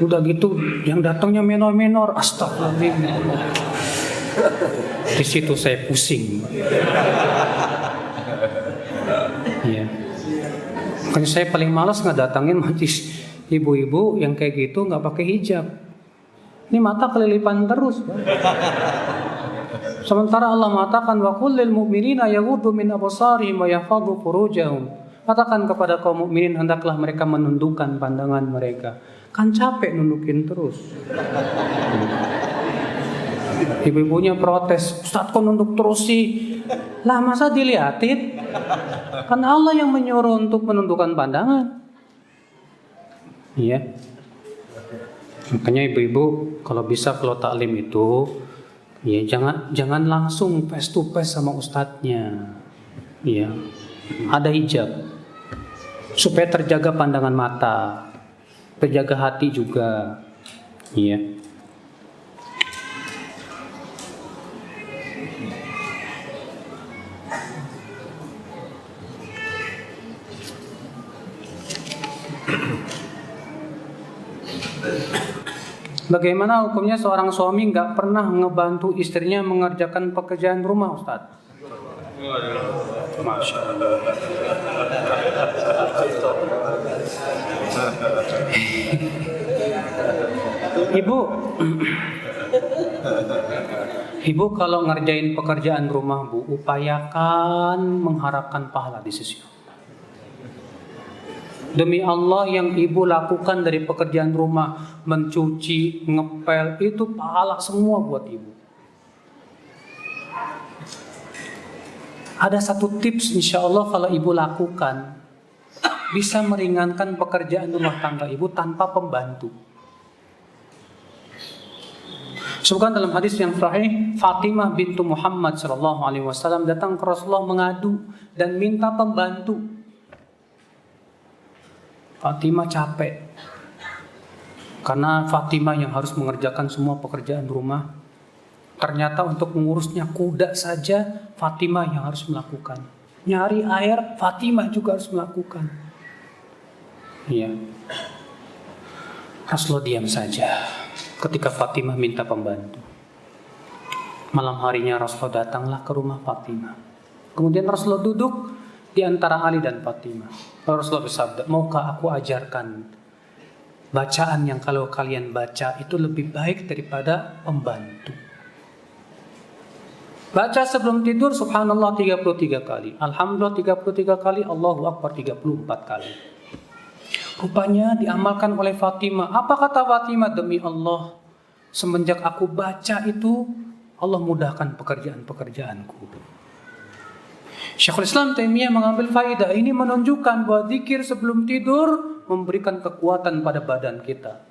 Udah gitu yang datangnya menor-menor, astagfirullahaladzim. Di situ saya pusing. Iya. Makanya saya paling malas ngedatangin majlis ibu-ibu yang kayak gitu nggak pakai hijab. Ini mata kelilipan terus. Sementara Allah mengatakan wa kullil mu'minina yaghuddu min absarihim wa yahfadhu furujahum. Katakan kepada kaum mukminin hendaklah mereka menundukkan pandangan mereka. Kan capek nundukin terus. Ibu-ibunya protes, Ustadz kok nunduk terus sih? Lah masa diliatin? Kan Allah yang menyuruh untuk menundukkan pandangan. Iya. Makanya ibu-ibu kalau bisa kalau taklim itu ya jangan langsung face to face sama ustadznya. Iya. Ada hijab. Supaya terjaga pandangan mata, terjaga hati juga. Iya. Bagaimana hukumnya seorang suami nggak pernah ngebantu istrinya mengerjakan pekerjaan rumah, Ustadz? Masya Allah. Ibu kalau ngerjain pekerjaan rumah, Bu, upayakan mengharapkan pahala di sisi Allah. Demi Allah yang ibu lakukan dari pekerjaan rumah, mencuci, ngepel, itu pahala semua buat ibu. Ada satu tips insya Allah kalau ibu lakukan, bisa meringankan pekerjaan rumah tangga ibu tanpa pembantu. Sebutkan dalam hadis yang sahih, Fatimah bintu Muhammad SAW datang ke Rasulullah mengadu dan minta pembantu. Fatimah capek karena Fatimah yang harus mengerjakan semua pekerjaan rumah. Ternyata untuk mengurusnya kuda saja Fatimah yang harus melakukan. Nyari air Fatimah juga harus melakukan. Iya. Rasulullah diam saja ketika Fatimah minta pembantu. Malam harinya Rasulullah datanglah ke rumah Fatimah. Kemudian Rasulullah duduk di antara Ali dan Fatimah. Rasulullah bersabda, maukah aku ajarkan bacaan yang kalau kalian baca itu lebih baik daripada pembantu. Baca sebelum tidur subhanallah 33 kali, alhamdulillah 33 kali, Allahu Akbar 34 kali. Rupanya diamalkan oleh Fatimah. Apa kata Fatimah? Demi Allah, semenjak aku baca itu, Allah mudahkan pekerjaan-pekerjaanku. Syekhul Islam Taimiyah mengambil faidah ini menunjukkan bahwa zikir sebelum tidur memberikan kekuatan pada badan kita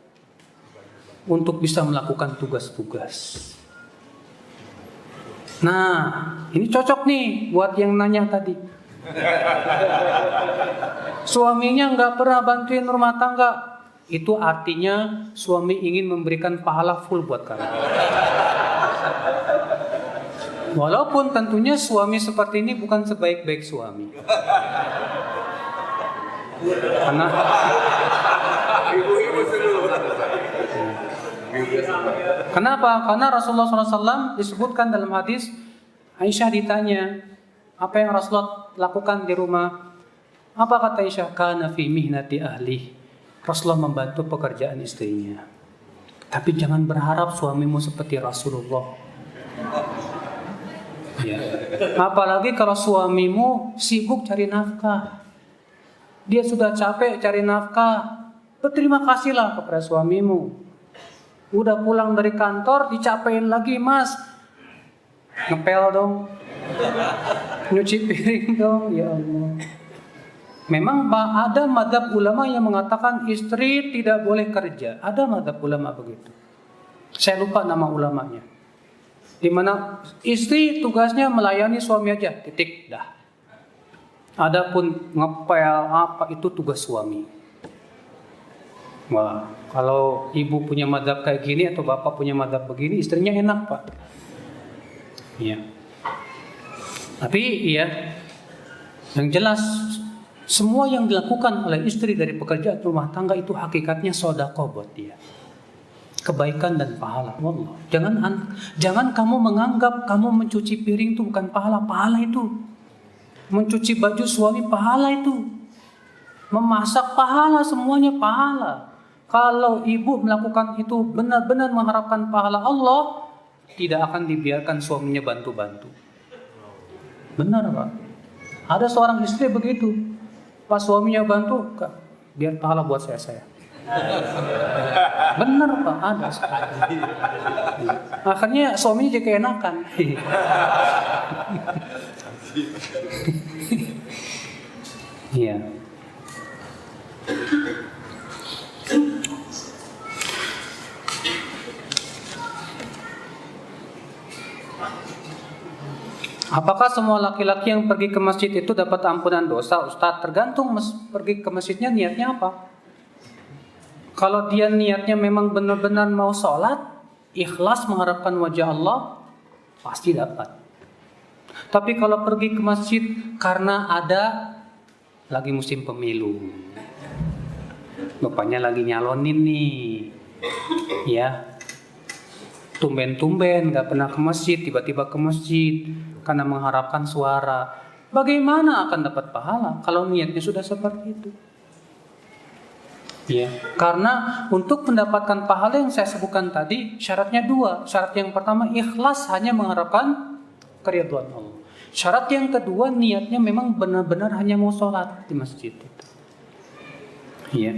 untuk bisa melakukan tugas-tugas. Nah, ini cocok nih buat yang nanya tadi. Suaminya nggak pernah bantuin rumah tangga, itu artinya suami ingin memberikan pahala full buat kamu. Walaupun tentunya suami seperti ini bukan sebaik-baik suami. Karena kenapa? Karena Rasulullah SAW disebutkan dalam hadis, Aisyah ditanya, apa yang Rasulullah lakukan di rumah? Apa kata Aisyah? Kana fi mihnati ahli. Rasulullah membantu pekerjaan istrinya. Tapi jangan berharap suamimu seperti Rasulullah. Ya. Apalagi kalau suamimu sibuk cari nafkah, dia sudah capek cari nafkah, berterima kasihlah kepada suamimu. Udah pulang dari kantor dicapein lagi, mas, ngepel dong, nyuci piring dong, ya Allah. Memang ada mazhab ulama yang mengatakan istri tidak boleh kerja. Ada mazhab ulama begitu. Saya lupa nama ulamanya. Di mana istri tugasnya melayani suami aja, titik, dah. Adapun ngepel apa itu tugas suami. Wah, kalau ibu punya mazhab kayak gini atau bapak punya mazhab begini, istrinya enak, Pak. Iya. Tapi iya, yang jelas semua yang dilakukan oleh istri dari pekerjaan rumah tangga itu hakikatnya sedekah buat dia. Kebaikan dan pahala. Wallah. Jangan kamu menganggap kamu mencuci piring itu bukan pahala. Pahala itu. Mencuci baju suami pahala itu. Memasak pahala, semuanya pahala. Kalau ibu melakukan itu benar-benar mengharapkan pahala Allah, tidak akan dibiarkan suaminya bantu-bantu. Benar, Pak. Ada seorang istri begitu. Pas suaminya bantu, biar pahala buat saya. Bener Pak, ada sekali. Akhirnya suaminya jadi keenakan. Iya. Apakah semua laki-laki yang pergi ke masjid itu dapat ampunan dosa, Ustaz? Tergantung pergi ke masjidnya niatnya apa. Kalau dia niatnya memang benar-benar mau sholat, ikhlas mengharapkan wajah Allah, pasti dapat. Tapi kalau pergi ke masjid karena ada lagi musim pemilu, bapaknya lagi nyalonin nih, ya, tumben-tumben gak pernah ke masjid, tiba-tiba ke masjid karena mengharapkan suara, bagaimana akan dapat pahala kalau niatnya sudah seperti itu? Ya, karena untuk mendapatkan pahala yang saya sebutkan tadi, syaratnya dua. Syarat yang pertama, ikhlas hanya mengharapkan keridhaan Allah. Syarat yang kedua, niatnya memang benar-benar hanya mau sholat di masjid itu. Ya.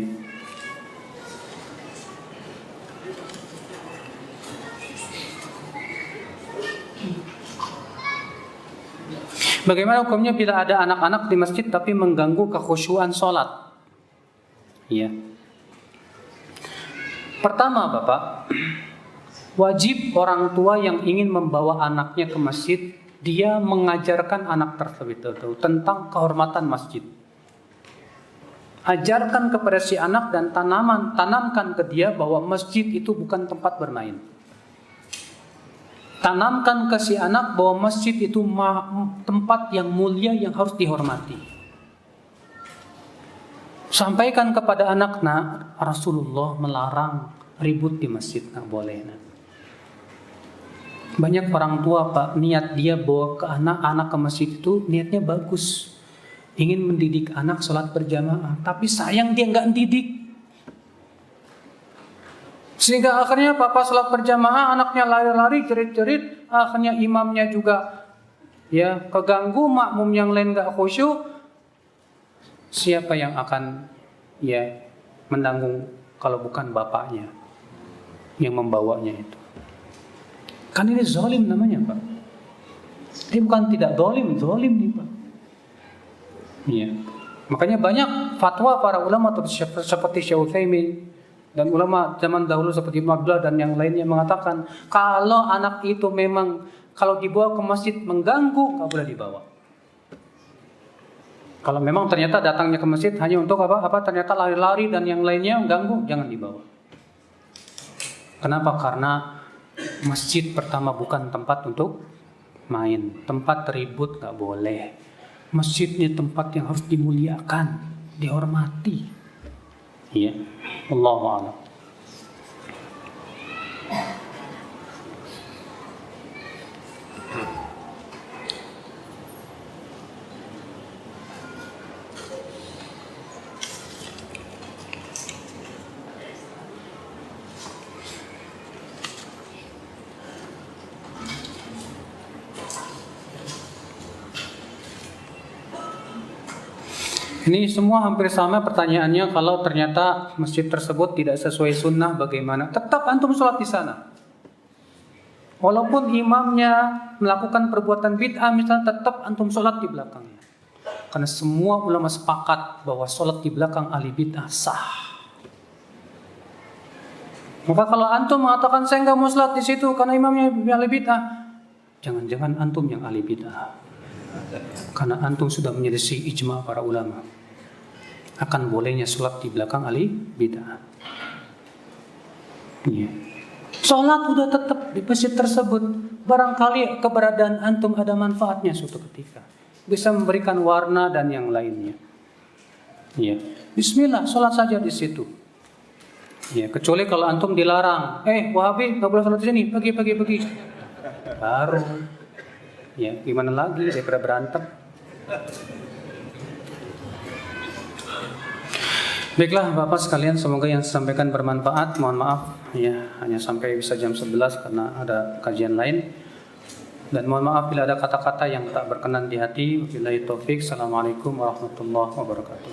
Bagaimana hukumnya bila ada anak-anak di masjid tapi mengganggu kekhusyuan sholat? Ya. Pertama, Bapak, wajib orang tua yang ingin membawa anaknya ke masjid, dia mengajarkan anak tersebut tentang kehormatan masjid. Ajarkan kepada si anak dan tanamkan ke dia bahwa masjid itu bukan tempat bermain. Tanamkan ke si anak bahwa masjid itu tempat yang mulia yang harus dihormati. Sampaikan kepada anak, nah, Rasulullah melarang ribut di masjid, nggak boleh. Nah. Banyak orang tua Pak, niat dia bawa ke anak ke masjid itu niatnya bagus, ingin mendidik anak sholat berjamaah, tapi sayang dia nggak mendidik, sehingga akhirnya papa sholat berjamaah, anaknya lari-lari, jerit-jerit, akhirnya imamnya juga ya keganggu, makmum yang lain nggak khusyuk. Siapa yang akan ya menanggung kalau bukan bapaknya yang membawanya itu? Kan ini zalim namanya Pak. Ini bukan tidak zalim nih Pak. Iya. Makanya banyak fatwa para ulama seperti Syekh Utsaimin dan ulama zaman dahulu seperti Ibnu Abdullah dan yang lainnya mengatakan kalau anak itu memang kalau dibawa ke masjid mengganggu, nggak boleh dibawa. Kalau memang ternyata datangnya ke masjid hanya untuk apa ternyata lari-lari dan yang lainnya mengganggu, jangan dibawa. Kenapa? Karena masjid pertama bukan tempat untuk main, tempat ribut nggak boleh. Masjidnya tempat yang harus dimuliakan, dihormati. Iya, Allahu a'lam. Ini semua hampir sama pertanyaannya. Kalau ternyata masjid tersebut tidak sesuai sunnah, bagaimana? Tetap antum sholat di sana. Walaupun imamnya melakukan perbuatan bid'ah, misalnya, tetap antum sholat di belakangnya. Karena semua ulama sepakat bahwa sholat di belakang ahli bid'ah sah. Maka kalau antum mengatakan saya nggak mau sholat di situ karena imamnya ahli bid'ah, jangan-jangan antum yang ahli bid'ah. Karena antum sudah menyelisih ijma para ulama akan bolehnya sholat di belakang ahli bid'ah. Ya. Sholat udah tetap di masjid tersebut. Barangkali keberadaan antum ada manfaatnya suatu ketika, bisa memberikan warna dan yang lainnya. Ya. Bismillah, sholat saja di situ. Ya, kecuali kalau antum dilarang, Wahabi nggak boleh sholat di sini, pergi. Baru. Ya, gimana lagi daripada berantem. Baiklah Bapak sekalian, semoga yang saya sampaikan bermanfaat. Mohon maaf ya, hanya sampai bisa jam 11 karena ada kajian lain. Dan mohon maaf bila ada kata-kata yang tak berkenan di hati. Wabillahi taufik. Assalamualaikum warahmatullahi wabarakatuh.